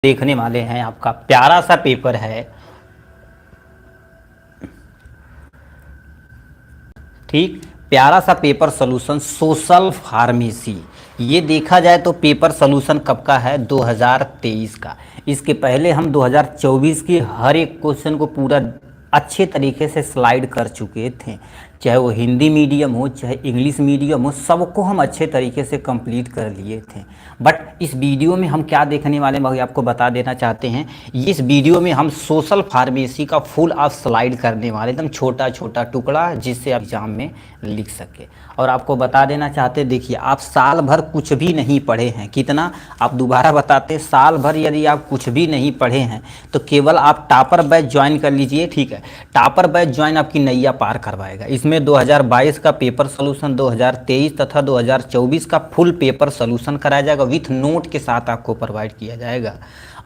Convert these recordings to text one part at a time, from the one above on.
देखने वाले हैं आपका प्यारा सा पेपर है। ठीक, प्यारा सा पेपर सोल्यूशन सोशल फार्मेसी। ये देखा जाए तो पेपर सोल्यूशन कब का है? 2023 का। इसके पहले हम 2024 की हर एक क्वेश्चन को पूरा अच्छे तरीके से स्लाइड कर चुके थे, चाहे वो हिंदी मीडियम हो चाहे इंग्लिश मीडियम हो, सबको हम अच्छे तरीके से कंप्लीट कर लिए थे। बट इस वीडियो में हम क्या देखने वाले हैं भाई, आपको बता देना चाहते हैं। इस वीडियो में हम सोशल फार्मेसी का फुल आप स्लाइड करने वाले, एकदम छोटा छोटा टुकड़ा, जिससे आप एग्जाम में लिख सके। और आपको बता देना चाहते, देखिए आप साल भर कुछ भी नहीं पढ़े हैं, कितना आप दोबारा बताते, साल भर यदि आप कुछ भी नहीं पढ़े हैं तो केवल आप टॉपर बैच ज्वाइन कर लीजिए। ठीक है, टॉपर बैच ज्वाइन आपकी नैया पार करवाएगा। इसमें 2022 का पेपर सोल्यूशन, 2023 तथा 2024 का फुल पेपर सोल्यूशन कराया जाएगा, विथ नोट के साथ आपको प्रोवाइड किया जाएगा।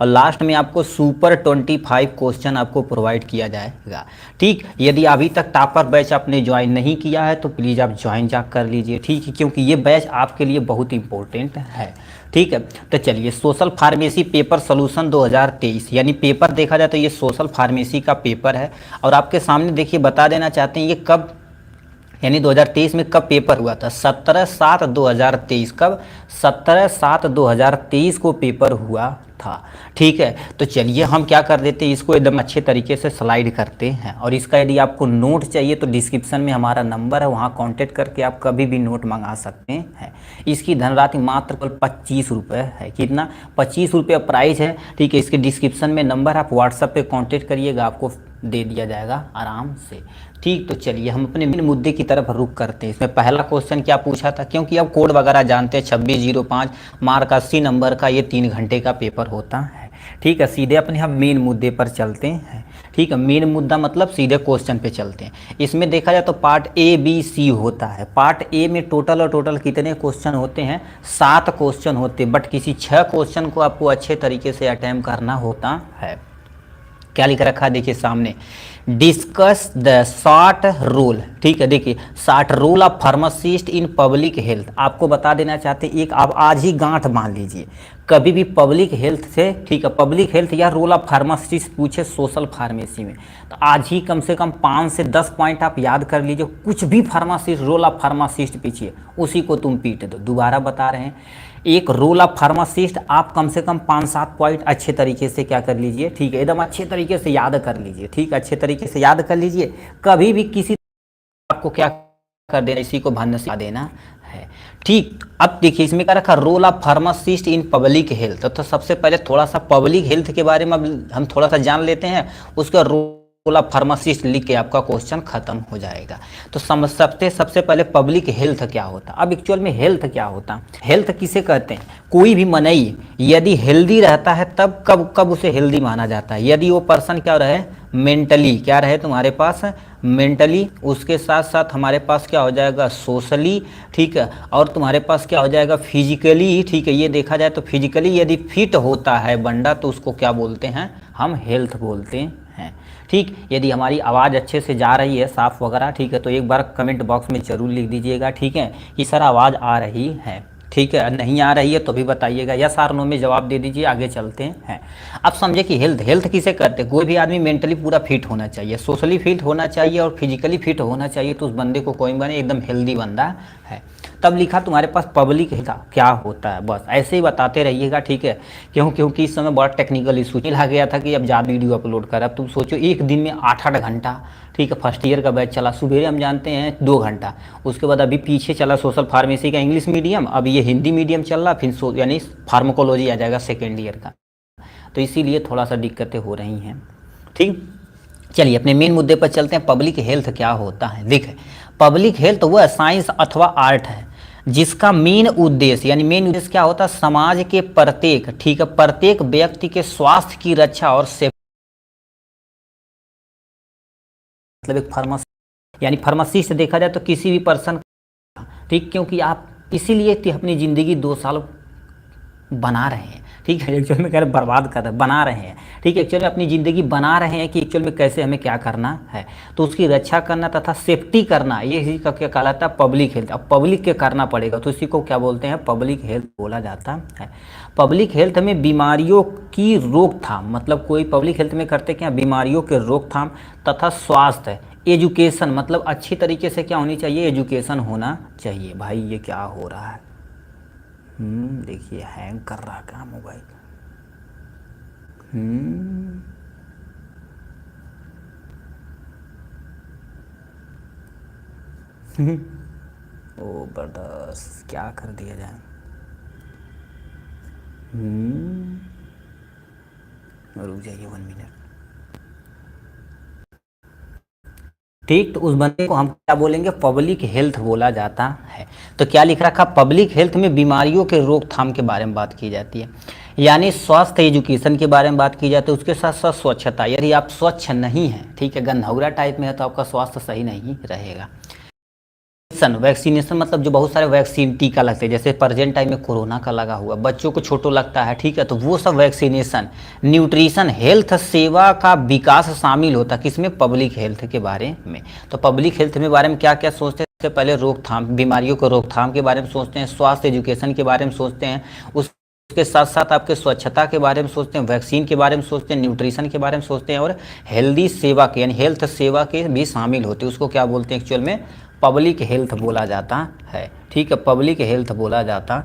और लास्ट में आपको सुपर 25 क्वेश्चन आपको प्रोवाइड किया जाएगा। ठीक, यदि अभी तक टॉपर बैच आपने ज्वाइन नहीं किया है तो प्लीज़ आप ज्वाइन जा कर लीजिए। ठीक है, क्योंकि ये बैच आपके लिए बहुत इंपॉर्टेंट है। ठीक है, तो चलिए सोशल फार्मेसी पेपर सोल्यूशन 2023, यानी पेपर देखा जाए तो ये सोशल फार्मेसी का पेपर है। और आपके सामने देखिए बता देना चाहते हैं ये कब, यानी 2023 में कब पेपर हुआ था? 17/7/2023। कब? 17/7/2023 को पेपर हुआ था। ठीक है, तो चलिए हम क्या कर देते हैं, इसको एकदम अच्छे तरीके से स्लाइड करते हैं। और इसका यदि आपको नोट चाहिए तो डिस्क्रिप्शन में हमारा नंबर है, वहाँ कांटेक्ट करके आप कभी भी नोट मंगा सकते हैं। इसकी धनराशि मात्र केवल 25 रुपये है। कितना? 25 रुपये प्राइस है। ठीक है, इसके डिस्क्रिप्शन में नंबर, आप व्हाट्सएप पे कांटेक्ट करिएगा, आपको दे दिया जाएगा आराम से। ठीक, तो चलिए हम अपने मेन मुद्दे की तरफ रुख करते हैं। इसमें पहला क्वेश्चन क्या पूछा था, क्योंकि अब कोड वगैरह जानते हैं, 2605 मार्क 80 नंबर का ये 3 घंटे का पेपर होता है। ठीक है, सीधे अपने हम मेन मुद्दे पर चलते हैं। ठीक है, मेन मुद्दा मतलब सीधे क्वेश्चन पे चलते हैं। इसमें देखा जाए तो पार्ट ए बी सी होता है। पार्ट ए में टोटल कितने क्वेश्चन होते हैं? 7 क्वेश्चन होते हैं, बट किसी 6 क्वेश्चन को आपको अच्छे तरीके से अटेम्प्ट करना होता है। क्या लिख रखा है देखिए सामने, डिस्कस द शॉर्ट रोल। ठीक है, देखिए short role of pharmacist in public health. आपको बता देना चाहते हैं, एक आप आज ही गांठ मान लीजिए, कभी भी पब्लिक हेल्थ से, ठीक है, पब्लिक हेल्थ या रोल ऑफ फार्मासिस्ट पूछे सोशल फार्मेसी में, तो आज ही कम से कम 5 से 10 पॉइंट आप याद कर लीजिए। कुछ भी फार्मासिस्ट, रोल ऑफ फार्मासिस्ट पीछे, उसी को तुम पीट दो। दोबारा बता रहे हैं, एक रोल ऑफ फार्मासिस्ट आप कम से कम 5-7 पॉइंट अच्छे तरीके से क्या कर लीजिए। ठीक है, एकदम अच्छे तरीके से याद कर लीजिए। ठीक, अच्छे तरीके से याद कर लीजिए। कभी भी किसी आपको क्या कर देना, इसी को ध्यान से देना है। ठीक, अब देखिए इसमें क्या रखा, role of pharmacist in public health. तो सबसे पहले थोड़ा सा पब्लिक हेल्थ के बारे में हम थोड़ा सा जान लेते हैं, उसका रोल ऑफ फार्मासिस्ट लिख के आपका क्वेश्चन खत्म हो जाएगा। तो सबसे पहले पब्लिक हेल्थ क्या होता। अब एक्चुअल में हेल्थ क्या होता, हेल्थ किसे कहते हैं? कोई भी मनई यदि हेल्दी रहता है तब कब उसे हेल्दी माना जाता है? यदि वो पर्सन क्या रहे, मेंटली क्या रहे तुम्हारे पास, मेंटली, उसके साथ साथ हमारे पास क्या हो जाएगा, सोशली। ठीक है, और तुम्हारे पास क्या हो जाएगा, फिजिकली। ठीक है, ये देखा जाए तो फिजिकली यदि फिट होता है बंदा तो उसको क्या बोलते हैं, हम हेल्थ बोलते हैं। ठीक, यदि हमारी आवाज़ अच्छे से जा रही है, साफ वगैरह, ठीक है, तो एक बार कमेंट बॉक्स में ज़रूर लिख दीजिएगा। ठीक है, कि सर आवाज़ आ रही है। ठीक है, नहीं आ रही है तो भी बताइएगा, या सर नो में जवाब दे दीजिए। आगे चलते हैं। अब समझे कि हेल्थ किसे कहते हैं? कोई भी आदमी मेंटली पूरा फिट होना चाहिए, सोशली फिट होना चाहिए और फिजिकली फिट होना चाहिए, तो उस बंदे को कोई बने एकदम हेल्दी बंदा है। तब लिखा तुम्हारे पास पब्लिक हेल्थ क्या होता है, बस ऐसे ही बताते रहिएगा। ठीक है, क्योंकि इस समय बड़ा टेक्निकल इशू आ गया था कि अब ज़्यादा वीडियो अपलोड कर। अब तुम सोचो एक दिन में 8-8 घंटा, ठीक है, फर्स्ट ईयर का बैच चला, सुबह हम जानते हैं 2 घंटा, उसके बाद अभी पीछे चला सोशल फार्मेसी का इंग्लिश मीडियम, अब ये हिंदी मीडियम चल रहा, फिर यानी फार्माकोलॉजी आ जाएगा सेकेंड ईयर का, तो इसीलिए थोड़ा सा दिक्कतें हो रही हैं। ठीक, चलिए अपने मेन मुद्दे पर चलते हैं। पब्लिक हेल्थ क्या होता है? देखिए, पब्लिक हेल्थ वह साइंस अथवा आर्ट है जिसका मेन उद्देश्य, यानी मेन उद्देश्य क्या होता है, समाज के प्रत्येक, ठीक है, प्रत्येक व्यक्ति के स्वास्थ्य की रक्षा और मतलब एक फार्मासिस्ट, यानी फार्मासिस्ट देखा जाए तो किसी भी पर्सन, ठीक, क्योंकि आप इसीलिए अपनी ज़िंदगी 2 साल बना रहे हैं। ठीक है, एक्चुअल में कह रहे बर्बाद कर रहे हैं, बना रहे हैं, ठीक है, एक्चुअल में अपनी ज़िंदगी बना रहे हैं कि एक्चुअल में कैसे हमें क्या करना है, तो उसकी रक्षा करना तथा सेफ्टी करना, ये इसी का क्या कहलाता है, पब्लिक हेल्थ। अब पब्लिक के करना पड़ेगा तो इसी को क्या बोलते हैं, पब्लिक हेल्थ बोला जाता है। पब्लिक हेल्थ में बीमारियों की रोकथाम, मतलब कोई पब्लिक हेल्थ में करते क्या, बीमारियों के रोकथाम तथा स्वास्थ्य, एजुकेशन, मतलब अच्छी तरीके से क्या होनी चाहिए, एजुकेशन होना चाहिए। भाई ये क्या हो रहा है, देखिए हैंग कर रहा क्या मोबाइल। ओ बर्दाश्त, क्या कर दिया जाए। रुक जाइए 1 मिनट। ठीक, तो उस बंदे को हम क्या बोलेंगे, पब्लिक हेल्थ बोला जाता है। तो क्या लिख रखा, पब्लिक हेल्थ में बीमारियों के रोकथाम के बारे में बात की जाती है, यानी स्वास्थ्य एजुकेशन के बारे में बात की जाती है, उसके साथ साथ स्वच्छता। यदि आप स्वच्छ नहीं हैं, ठीक है, गंधौरा टाइप में है, तो आपका स्वास्थ्य सही नहीं रहेगा। वैक्सीनेशन, मतलब जो बहुत सारे वैक्सीन टीका लगते हैं, जैसे प्रेजेंट टाइम में कोरोना का लगा हुआ, बच्चों को छोटो लगता है, ठीक है, तो वो सब वैक्सीनेशन। न्यूट्रिशन, हेल्थ सेवा का विकास शामिल होता है किसमें, पब्लिक हेल्थ के बारे में। तो पब्लिक हेल्थ में बारे में क्या क्या सोचते हैं, सबसे पहले रोकथाम, बीमारियों को रोकथाम के बारे में सोचते हैं, स्वास्थ्य एजुकेशन के बारे में सोचते हैं, उसके साथ साथ आपके स्वच्छता के बारे में सोचते हैं, वैक्सीन के बारे में सोचते हैं, न्यूट्रिशन के बारे में सोचते हैं, और हेल्दी सेवा के यानी हेल्थ सेवा के भी शामिल होते हैं। उसको क्या बोलते हैं, एक्चुअल में पब्लिक हेल्थ बोला जाता है। ठीक है, पब्लिक हेल्थ बोला जाता।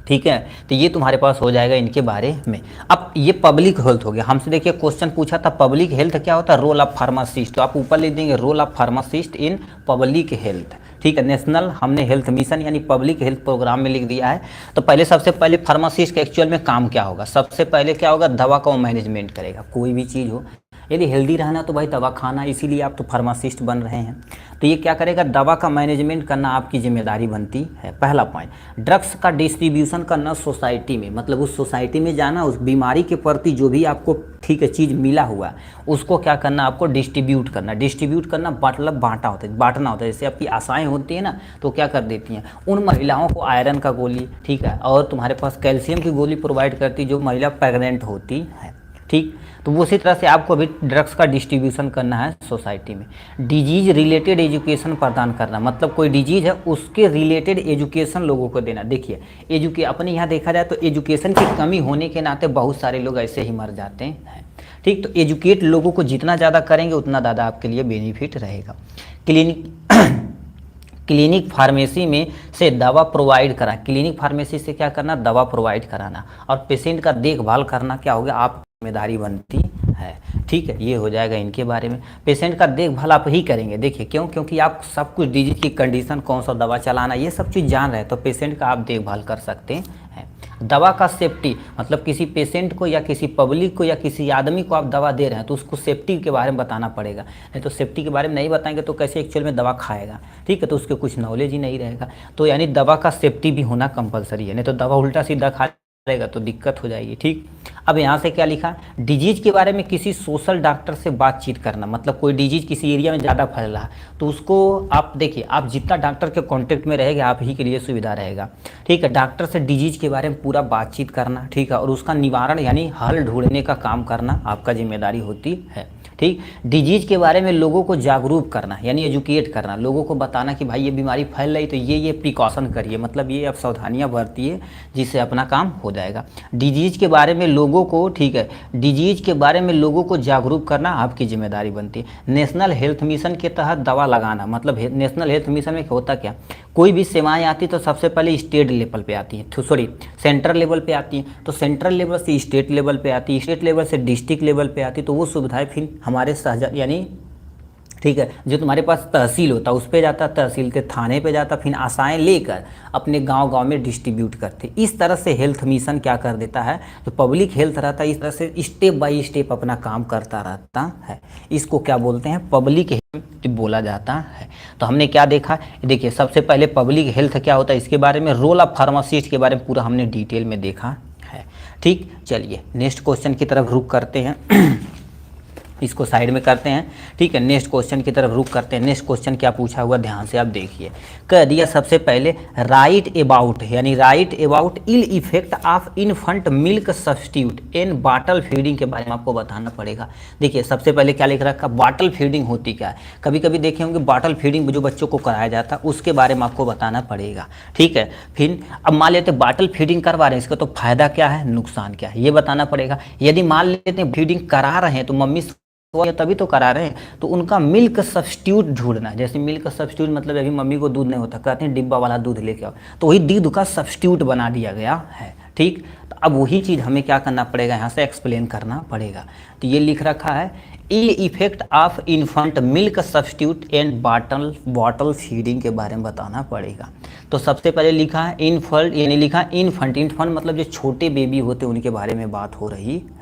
ठीक है, तो ये तुम्हारे पास हो जाएगा इनके बारे में। अब ये पब्लिक हेल्थ हो गया। हमसे देखिए क्वेश्चन पूछा था पब्लिक हेल्थ क्या होता है, रोल ऑफ फार्मासिस्ट, तो आप ऊपर लिख देंगे role of pharmacist in public health. ठीक है, नेशनल हमने हेल्थ मिशन यानी पब्लिक हेल्थ प्रोग्राम में लिख दिया है। तो पहले सबसे पहले फार्मासिस्ट का एक्चुअल में काम क्या होगा, सबसे पहले क्या होगा, दवा का मैनेजमेंट करेगा। कोई भी चीज़ हो, यदि हेल्दी रहना तो भाई दवा खाना, इसीलिए आप तो फार्मासिस्ट बन रहे हैं। तो ये क्या करेगा, दवा का मैनेजमेंट करना आपकी जिम्मेदारी बनती है। पहला पॉइंट, ड्रग्स का डिस्ट्रीब्यूशन करना सोसाइटी में, मतलब उस सोसाइटी में जाना, उस बीमारी के प्रति जो भी आपको ठीक है चीज़ मिला हुआ उसको क्या करना, आपको डिस्ट्रीब्यूट करना। डिस्ट्रीब्यूट करना मतलब बांटा होता है, बांटना होता है। जैसे आपकी आशाएं होती है ना, तो क्या कर देती हैं, उन महिलाओं को आयरन का गोली, ठीक है, और तुम्हारे पास कैल्शियम की गोली प्रोवाइड करती जो महिला प्रेग्नेंट होती है। ठीक, तो उसी तरह से आपको भी ड्रग्स का डिस्ट्रीब्यूशन करना है सोसाइटी में। डिजीज रिलेटेड एजुकेशन प्रदान करना, मतलब कोई डिजीज है उसके रिलेटेड एजुकेशन लोगों को देना। देखिए अपने यहाँ देखा जाए तो एजुकेशन की कमी होने के नाते बहुत सारे लोग ऐसे ही मर जाते हैं। ठीक, तो एजुकेट लोगों को जितना ज़्यादा करेंगे उतना ज़्यादा आपके लिए बेनिफिट रहेगा। क्लिनिक फार्मेसी में से दवा प्रोवाइड करा, क्लिनिक फार्मेसी से क्या करना, दवा प्रोवाइड कराना, और पेशेंट का देखभाल करना क्या होगा, आप जिम्मेदारी बनती है। ठीक है, ये हो जाएगा इनके बारे में। पेशेंट का देखभाल आप ही करेंगे। देखिए क्यों, क्योंकि आप सब कुछ डिजीज की कंडीशन, कौन सा दवा चलाना, ये सब चीज़ जान रहे हैं, तो पेशेंट का आप देखभाल कर सकते हैं। दवा का सेफ्टी, मतलब किसी पेशेंट को या किसी पब्लिक को या किसी आदमी को आप दवा दे रहे हैं तो उसको सेफ्टी के बारे में बताना पड़ेगा। नहीं तो सेफ्टी के बारे में नहीं बताएंगे तो कैसे एक्चुअल में दवा खाएगा। ठीक है, तो उसके कुछ नॉलेज ही नहीं रहेगा। तो यानी दवा का सेफ्टी भी होना कंपलसरी है, नहीं तो दवा उल्टा सीधा खा रहेगा तो दिक्कत हो जाएगी। ठीक, अब यहाँ से क्या लिखा, डिजीज के बारे में किसी सोशल डॉक्टर से बातचीत करना, मतलब कोई डिजीज किसी एरिया में ज़्यादा फैल रहा है तो उसको आप देखिए, आप जितना डॉक्टर के कांटेक्ट में रहेंगे आप ही के लिए सुविधा रहेगा। ठीक है, डॉक्टर से डिजीज के बारे में पूरा बातचीत करना, ठीक है, और उसका निवारण यानी हल ढूंढने का काम करना आपका जिम्मेदारी होती है। ठीक, डिजीज के बारे में लोगों को जागरूक करना यानी एजुकेट करना, लोगों को बताना कि भाई ये बीमारी फैल रही तो ये प्रिकॉशन करिए, मतलब ये आप सावधानियां बरतिए जिससे अपना काम हो जाएगा। डिजीज के बारे में लोगों को, ठीक है, डिजीज के बारे में लोगों को जागरूक करना आपकी जिम्मेदारी बनती है। नेशनल हेल्थ मिशन के तहत दवा लगाना, मतलब नेशनल हेल्थ मिशन में होता क्या, कोई भी सेवाएं आती तो सबसे पहले स्टेट लेवल पे आती हैं, सॉरी सेंट्रल लेवल पे आती हैं, तो सेंट्रल लेवल से स्टेट लेवल पे आती है, स्टेट लेवल से डिस्ट्रिक्ट लेवल पे आती, तो वो सुविधाएं फिर हमारे सहजा यानी ठीक है जो तुम्हारे पास तहसील होता है उस पे जाता, तहसील के थाने पे जाता, फिर आशाएं लेकर अपने गांव-गांव में डिस्ट्रीब्यूट करते। इस तरह से हेल्थ मिशन क्या कर देता है, जो पब्लिक हेल्थ रहता है इस तरह से स्टेप बाय स्टेप अपना काम करता रहता है। इसको क्या बोलते हैं, पब्लिक हेल्थ बोला जाता है। तो हमने क्या देखा, देखिए सबसे पहले पब्लिक हेल्थ क्या होता है इसके बारे में, रोल ऑफ फार्मासिस्ट के बारे में पूरा हमने डिटेल में देखा है। ठीक, चलिए नेक्स्ट क्वेश्चन की तरफ रुख करते हैं। इसको साइड में करते हैं, ठीक है। नेक्स्ट क्वेश्चन की तरफ रुक करते हैं। नेक्स्ट क्वेश्चन क्या पूछा हुआ, ध्यान से आप देखिए। कह दिया सबसे पहले राइट अबाउट, यानी write about ill effect of infant milk substitute in bottle feeding के बारे में आपको बताना पड़ेगा। देखिए सबसे पहले क्या लिख रखा, बॉटल फीडिंग होती क्या है। कभी कभी देखे होंगे बॉटल फीडिंग जो बच्चों को कराया जाता है उसके बारे में आपको बताना पड़ेगा, ठीक है। फिर अब मान लेते बॉटल फीडिंग करवा रहे हैं, इसका तो फायदा क्या है, नुकसान क्या है, ये बताना पड़ेगा। यदि मान लेते हैं फीडिंग करा रहे हैं तो मम्मी तभी तो करा रहे हैं, तो उनका मिल्क सब्स्टिट्यूट ढूंढना है। जैसे मिल्क सब्स्टिट्यूट मतलब अभी मम्मी को दूध नहीं होता, कहते हैं डिब्बा वाला दूध लेके आओ, तो वही दूध का सब्स्टिट्यूट बना दिया गया है, ठीक। तो अब वही चीज़ हमें क्या करना पड़ेगा, यहाँ से एक्सप्लेन करना पड़ेगा। तो ये लिख रखा है ill effect of infant milk substitute and bottle feeding के बारे में बताना पड़ेगा। तो सबसे पहले लिखा है इन्फेंट, यानी लिखा इन्फेंट, इन्फेंट मतलब जो छोटे बेबी होते हैं उनके बारे में बात हो रही है,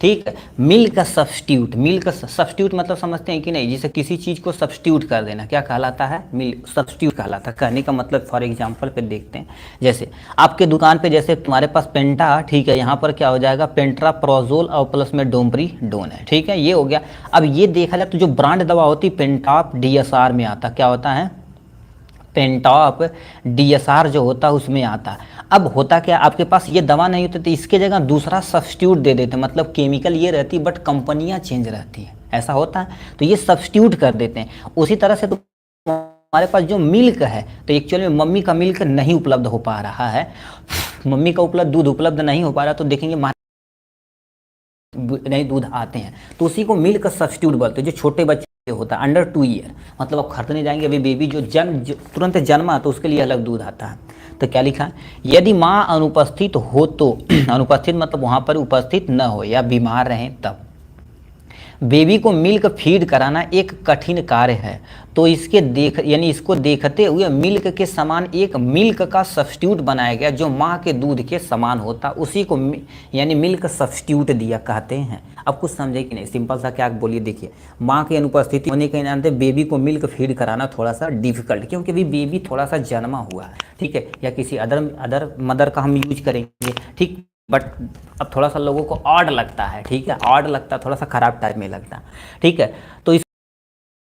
ठीक है। मिल्क सब्स्टिट्यूट, मिल्क सब्स्टिट्यूट मतलब समझते हैं कि नहीं, जैसे किसी चीज़ को सब्स्टिट्यूट कर देना क्या कहलाता है, मिल्क सब्स्टिट्यूट कहलाता है। कहने का मतलब फॉर एग्जांपल पे देखते हैं, जैसे आपके दुकान पे जैसे तुम्हारे पास पेंटा, ठीक है, यहाँ पर क्या हो जाएगा पेंट्राप्रोजोल और प्लस में डोम्ब्रीडोन है, ठीक है, ये हो गया। अब ये देखा जाए तो जो ब्रांड दवा होती है पेंटॉप DSR में आता, क्या होता है, पेंटॉप DSR जो होता है उसमें आता है। अब होता क्या, आपके पास ये दवा नहीं होती तो इसके जगह दूसरा सब्स्टिट्यूट दे देते हैं, मतलब केमिकल ये रहती बट कंपनियां चेंज रहती हैं, ऐसा होता है, तो ये सब्स्टिट्यूट कर देते हैं। उसी तरह से तो हमारे पास जो मिल्क है, तो एक्चुअली में मम्मी का मिल्क नहीं उपलब्ध हो पा रहा है, मम्मी का दूध उपलब्ध नहीं हो पा रहा, तो देखेंगे नहीं दूध आते हैं, तो उसी को मिल्क सब्स्टिट्यूट बोलते हैं। जो छोटे बच्चे होता है अंडर 2 ईयर, मतलब आप खरीदने जाएंगे अभी बेबी जो तुरंत जन्मा तो उसके लिए अलग दूध आता है। तो क्या लिखा है, यदि माँ अनुपस्थित हो तो अनुपस्थित मतलब वहाँ पर उपस्थित न हो या बीमार रहें तब बेबी को मिल्क फीड कराना एक कठिन कार्य है, तो इसको देखते हुए मिल्क के समान एक मिल्क का सब्स्टिट्यूट बनाया गया जो माँ के दूध के समान होता, उसी को यानी मिल्क सब्स्टिट्यूट दिया कहते हैं। अब कुछ समझे कि नहीं, सिंपल सा क्या बोलिए, देखिए माँ की अनुपस्थिति होने के नाते बेबी को मिल्क फीड कराना थोड़ा सा डिफिकल्ट, क्योंकि अभी बेबी थोड़ा सा जन्मा हुआ है, ठीक है, या किसी अदर मदर का हम यूज करेंगे, ठीक, बट अब थोड़ा सा लोगों को ऑड लगता है, ठीक है, ऑड लगता है, थोड़ा सा खराब टाइप में लगता है, ठीक है। तो इस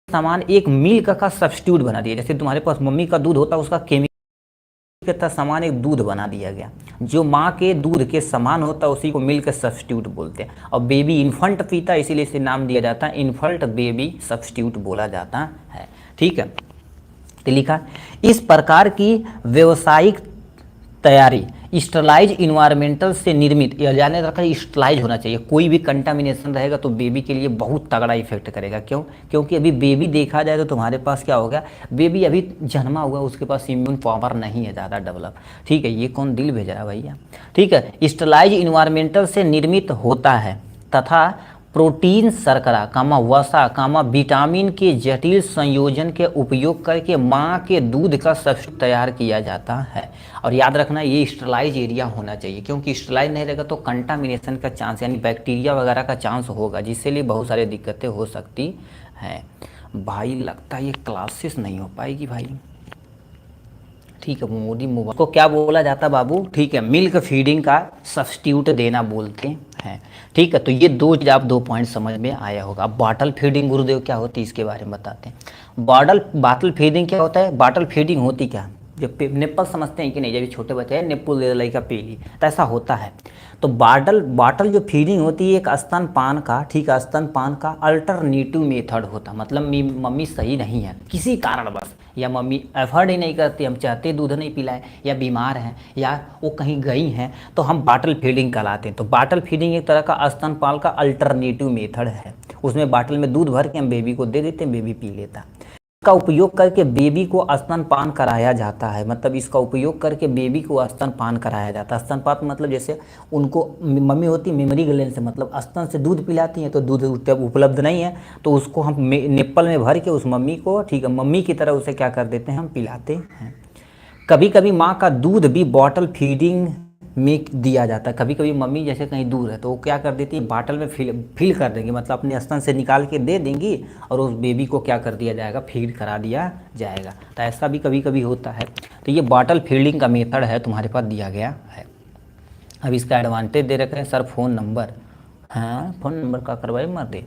सामान एक मिल्क का सब्स्टिट्यूट बना दिया, जैसे तुम्हारे पास मम्मी का दूध होता है उसका केमिकल का सामान एक दूध बना दिया गया जो माँ के दूध के समान होता है, उसी को मिल्क सब्स्टिट्यूट बोलते हैं। और बेबी इन्फेंट पीता है इसीलिए इसे नाम दिया जाता है इन्फेंट बेबी सब्स्टिट्यूट बोला जाता है, ठीक है। तो लिखा इस प्रकार की व्यावसायिक तैयारी स्टरलाइज इन्वायरमेंटल से निर्मित, यह जाने रखा स्टरलाइज होना चाहिए, कोई भी कंटामिनेशन रहेगा तो बेबी के लिए बहुत तगड़ा इफेक्ट करेगा। क्यों, क्योंकि अभी बेबी देखा जाए तो तुम्हारे पास क्या होगा, बेबी अभी जन्मा हुआ उसके पास इम्यून पावर नहीं है ज़्यादा डेवलप, ठीक है। ये कौन दिल भेज रहा है भैया, ठीक है। स्टरलाइज इन्वायरमेंटल से निर्मित होता है तथा प्रोटीन शर्करा वसा विटामिन के जटिल संयोजन के उपयोग करके माँ के दूध का सब्स्टिट्यूट तैयार किया जाता है। और याद रखना ये स्टरलाइज एरिया होना चाहिए, क्योंकि स्टरलाइज नहीं रहेगा तो कंटामिनेशन का चांस यानी बैक्टीरिया वगैरह का चांस होगा, जिससे लिए बहुत सारी दिक्कतें हो सकती हैं। भाई लगता है ये क्लासेस नहीं हो पाएगी भाई, ठीक है। मोदी मोबाइल को क्या बोला जाता है बाबू, ठीक है, मिल्क फीडिंग का सब्स्टिट्यूट देना बोलते हैं, ठीक है। तो ये दो चीज़ आप 2 पॉइंट समझ में आया होगा। बॉटल फीडिंग गुरुदेव क्या होती है इसके बारे में बताते हैं। बॉटल फीडिंग क्या होता है, बॉटल फीडिंग होती क्या, जब निप्पल समझते हैं कि नहीं, जब छोटे बच्चे हैं निप्पल दे लड़का पी ली, तो ऐसा होता है। तो बॉटल जो फीडिंग होती है एक स्तनपान का, ठीक है, स्तनपान का अल्टरनेटिव मेथड होता, मतलब मम्मी सही नहीं है किसी कारणवश, या मम्मी एफर्ट ही नहीं करती, हम चाहते दूध नहीं पिलाए, या बीमार हैं, या वो कहीं गई हैं, तो हम बॉटल फीडिंग कहलाते हैं। तो बॉटल फीडिंग एक तरह का स्तनपान का अल्टरनेटिव मेथड है, उसमें बॉटल में दूध भर के हम बेबी को दे देते हैं, बेबी पी लेता है। इसका उपयोग करके बेबी को स्तनपान कराया जाता है, मतलब इसका उपयोग करके बेबी को स्तनपान कराया जाता है। स्तनपान मतलब जैसे उनको मम्मी होती मेमोरी ग्लैंड से, मतलब स्तन से दूध पिलाती हैं, तो दूध जब उपलब्ध नहीं है तो उसको हम निप्पल में भर के उस मम्मी को, ठीक है, मम्मी की तरह उसे क्या कर देते हैं, हम पिलाते हैं। कभी कभी माँ का दूध भी बॉटल फीडिंग में दिया जाता है। कभी कभी मम्मी जैसे कहीं दूर है तो वो क्या कर देती है, बॉटल में फिल कर देंगे, मतलब अपने स्तन से निकाल के दे देंगी और उस बेबी को क्या कर दिया जाएगा, फीड करा दिया जाएगा। तो ऐसा भी कभी कभी होता है। तो ये बॉटल फीडिंग का मेथड है, तुम्हारे पास दिया गया है। अब इसका एडवांटेज दे रखे हैं सर, फ़ोन नंबर हाँ, फ़ोन नंबर का करवाए मर दे।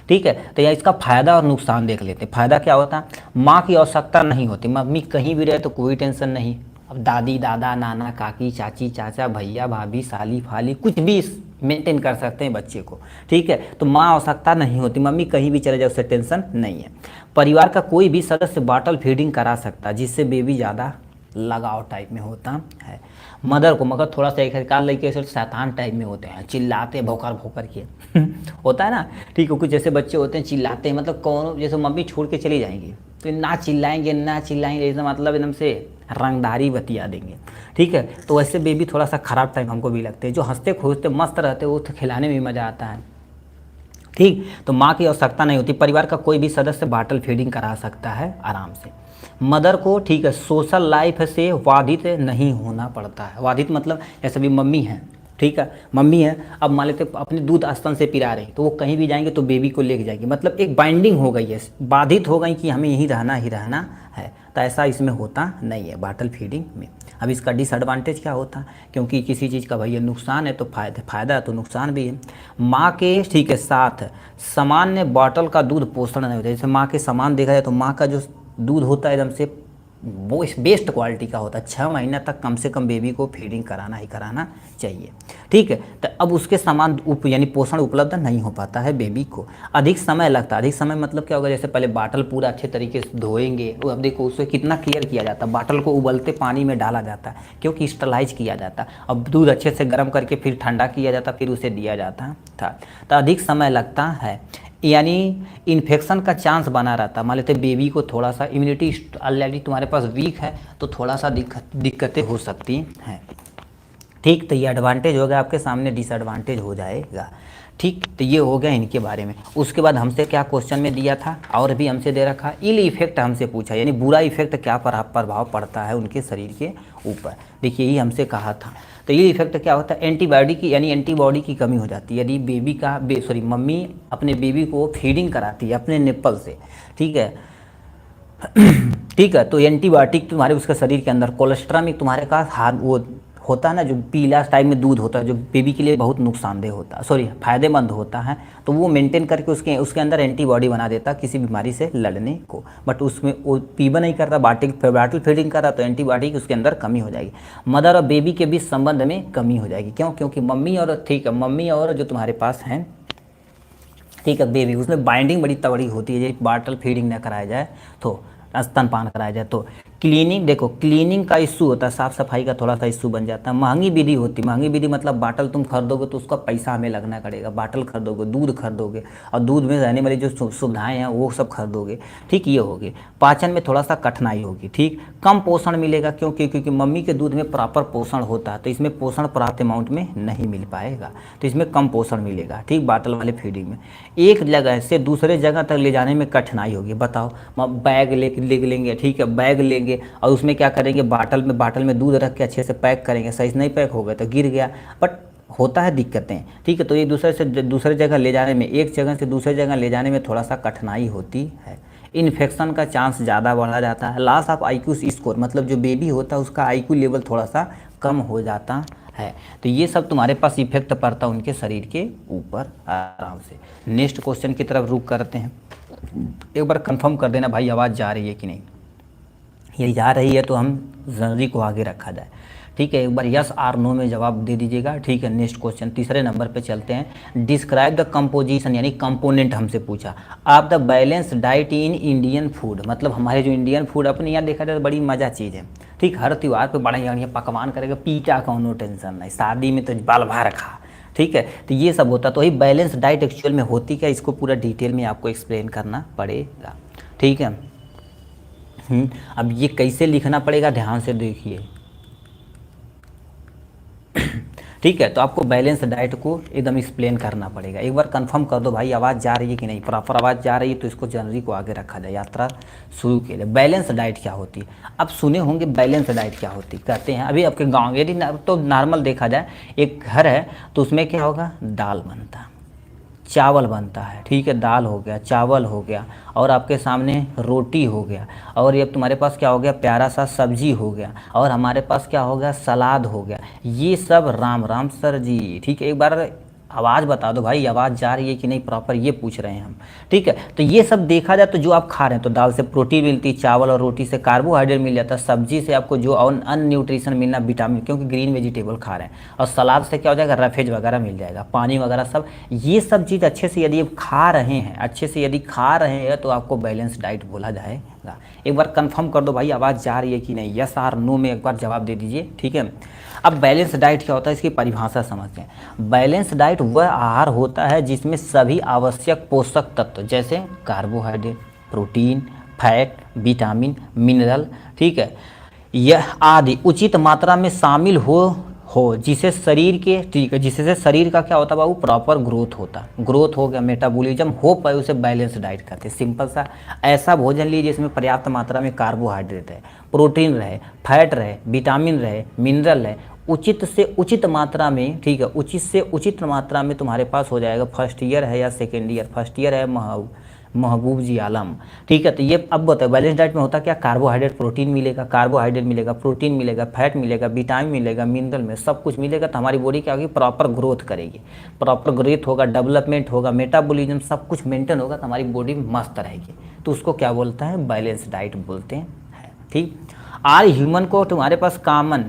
ठीक है, तो यहाँ इसका फ़ायदा और नुकसान देख लेते हैं। फ़ायदा क्या होता है, माँ की आवश्यकता नहीं होती, मम्मी कहीं भी रहे तो कोई टेंशन नहीं। अब दादी दादा नाना काकी चाची चाचा भैया भाभी साली फाली कुछ भी मेंटेन कर सकते हैं बच्चे को। ठीक है, तो माँ आवश्यकता नहीं होती, मम्मी कहीं भी चले जाए उससे टेंशन नहीं है। परिवार का कोई भी सदस्य बॉटल फीडिंग करा सकता है, जिससे बेबी ज़्यादा लगाव टाइप में होता है मदर को। मगर थोड़ा सा एक आध लड़के ऐसे शैतान टाइप में होते हैं, चिल्लाते भोकर भोकर के होता है ना। ठीक है, कुछ ऐसे बच्चे होते हैं चिल्लाते हैं, मतलब कौन जैसे मम्मी छोड़ के चली जाएंगी तो ना चिल्लाएंगे ना चिल्लाएंगे, इसका मतलब एकदम से रंगदारी बतिया देंगे। ठीक है, तो वैसे बेबी थोड़ा सा ख़राब टाइप हमको भी लगते हैं। जो हंसते खोजते मस्त रहते वो तो खिलाने में मज़ा आता है। ठीक, तो माँ की आवश्यकता नहीं होती, परिवार का कोई भी सदस्य बॉटल फीडिंग करा सकता है आराम से। मदर को ठीक है सोशल लाइफ से बाधित नहीं होना पड़ता है। बाधित मतलब जैसे भी मम्मी है, ठीक है मम्मी है, अब मान लेते अपने दूध स्तन से पिला रही तो वो कहीं भी जाएंगे तो बेबी को लेके जाएंगे, मतलब एक बाइंडिंग हो गई है, बाधित हो गई कि हमें यहीं रहना ही रहना है। तो ऐसा इसमें होता नहीं है बॉटल फीडिंग में। अब इसका डिसएडवांटेज क्या होता है, क्योंकि किसी चीज़ का भैया नुकसान है तो फ़ायदा है तो नुकसान भी है। माँ के ठीक है साथ सामान्य बॉटल का दूध पोषण नहीं होता। जैसे माँ के समान देखा जाए तो माँ का जो दूध होता है एकदम से वो बेस्ट क्वालिटी का होता है। 6 महीना तक कम से कम बेबी को फीडिंग कराना ही कराना चाहिए। ठीक है, तो अब उसके समान यानी पोषण उपलब्ध नहीं हो पाता है बेबी को, अधिक समय लगता है। अधिक समय मतलब क्या होगा, जैसे पहले बाटल पूरा अच्छे तरीके से धोएंगे, अब देखो उससे कितना केयर किया जाता है। बाटल को उबलते पानी में डाला जाता है क्योंकि स्टरलाइज किया जाता है। अब दूध अच्छे से गर्म करके फिर ठंडा किया जाता, फिर उसे दिया जाता था, तो अधिक समय लगता है, यानी इन्फेक्शन का चांस बना रहता। मान लेते बेबी को थोड़ा सा इम्यूनिटी ऑलरेडी तुम्हारे पास वीक है तो थोड़ा सा दिक्कतें हो सकती हैं। ठीक, तो ये एडवांटेज हो गया, आपके सामने डिसएडवांटेज हो जाएगा। ठीक, तो ये हो गया इनके बारे में। उसके बाद हमसे क्या क्वेश्चन में दिया था और भी हमसे दे रखा, इल इफेक्ट हमसे पूछा, यानी बुरा इफेक्ट क्या प्रभाव पड़ता है उनके शरीर के ऊपर। देखिए यही हमसे कहा था। तो ये इफेक्ट क्या होता है, एंटीबॉडी की यानी एंटीबॉडी की कमी हो जाती है। यदि बेबी का मम्मी अपने बेबी को फीडिंग कराती है अपने निप्पल से, ठीक है ठीक है, तो एंटीबायोटिक तुम्हारे उसके शरीर के अंदर कोलेस्ट्रॉल में तुम्हारे पास वो होता है ना, जो पीला टाइप में दूध होता है जो बेबी के लिए बहुत नुकसानदेह होता है, फायदेमंद होता है, तो वो मेंटेन करके उसके अंदर एंटीबॉडी बना देता है किसी बीमारी से लड़ने को। बट उसमें वो पीबा नहीं करता, बॉटल फीडिंग कर रहा तो एंटीबॉडी की उसके अंदर कमी हो जाएगी। मदर और बेबी के बीच संबंध में कमी हो जाएगी। क्यों? क्योंकि मम्मी और जो तुम्हारे पास हैं, ठीक है बेबी, उसमें बाइंडिंग बड़ी तगड़ी होती है। जब बॉटल फीडिंग न कराया जाए तो स्तनपान कराया जाए तो क्लीनिंग, देखो क्लीनिंग का इशू होता है, साफ़ सफाई का थोड़ा सा इशू बन जाता है। महंगी विधि होती है, महंगी विधि मतलब बाटल तुम खरीदोगे तो उसका पैसा हमें लगना पड़ेगा। बाटल खरीदोगे, दूध खरीदोगे और दूध में रहने वाली जो सुविधाएं हैं वो सब खरीदोगे। ठीक, ये होगी। पाचन में थोड़ा सा कठिनाई होगी। ठीक, कम पोषण मिलेगा क्योंकि मम्मी के दूध में प्रॉपर पोषण होता है, तो इसमें पोषण पर्याप्त अमाउंट में नहीं मिल पाएगा, तो इसमें कम पोषण मिलेगा। ठीक, बाटल वाले फीडिंग में एक जगह से दूसरे जगह तक ले जाने में कठिनाई होगी। बताओ, बैग लेंगे, ठीक है बैग लेंगे और उसमें क्या करेंगे, बाटल में दूध रख के अच्छे से पैक करेंगे, सही से नहीं पैक हो गया तो गिर गया, बट होता है दिक्कतें। ठीक है, तो ये दूसरे जगह ले जाने में, एक जगह से दूसरे जगह ले जाने में थोड़ा सा कठिनाई होती है। इन्फेक्शन का चांस ज़्यादा बढ़ा जाता है। लॉस ऑफ IQ स्कोर मतलब जो बेबी होता है उसका IQ लेवल थोड़ा सा कम हो जाता है। तो ये सब तुम्हारे पास इफेक्ट पड़ता है उनके शरीर के ऊपर आराम से। नेक्स्ट क्वेश्चन की तरफ रुक करते हैं। एक बार कंफर्म कर देना भाई आवाज़ जा रही है कि नहीं। ये जा रही है तो हम जनरी को आगे रखा जाए। ठीक है, एक बार यस और नो में जवाब दे दीजिएगा। ठीक है, नेक्स्ट क्वेश्चन तीसरे नंबर पे चलते हैं। डिस्क्राइब द कंपोजिशन यानी कंपोनेंट हमसे पूछा आप the balance diet in Indian food, मतलब हमारे जो इंडियन फूड अपने यहाँ देखा जाए तो बड़ी मज़ा चीज़ है। ठीक, हर त्यौहार पे बड़ा बढ़िया पकवान करेगा, पीटा कौनो टेंशन नहीं, शादी में तो बाल भर खा। ठीक है, तो ये सब होता, तो वही बैलेंस डाइट एक्चुअल में होती क्या, इसको पूरा डिटेल में आपको एक्सप्लेन करना पड़ेगा। ठीक है, अब ये कैसे लिखना पड़ेगा ध्यान से देखिए। ठीक है, तो आपको बैलेंस डाइट को एकदम एक्सप्लेन करना पड़ेगा। एक बार कंफर्म कर दो भाई आवाज़ जा रही है कि नहीं। प्रॉपर आवाज़ जा रही है तो इसको जनरली को आगे रखा जाए यात्रा शुरू के लिए। बैलेंस डाइट क्या होती है, अब सुने होंगे बैलेंस डाइट क्या होती है। कहते हैं अभी आपके गाँव यदि तो नॉर्मल देखा जाए, एक घर है तो उसमें क्या होगा, दाल बनता है, चावल बनता है। ठीक है, दाल हो गया, चावल हो गया और आपके सामने रोटी हो गया, और ये तुम्हारे पास क्या हो गया, प्यारा सा सब्जी हो गया, और हमारे पास क्या हो गया, सलाद हो गया। ये सब राम राम सर जी। ठीक है, एक बार आवाज़ बता दो भाई, आवाज़ जा रही है कि नहीं प्रॉपर, ये पूछ रहे हैं हम। ठीक है, तो ये सब देखा जाए तो जो आप खा रहे हैं, तो दाल से प्रोटीन मिलती है, चावल और रोटी से कार्बोहाइड्रेट मिल जाता है, सब्जी से आपको जो अन न्यूट्रिशन मिलना विटामिन, क्योंकि ग्रीन वेजिटेबल खा रहे हैं, और सलाद से क्या हो जाएगा, रफेज वगैरह मिल जाएगा, पानी वगैरह सब। ये सब चीज़ अच्छे से यदि आप खा रहे हैं, अच्छे से यदि खा रहे हैं, तो आपको बैलेंस डाइट बोला जाएगा। एक बार कंफर्म कर दो भाई, आवाज़ जा रही है कि नहीं, यस आर नो में एक बार जवाब दे दीजिए। ठीक है, अब बैलेंस डाइट क्या होता है, इसकी परिभाषा समझते हैं। बैलेंस डाइट वह आहार होता है जिसमें सभी आवश्यक पोषक तत्व जैसे carbohydrate, protein, fat, vitamin, mineral, ठीक है, यह आदि उचित मात्रा में शामिल हो जिसे शरीर के, ठीक है, जिससे शरीर का क्या होता है बाबू, प्रॉपर ग्रोथ होता, ग्रोथ हो गया, मेटाबॉलिज्म हो पाए, उसे बैलेंस डाइट कहते हैं। सिंपल सा ऐसा भोजन लीजिए जिसमें पर्याप्त मात्रा में कार्बोहाइड्रेट है, प्रोटीन रहे, फैट रहे, विटामिन रहे, मिनरल रहे, उचित से उचित मात्रा में, ठीक है, उचित से उचित मात्रा में तुम्हारे पास हो जाएगा। फर्स्ट ईयर है या सेकेंड ईयर, फर्स्ट ईयर है महबूब जी आलम। ठीक है, तो ये अब बताओ बैलेंस डाइट में होता क्या, कार्बोहाइड्रेट, प्रोटीन मिलेगा, कार्बोहाइड्रेट मिलेगा, प्रोटीन मिलेगा, फैट मिलेगा, विटामिन मिलेगा, मिनरल में सब कुछ मिलेगा, तो हमारी बॉडी क्या होगी, प्रॉपर ग्रोथ करेगी, प्रॉपर ग्रोथ होगा, डेवलपमेंट होगा, मेटाबॉलिज्म सब कुछ मेंटेन होगा, तो हमारी बॉडी मस्त रहेगी। तो उसको क्या बोलता है, बैलेंस डाइट बोलते हैं। ठीक, आर ह्यूमन को तुम्हारे पास कॉमन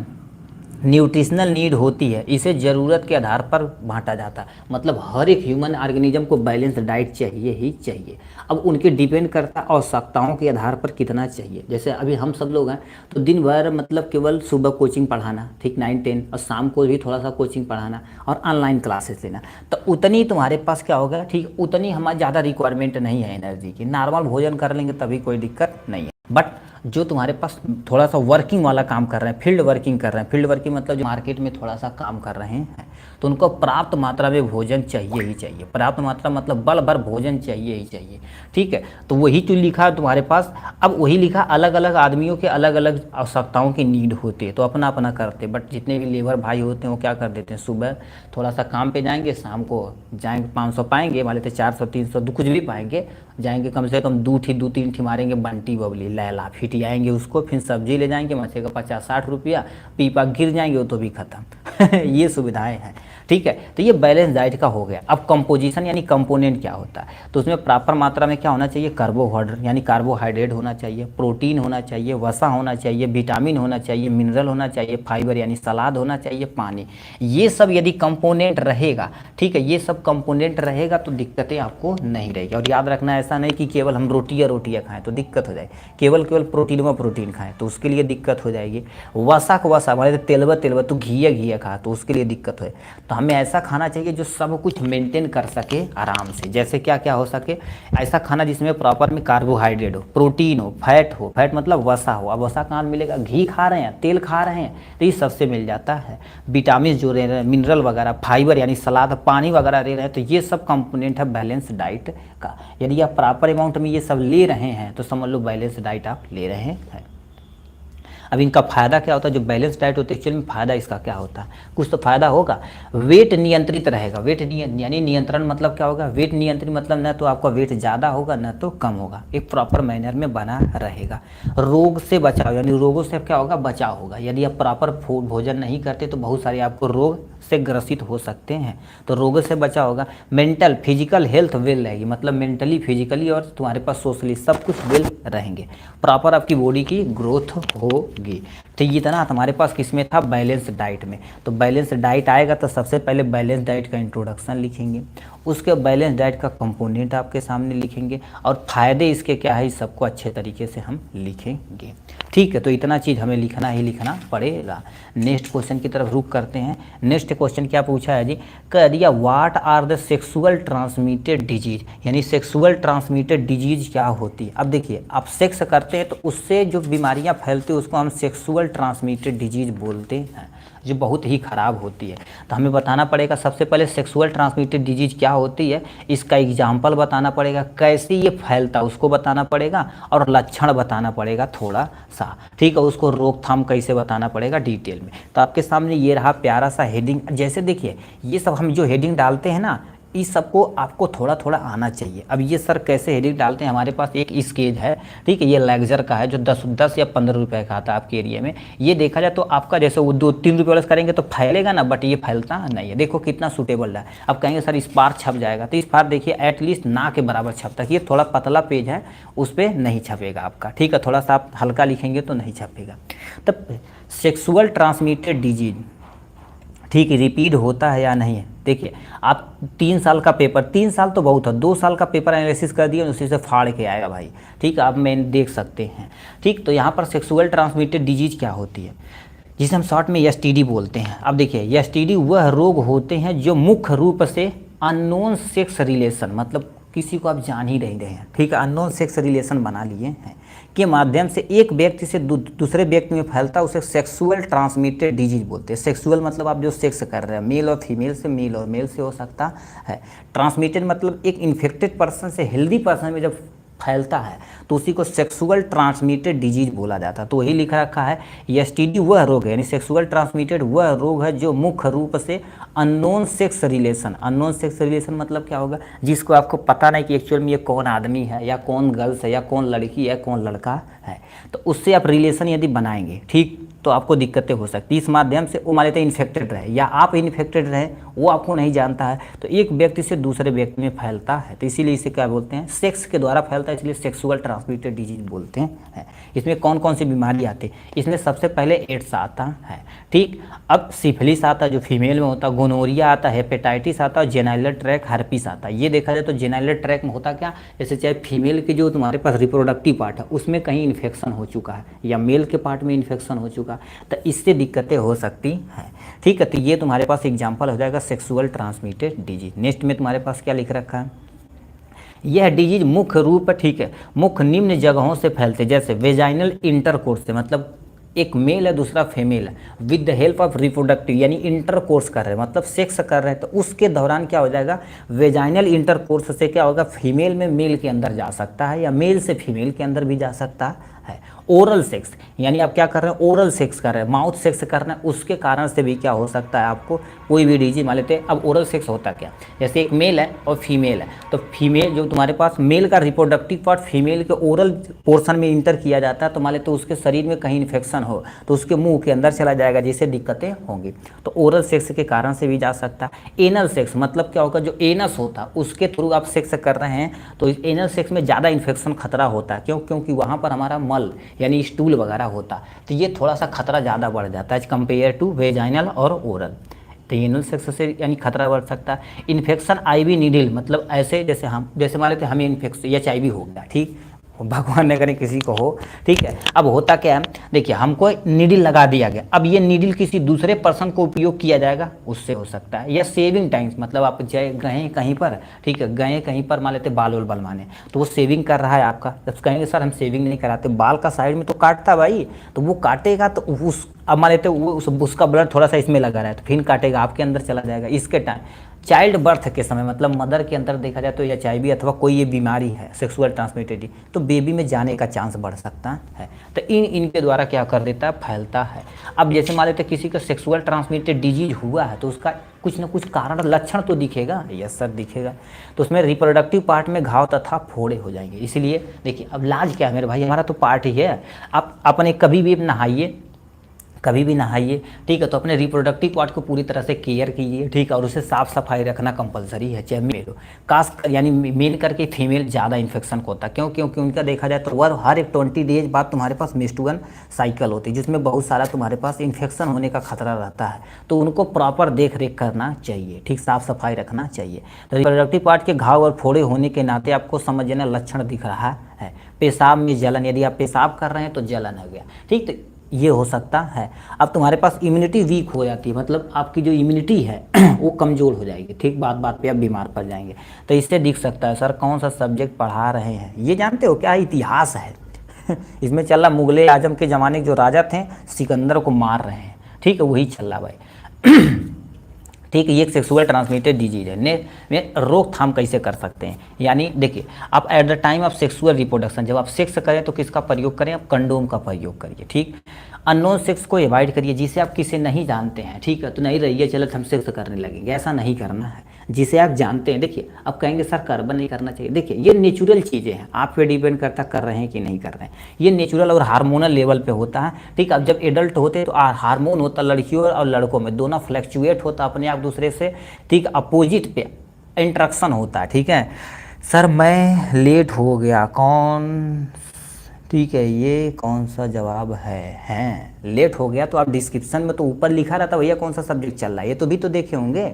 न्यूट्रिशनल नीड होती है, इसे ज़रूरत के आधार पर बांटा जाता है। मतलब हर एक ह्यूमन ऑर्गेनिज्म को बैलेंस डाइट चाहिए ही चाहिए। अब उनके डिपेंड करता है आवश्यकताओं के आधार पर कितना चाहिए। जैसे अभी हम सब लोग हैं तो दिन भर मतलब केवल सुबह कोचिंग पढ़ाना, ठीक, 9-10, और शाम को भी थोड़ा सा कोचिंग पढ़ाना और ऑनलाइन क्लासेस लेना, तो उतनी तुम्हारे पास क्या होगा, ठीक, उतनी हमारी ज़्यादा रिक्वायरमेंट नहीं है एनर्जी की। नॉर्मल भोजन कर लेंगे तभी कोई दिक्कत नहीं है। बट जो तुम्हारे पास थोड़ा सा वर्किंग वाला काम कर रहे हैं, फील्ड वर्किंग कर रहे हैं, फील्ड वर्किंग मतलब जो मार्केट में थोड़ा सा काम कर रहे हैं, तो उनको पर्याप्त मात्रा में भोजन चाहिए ही चाहिए। पर्याप्त मात्रा मतलब बल भर भोजन चाहिए ही चाहिए। ठीक है, तो वही जो लिखा है तुम्हारे पास, अब वही लिखा, अलग अलग आदमियों के अलग अलग आवश्यकताओं की नीड होती है, तो अपना अपना करते। बट जितने भी लेबर भाई होते हैं वो क्या कर देते हैं, सुबह थोड़ा सा काम पे जाएंगे, शाम को जाएंगे 500 पाएंगे, मान लेते 400-300 कुछ भी पाएंगे, जाएंगे कम से कम 2-3 ठी मारेंगे, बंटी बबली लैला फिटी आएंगे उसको, फिर सब्जी ले जाएंगे, मछली का 50-60 रुपया, पीपा गिर जाएंगे वो तो भी खत्म। ये सुविधाएं हैं। ठीक है, तो ये बैलेंस डाइट का हो गया। अब कंपोजिशन यानी कंपोनेंट क्या होता है, तो उसमें प्रॉपर मात्रा में क्या होना चाहिए, कार्बोहाइड्रेट यानी कार्बोहाइड्रेट होना चाहिए, प्रोटीन होना चाहिए, वसा होना चाहिए, विटामिन होना चाहिए, मिनरल होना चाहिए, फाइबर यानी सलाद होना चाहिए, पानी। ये सब यदि कंपोनेंट रहेगा, ठीक है, ये सब कंपोनेंट रहेगा तो दिक्कतें आपको नहीं रहेगी। और याद रखना ऐसा नहीं कि केवल हम रोटियाँ खाएं तो दिक्कत हो जाएगी, केवल प्रोटीन व प्रोटीन खाएं तो उसके लिए दिक्कत हो जाएगी। वसा को वसा माने तेलवा तो घिया खा तो उसके लिए दिक्कत हो। तो हमें ऐसा खाना चाहिए जो सब कुछ मेंटेन कर सके आराम से। जैसे क्या क्या हो सके, ऐसा खाना जिसमें प्रॉपर में कार्बोहाइड्रेट हो, प्रोटीन हो, फैट मतलब वसा हो। अब वसा कहाँ मिलेगा, घी खा रहे हैं, तेल खा रहे हैं, तो ये सबसे मिल जाता है। विटामिन जो रह रहे हैं, मिनरल वगैरह, फाइबर यानी सलाद, पानी वगैरह ले रहे हैं, तो ये सब कंपोनेंट है बैलेंस डाइट का। यदि आप प्रॉपर अमाउंट में ये सब ले रहे हैं तो समझ लो बैलेंस डाइट आप ले रहे हैं। अब इनका फ़ायदा क्या होता है, जो बैलेंस डाइट होती है एक्चुअली में फ़ायदा इसका क्या होता है, कुछ तो फ़ायदा होगा। वेट नियंत्रित रहेगा, वेट यानी नियंत्रण मतलब क्या होगा, वेट नियंत्रित मतलब न तो आपका वेट ज़्यादा होगा न तो कम होगा, एक प्रॉपर मैनर में बना रहेगा। रोग से बचाव यानी रोगों से क्या होगा, बचाव होगा। यदि आप प्रॉपर भोजन नहीं करते तो बहुत सारे आपको रोग से ग्रसित हो सकते हैं, तो रोगों से बचाव होगा। मेंटल फिजिकल हेल्थ वेल रहेगी, मतलब मेंटली फिजिकली और तुम्हारे पास सोशली सब कुछ वेल रहेंगे, प्रॉपर आपकी बॉडी की ग्रोथ होगी। तो ये इतना तुम्हारे पास किसमें था, बैलेंस डाइट में। तो बैलेंस डाइट आएगा तो सबसे पहले बैलेंस डाइट का इंट्रोडक्शन लिखेंगे, उसके बैलेंस डाइट का कंपोनेंट आपके सामने लिखेंगे और फ़ायदे इसके क्या है, सबको अच्छे तरीके से हम लिखेंगे। ठीक है, तो इतना चीज़ हमें लिखना ही लिखना पड़ेगा। नेक्स्ट क्वेश्चन की तरफ रुख करते हैं। नेक्स्ट क्वेश्चन क्या पूछा है जी, कह दिया what are the sexual transmitted disease, यानी सेक्सुअल ट्रांसमिटेड डिजीज क्या होती है। अब देखिए, आप सेक्स करते हैं तो उससे जो बीमारियां फैलती है उसको हम सेक्सुअल ट्रांसमिटेड डिजीज बोलते हैं, जो बहुत ही ख़राब होती है। तो हमें बताना पड़ेगा सबसे पहले सेक्सुअल ट्रांसमिटेड डिजीज क्या होती है, इसका एग्जाम्पल बताना पड़ेगा, कैसे ये फैलता है उसको बताना पड़ेगा, और लक्षण बताना पड़ेगा थोड़ा सा। ठीक है, उसको रोकथाम कैसे बताना पड़ेगा डिटेल में। तो आपके सामने ये रहा प्यारा सा हेडिंग। जैसे देखिए, ये सब हम जो हेडिंग डालते हैं ना, इस सबको आपको थोड़ा थोड़ा आना चाहिए। अब ये सर कैसे हेडिंग डालते हैं, हमारे पास एक स्केच है, ठीक है, ये लेक्चर का है जो 10 या 15 रुपए का आता है आपके एरिया में। ये देखा जाए तो आपका जैसे वो 2-3 रुपये वाला करेंगे तो फैलेगा ना, बट ये फैलता नहीं है। देखो कितना सूटेबल है। अब कहेंगे सर इस पार छप जाएगा, तो इस पार देखिए एटलीस्ट ना के बराबर छपता है। ये थोड़ा पतला पेज है, उस पर नहीं छपेगा आपका, ठीक है, थोड़ा सा आप हल्का लिखेंगे तो नहीं छपेगा। तब सेक्सुअल ट्रांसमिटेड डिजीज, ठीक है, रिपीट होता है या नहीं है। देखिए आप 3 साल का पेपर, 3 साल तो बहुत है, 2 साल का पेपर एनालिसिस कर दिए, उसी से फाड़ के आएगा भाई, ठीक है, आप मैं देख सकते हैं, ठीक। तो यहाँ पर सेक्सुअल ट्रांसमिटेड डिजीज क्या होती है, जिसे हम शॉर्ट में एसटीडी बोलते हैं। अब देखिए एसटीडी वह रोग होते हैं जो मुख्य रूप से अननोन सेक्स रिलेशन, मतलब किसी को आप जान ही नहीं रहे हैं, ठीक है, अननोन सेक्स रिलेशन बना लिए हैं के माध्यम से एक व्यक्ति से दूसरे व्यक्ति में फैलता है, उसे सेक्सुअल ट्रांसमिटेड डिजीज बोलते हैं। सेक्सुअल मतलब आप जो सेक्स कर रहे हैं, मेल और फीमेल से, मेल और मेल से हो सकता है। ट्रांसमिटेड मतलब एक इन्फेक्टेड पर्सन से हेल्दी पर्सन में जब फैलता है तो उसी को सेक्सुअल ट्रांसमिटेड डिजीज बोला जाता है। तो वही लिखा रखा है, एसटीडी वह रोग है, यानी सेक्सुअल ट्रांसमिटेड वह रोग है जो मुख्य रूप से unknown sex relation, unknown sex relation मतलब क्या होगा, जिसको आपको पता नहीं कि एक्चुअल में ये कौन आदमी है या कौन गर्ल्स है या कौन लड़की है कौन लड़का है, तो उससे आप रिलेशन यदि बनाएंगे, ठीक, तो आपको दिक्कतें हो सकती है। इस माध्यम से वो मान लेते हैं इन्फेक्टेड रहे या आप इन्फेक्टेड रहे, वो आपको नहीं जानता है, तो एक व्यक्ति से दूसरे व्यक्ति में फैलता है, तो इसीलिए इसे क्या बोलते हैं, सेक्स के द्वारा फैलता है, इसलिए सेक्सुअल ट्रांसमिटेड डिजीज बोलते हैं। इसमें कौन कौन सी बीमारी आती है, इसमें सबसे पहले एड्स आता है, ठीक। अब सिफिलिस आता है जो फीमेल में होता है, गोनोरिया आता है, हेपेटाइटिस आता है, जेनिटल ट्रैक्ट हर्पिस आता है। ये देखा जाए तो जेनिटल ट्रैक्ट में होता क्या, जैसे चाहे फीमेल के जो तुम्हारे पास रिप्रोडक्टिव पार्ट है उसमें कहीं इन्फेक्शन हो चुका है या मेल के पार्ट में इन्फेक्शन हो चुका है, तो इससे दिक्कतें हो सकती हैं, ठीक है। तो ये तुम्हारे पास एग्जाम्पल हो जाएगा सेक्सुअल ट्रांसमिटेड डिजीज। नेक्स्ट में तुम्हारे पास क्या लिख रखा है, यह डिजीज मुख्य रूप, ठीक है, मुख्य निम्न जगहों से फैलते, जैसे वेजाइनल इंटरकोर्स से, मतलब एक मेल है दूसरा फीमेल है, with the help of reproductive, यानी इंटरकोर्स कर रहे हैं, मतलब सेक्स कर रहे हैं, तो उसके दौरान क्या हो जाएगा, वेजाइनल इंटरकोर्स से क्या होगा, फीमेल में मेल के अंदर जा सकता है या मेल से फीमेल के अंदर भी जा सकता है। ओरल सेक्स, यानी आप क्या कर रहे हैं, ओरल सेक्स कर रहे हैं, माउथ सेक्स कर रहे हैं, उसके कारण से भी क्या हो सकता है, आपको कोई भी डिजीज मान लेते हैं। अब ओरल सेक्स होता क्या, जैसे एक मेल है और फीमेल है, तो फीमेल जो तुम्हारे पास मेल का रिप्रोडक्टिव पार्ट फीमेल के ओरल पोर्शन में इंटर किया जाता है, तो मान लेते तो उसके शरीर में कहीं इन्फेक्शन हो तो उसके मुंह के अंदर चला जाएगा, जिससे दिक्कतें होंगी, तो ओरल सेक्स के कारण से भी जा सकता है। एनल सेक्स मतलब क्या होगा, जो एनस होता है उसके थ्रू आप सेक्स कर रहे हैं, तो इस एनल सेक्स में ज़्यादा इन्फेक्शन खतरा होता है, क्यों, क्योंकि वहाँ पर हमारा मल यानी स्टूल वगैरह होता, तो ये थोड़ा सा खतरा ज़्यादा बढ़ जाता है कंपेयर टू वेजाइनल और ओरल, तो एनल सेक्स से यानी खतरा बढ़ सकता है। इन्फेक्शन आईवी नीडल, मतलब ऐसे जैसे मान लेते हमें इन्फेक्शन HIV हो गया, ठीक, भगवान न करे किसी को हो, ठीक है। अब होता क्या है, देखिए हमको नीडल लगा दिया गया, अब ये नीडल किसी दूसरे पर्सन को उपयोग किया जाएगा, उससे हो सकता है। या सेविंग टाइम्स, मतलब आप गए कहीं पर, ठीक है, गए कहीं पर मान लेते बाल वोल बनवाने, तो वो सेविंग कर रहा है आपका, जब कहेंगे सर हम सेविंग नहीं कराते, बाल का साइड में तो काटता भाई, तो वो काटेगा तो उस अब मान लेते वो उसका ब्लड थोड़ा सा इसमें लगा रहा है, तो फिर काटेगा, आपके अंदर चला जाएगा। इसके टाइम चाइल्ड बर्थ के समय, मतलब मदर के अंदर देखा जाए तो HIV अथवा कोई ये बीमारी है सेक्सुअल ट्रांसमिटेड, तो बेबी में जाने का चांस बढ़ सकता है, तो इनके द्वारा क्या कर देता है, फैलता है। अब जैसे मान लेते किसी का सेक्सुअल ट्रांसमिटेड डिजीज हुआ है, तो उसका कुछ ना कुछ कारण लक्षण तो दिखेगा, यस सर दिखेगा, तो उसमें रिप्रोडक्टिव पार्ट में घाव तथा फोड़े हो जाएंगे। इसलिए देखिए अब इलाज क्या है मेरे भाई, हमारा तो पार्ट ही है, आप अपने कभी भी नहाइए, कभी भी नहाइए, ठीक है, तो अपने रिप्रोडक्टिव पार्ट को पूरी तरह से केयर कीजिए, ठीक है, और उसे साफ सफाई रखना कंपलसरी है, चाहे मेल हो, खास यानी मेल करके फीमेल ज़्यादा इन्फेक्शन को होता है, क्यों, क्योंकि उनका देखा जाए तो वह हर एक 20 डेज बाद तुम्हारे पास मेंस्ट्रुअल साइकिल होती है, जिसमें बहुत सारा तुम्हारे पास इन्फेक्शन होने का खतरा रहता है, तो उनको प्रॉपर देख रेख करना चाहिए, ठीक, साफ सफाई रखना चाहिए। तो रिप्रोडक्टिव पार्ट के घाव और फोड़े होने के नाते आपको समझ लेना लक्षण दिख रहा है। पेशाब में जलन, यदि आप पेशाब कर रहे हैं तो जलन हो गया, ठीक, तो ये हो सकता है। अब तुम्हारे पास इम्यूनिटी वीक हो जाती है, मतलब आपकी जो इम्यूनिटी है वो कमज़ोर हो जाएगी, ठीक, बात बात पे आप बीमार पड़ जाएंगे, तो इससे दिख सकता है सर कौन सा सब्जेक्ट पढ़ा रहे हैं, ये जानते हो क्या, इतिहास है इसमें चल रहा मुगल आजम के ज़माने के जो राजा थे सिकंदर को मार रहे हैं, ठीक है, वही चल रहा भाई ठीक है, ये एक सेक्सुअल ट्रांसमिटेड डिजीज है। में रोकथाम कैसे कर सकते हैं, यानी देखिए आप at the time of sexual reproduction, जब आप सेक्स करें तो किसका प्रयोग करें, आप कंडोम का प्रयोग करिए, ठीक। अननोन सेक्स को अवॉइड करिए, जिसे आप किसे नहीं जानते हैं, ठीक है, तो नहीं रहिए चलो हम सेक्स करने लगेंगे, ऐसा नहीं करना है। जिसे आप जानते हैं। देखिए अब कहेंगे सर कार्बन नहीं करना चाहिए, देखिए ये नेचुरल चीज़ें हैं, आप पे डिपेंड करता कर रहे हैं कि नहीं कर रहे हैं। ये नेचुरल और हार्मोनल लेवल पे होता है, ठीक है। अब जब एडल्ट होते हैं तो हार्मोन होता है लड़कियों और लड़कों में, दोनों फ्लैक्चुएट होता अपने आप दूसरे से, ठीक, अपोजिट पे इंट्रैक्शन होता है, ठीक है। सर मैं लेट हो गया, कौन, ठीक है, ये कौन सा जवाब है लेट हो गया, तो आप डिस्क्रिप्शन में तो ऊपर लिखा रहता भैया कौन सा सब्जेक्ट चल रहा है, ये तो भी तो देखे होंगे,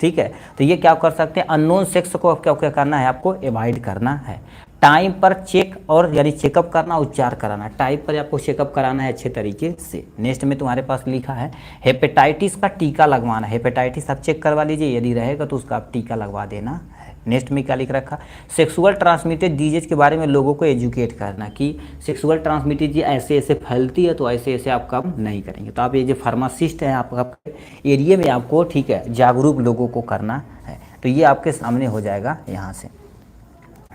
ठीक है। तो ये क्या कर सकते हैं, अननोन सेक्स को क्या क्या करना है, आपको अवॉइड करना है। टाइम पर चेक और यानी चेकअप करना, उपचार कराना, टाइम पर आपको चेकअप कराना है अच्छे तरीके से। नेक्स्ट में तुम्हारे पास लिखा है हेपेटाइटिस का टीका लगवाना, हेपेटाइटिस आप चेक करवा लीजिए, यदि रहेगा तो उसका आप टीका लगवा देना है। नेक्स्ट में क्या लिख रखा, सेक्सुअल ट्रांसमिटेड डिजीज के बारे में लोगों को एजुकेट करना कि सेक्सुअल ट्रांसमिटेड डिजीज ऐसे ऐसे फैलती है, तो ऐसे ऐसे आप काम नहीं करेंगे। तो आप ये जो फार्मासिस्ट हैं आपका एरिया में आपको, ठीक है, जागरूक लोगों को करना है। तो ये आपके सामने हो जाएगा यहाँ से।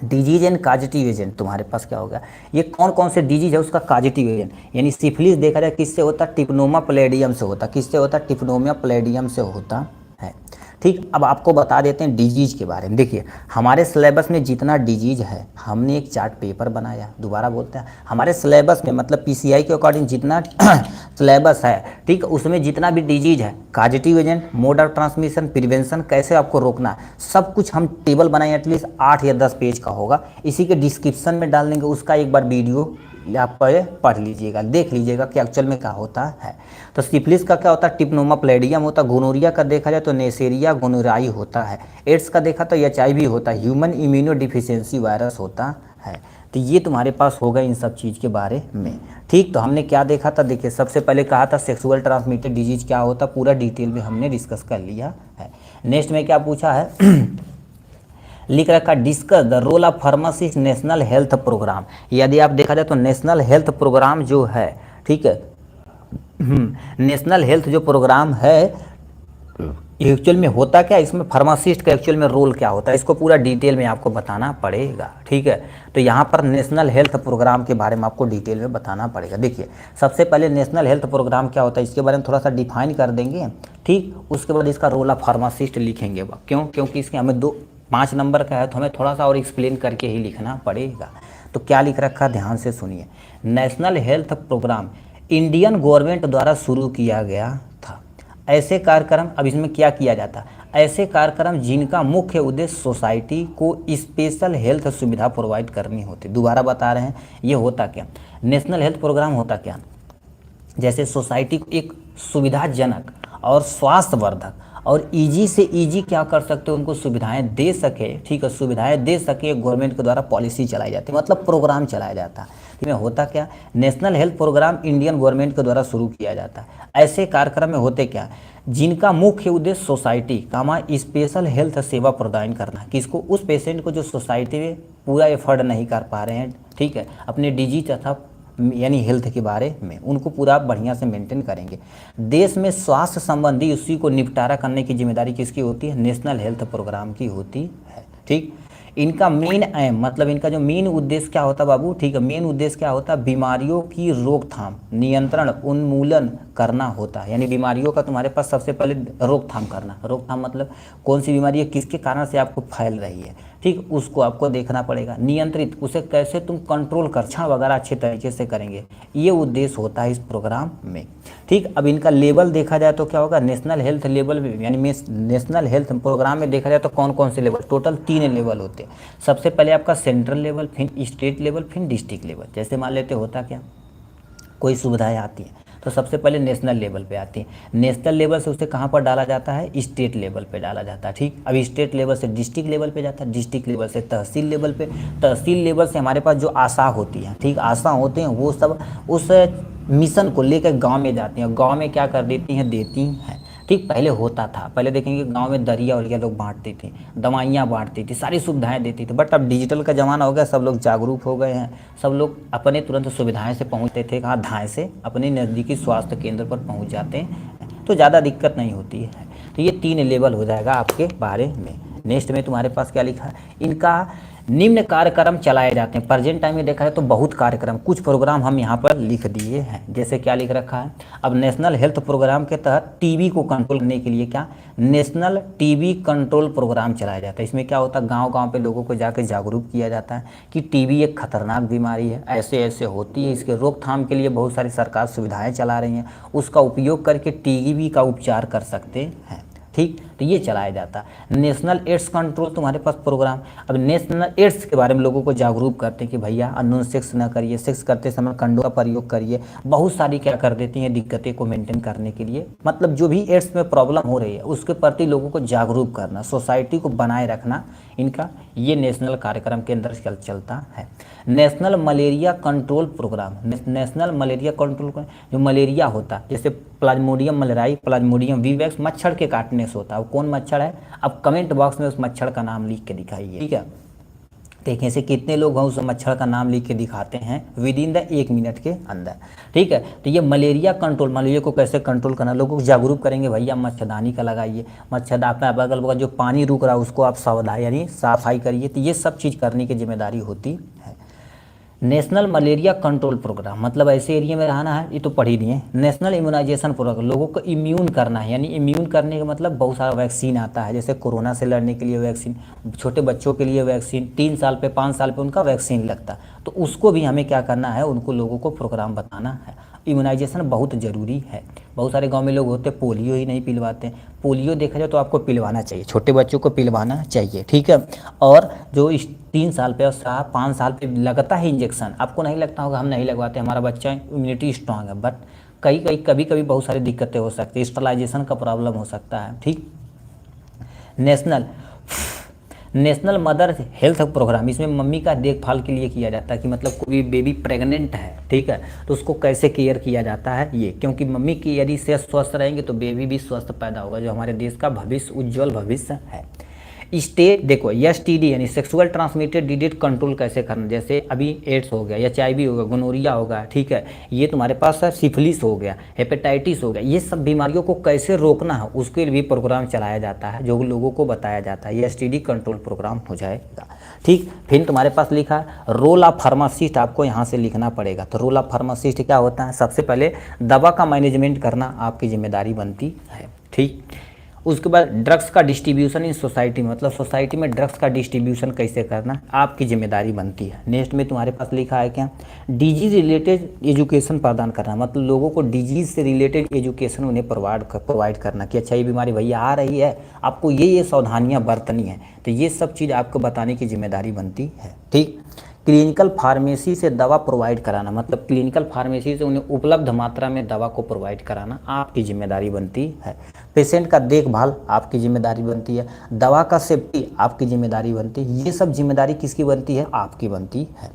डिजीज एंड काजेटिव एजेंट तुम्हारे पास क्या होगा, ये कौन कौन से डिजीज है उसका काजेटिव एजेंट, यानी सिफिलिस देखा जाए किससे होता, टिप्नोमा प्लेडियम से होता, किससे होता, टिप्नोमा प्लेडियम से होता है, ठीक। अब आपको बता देते हैं डिजीज के बारे में। देखिए हमारे सिलेबस में जितना डिजीज है, हमने एक चार्ट पेपर बनाया, दोबारा बोलते हैं, हमारे सिलेबस में मतलब पीसीआई के अकॉर्डिंग जितना सिलेबस है, ठीक, उसमें जितना भी डिजीज है, causative agent, mode of transmission, prevention, कैसे आपको रोकना, सब कुछ हम टेबल बनाए, एटलीस्ट 8 या 10 पेज का होगा, इसी के डिस्क्रिप्शन में डाल देंगे, उसका एक बार वीडियो आप पढ़ लीजिएगा, देख लीजिएगा कि एक्चुअल में क्या होता है। तो सिफिलिस का क्या होता है, टिप्नोमा प्लेडियम होता है, गोनोरिया का देखा जाए तो नेसेरिया गोनोराई होता है, एड्स का देखा तो एचआईवी होता है, ह्यूमन इम्यूनो डिफिशियंसी वायरस होता है। तो ये तुम्हारे पास होगा इन सब चीज़ के बारे में, ठीक। तो हमने क्या देखा था, देखिए सबसे पहले कहा था सेक्सुअल ट्रांसमिटेड डिजीज क्या होता, पूरा डिटेल में हमने डिस्कस कर लिया है। नेक्स्ट में क्या पूछा है लिख रखा, discuss the role of pharmacist national health programme. यदि आप देखा जाए तो नेशनल हेल्थ प्रोग्राम जो है, ठीक है, नेशनल हेल्थ जो प्रोग्राम है एक्चुअल में होता क्या, इसमें फार्मासिस्ट का एक्चुअल में रोल क्या होता है, इसको पूरा डिटेल में आपको बताना पड़ेगा, ठीक है। तो यहाँ पर नेशनल हेल्थ प्रोग्राम के बारे में आपको डिटेल में बताना पड़ेगा। देखिए सबसे पहले नेशनल हेल्थ प्रोग्राम क्या होता है इसके बारे में थोड़ा सा डिफाइन कर देंगे, ठीक। उसके बाद इसका रोल ऑफ फार्मासिस्ट लिखेंगे, क्यों, क्योंकि इसके हमें 5 नंबर का है तो हमें थोड़ा सा और एक्सप्लेन करके ही लिखना पड़ेगा। तो क्या लिख रखा, ध्यान से सुनिए, national health programme Indian government द्वारा शुरू किया गया था। ऐसे कार्यक्रम, अब इसमें क्या किया जाता, ऐसे कार्यक्रम जिनका मुख्य उद्देश्य सोसाइटी को स्पेशल हेल्थ सुविधा प्रोवाइड करनी होती। दोबारा बता रहे हैं, ये होता क्या, नेशनल हेल्थ प्रोग्राम होता क्या, जैसे सोसाइटी को एक सुविधाजनक और स्वास्थ्यवर्धक और इजी से इजी क्या कर सकते हो, उनको सुविधाएं दे सके, ठीक है, सुविधाएं दे सके, गवर्नमेंट के द्वारा पॉलिसी चलाई जाती है, मतलब प्रोग्राम चलाया जाता है। इसमें होता क्या, national health programme Indian government के द्वारा शुरू किया जाता है। ऐसे कार्यक्रम में होते क्या, जिनका मुख्य उद्देश्य सोसाइटी कामा स्पेशल हेल्थ सेवा प्रदान करना, किसको, उस पेशेंट को जो सोसाइटी में पूरा एफर्ड नहीं कर पा रहे हैं, ठीक है, अपने डिजीज तथा यानी हेल्थ के बारे में, उनको पूरा बढ़िया से मेंटेन करेंगे। देश में स्वास्थ्य संबंधी उसी को निपटारा करने की जिम्मेदारी किसकी होती है, नेशनल हेल्थ प्रोग्राम की होती है, ठीक। इनका मेन एम मतलब इनका जो मेन उद्देश्य क्या होता बाबू, ठीक है, मेन उद्देश्य क्या होता, बीमारियों की रोकथाम, नियंत्रण, उन्मूलन करना होता है। यानी बीमारियों का तुम्हारे पास सबसे पहले रोकथाम करना, रोकथाम मतलब कौन सी बीमारी है, किसके कारण से आपको फैल रही है, ठीक, उसको आपको देखना पड़ेगा। नियंत्रित, उसे कैसे तुम कंट्रोल कर, क्षण वगैरह अच्छे तरीके से करेंगे, ये उद्देश्य होता है इस प्रोग्राम में, ठीक। अब इनका लेवल देखा जाए तो क्या होगा, नेशनल हेल्थ लेवल में, यानी नेशनल हेल्थ प्रोग्राम में देखा जाए तो कौन कौन से लेवल, टोटल 3 लेवल होते हैं। सबसे पहले आपका सेंट्रल लेवल, फिर स्टेट लेवल, फिर डिस्ट्रिक्ट लेवल। जैसे मान लेते होता क्या, कोई सुविधाएं आती हैं तो सबसे पहले नेशनल लेवल पे आती है, नेशनल लेवल से उसे कहाँ पर डाला जाता है, स्टेट लेवल पे डाला जाता है, ठीक। अब स्टेट लेवल से डिस्ट्रिक्ट लेवल पे जाता है, डिस्ट्रिक्ट लेवल से तहसील लेवल पे, तहसील लेवल से हमारे पास जो आशा होती है, ठीक, आशा होते हैं वो सब उस मिशन को लेकर गांव में जाती हैं, गांव में क्या कर देती हैं, देती हैं, ठीक। पहले होता था, पहले देखेंगे गांव में दरिया उरिया लोग बांटती थी, दवाइयाँ बांटती थी, सारी सुविधाएं देती थी। बट अब डिजिटल का ज़माना हो गया, सब लोग जागरूक हो गए हैं, सब लोग अपने तुरंत सुविधाएं से पहुंचते थे, कहाँ, धाएँ से अपने नज़दीकी स्वास्थ्य केंद्र पर पहुंच जाते हैं, तो ज़्यादा दिक्कत नहीं होती है। तो ये 3 लेवल हो जाएगा आपके बारे में। नेक्स्ट में तुम्हारे पास क्या लिखा है, इनका निम्न कार्यक्रम चलाए जाते हैं। प्रेजेंट टाइम में देखा है तो बहुत कार्यक्रम, कुछ प्रोग्राम हम यहाँ पर लिख दिए हैं। जैसे क्या लिख रखा है, अब नेशनल हेल्थ प्रोग्राम के तहत टीबी को कंट्रोल करने के लिए क्या नेशनल टीबी कंट्रोल प्रोग्राम चलाया जाता है। इसमें क्या होता है, गांव-गांव पे लोगों को जाकर जागरूक किया जाता है कि टीबी एक खतरनाक बीमारी है, ऐसे ऐसे होती है, इसके रोकथाम के लिए बहुत सारी सरकार सुविधाएँ चला रही हैं, उसका उपयोग करके टीबी का उपचार कर सकते हैं। ठीक, तो ये चलाया जाता है। नेशनल एड्स कंट्रोल तुम्हारे पास प्रोग्राम, अब नेशनल एड्स के बारे में लोगों को जागरूक करते हैं कि भैया अननोन सेक्स ना करिए, सेक्स करते समय कंडोम का प्रयोग करिए। बहुत सारी क्या कर देती हैं दिक्कतें को मेंटेन करने के लिए, मतलब जो भी एड्स में प्रॉब्लम हो रही है उसके प्रति लोगों को जागरूक करना, सोसाइटी को बनाए रखना, इनका ये नेशनल कार्यक्रम के अंदर चलता है। National malaria control programme, national malaria control, जो मलेरिया होता है जैसे प्लाज्मोडियम मलेरियाई, प्लाज्मोडियम वीवैक्स मच्छर के काटने से होता है। कौन मच्छर है, अब कमेंट बॉक्स में उस मच्छर का नाम लिख के दिखाइए, ठीक है। देखें से कितने लोग हैं उस मच्छर का नाम लिख के दिखाते हैं विद इन द 1 मिनट के अंदर, ठीक है। तो ये मलेरिया कंट्रोल, मलेरिया को कैसे कंट्रोल करना, लोगों को जागरूक करेंगे, भैया मच्छरदानी का लगाइए, मच्छरदानी अगल बगल जो पानी रुक रहा है उसको आप सावधानी यानी सफाई करिए। तो ये सब चीज़ करने की जिम्मेदारी होती है। नेशनल मलेरिया कंट्रोल प्रोग्राम मतलब ऐसे एरिया में रहना है, ये तो पढ़ ही दिए। नेशनल इम्यूनाइजेशन प्रोग्राम, लोगों को इम्यून करना है, यानी इम्यून करने का मतलब बहुत सारा वैक्सीन आता है, जैसे कोरोना से लड़ने के लिए वैक्सीन, छोटे बच्चों के लिए वैक्सीन, 3 साल पे 5 साल पे उनका वैक्सीन लगता है, तो उसको भी हमें क्या करना है, उनको लोगों को प्रोग्राम बताना है। इम्यूनाइजेशन बहुत ज़रूरी है। बहुत सारे गांव में लोग होते हैं पोलियो ही नहीं पिलवाते, पोलियो देखा जाए तो आपको पिलवाना चाहिए, छोटे बच्चों को पिलवाना चाहिए, ठीक है। और जो 3 साल पे और 5 साल पे लगता है इंजेक्शन, आपको नहीं लगता होगा, हम नहीं लगवाते, हमारा बच्चा इम्यूनिटी स्ट्रांग है, बट कभी कभी बहुत सारी दिक्कतें हो सकती है, स्टरलाइजेशन का प्रॉब्लम हो सकता है, ठीक। नेशनल मदर हेल्थ प्रोग्राम, इसमें मम्मी का देखभाल के लिए किया जाता है कि मतलब कोई बेबी प्रेग्नेंट है, ठीक है, तो उसको कैसे केयर किया जाता है ये, क्योंकि मम्मी की यदि सेहत स्वस्थ रहेंगे तो बेबी भी स्वस्थ पैदा होगा, जो हमारे देश का भविष्य उज्जवल भविष्य है। स्टेट देखो एसटीडी यानी सेक्सुअल ट्रांसमिटेड डिजीज कंट्रोल कैसे करना, जैसे अभी एड्स हो गया, एचआईवी हो गया, गोनोरिया हो गया, ठीक है, ये तुम्हारे पास सिफिलिस हो गया, हेपेटाइटिस हो गया, ये सब बीमारियों को कैसे रोकना है उसके लिए भी प्रोग्राम चलाया जाता है, जो लोगों को बताया जाता है। ये एसटीडी कंट्रोल प्रोग्राम हो जाएगा, ठीक। फिर तुम्हारे पास लिखा है रोल ऑफ फार्मासिस्ट, आपको यहाँ से लिखना पड़ेगा। तो रोल ऑफ फार्मासिस्ट क्या होता है, सबसे पहले दवा का मैनेजमेंट करना आपकी जिम्मेदारी बनती है, ठीक। उसके बाद ड्रग्स का डिस्ट्रीब्यूशन इन सोसाइटी में, मतलब सोसाइटी में ड्रग्स का डिस्ट्रीब्यूशन कैसे करना आपकी जिम्मेदारी बनती है। नेक्स्ट में तुम्हारे पास लिखा है क्या, डिजीज रिलेटेड एजुकेशन प्रदान करना, मतलब लोगों को डिजीज से रिलेटेड एजुकेशन उन्हें प्रोवाइड करना कि अच्छा ये बीमारी भैया आ रही है, आपको ये सावधानियाँ बरतनी है, तो ये सब चीज़ आपको बताने की जिम्मेदारी बनती है, ठीक। क्लिनिकल फार्मेसी से दवा प्रोवाइड कराना, मतलब क्लिनिकल फार्मेसी से उन्हें उपलब्ध मात्रा में दवा को प्रोवाइड कराना आपकी जिम्मेदारी बनती है। पेशेंट का देखभाल आपकी जिम्मेदारी बनती है, दवा का सेफ्टी आपकी जिम्मेदारी बनती है। ये सब जिम्मेदारी किसकी बनती है, आपकी बनती है।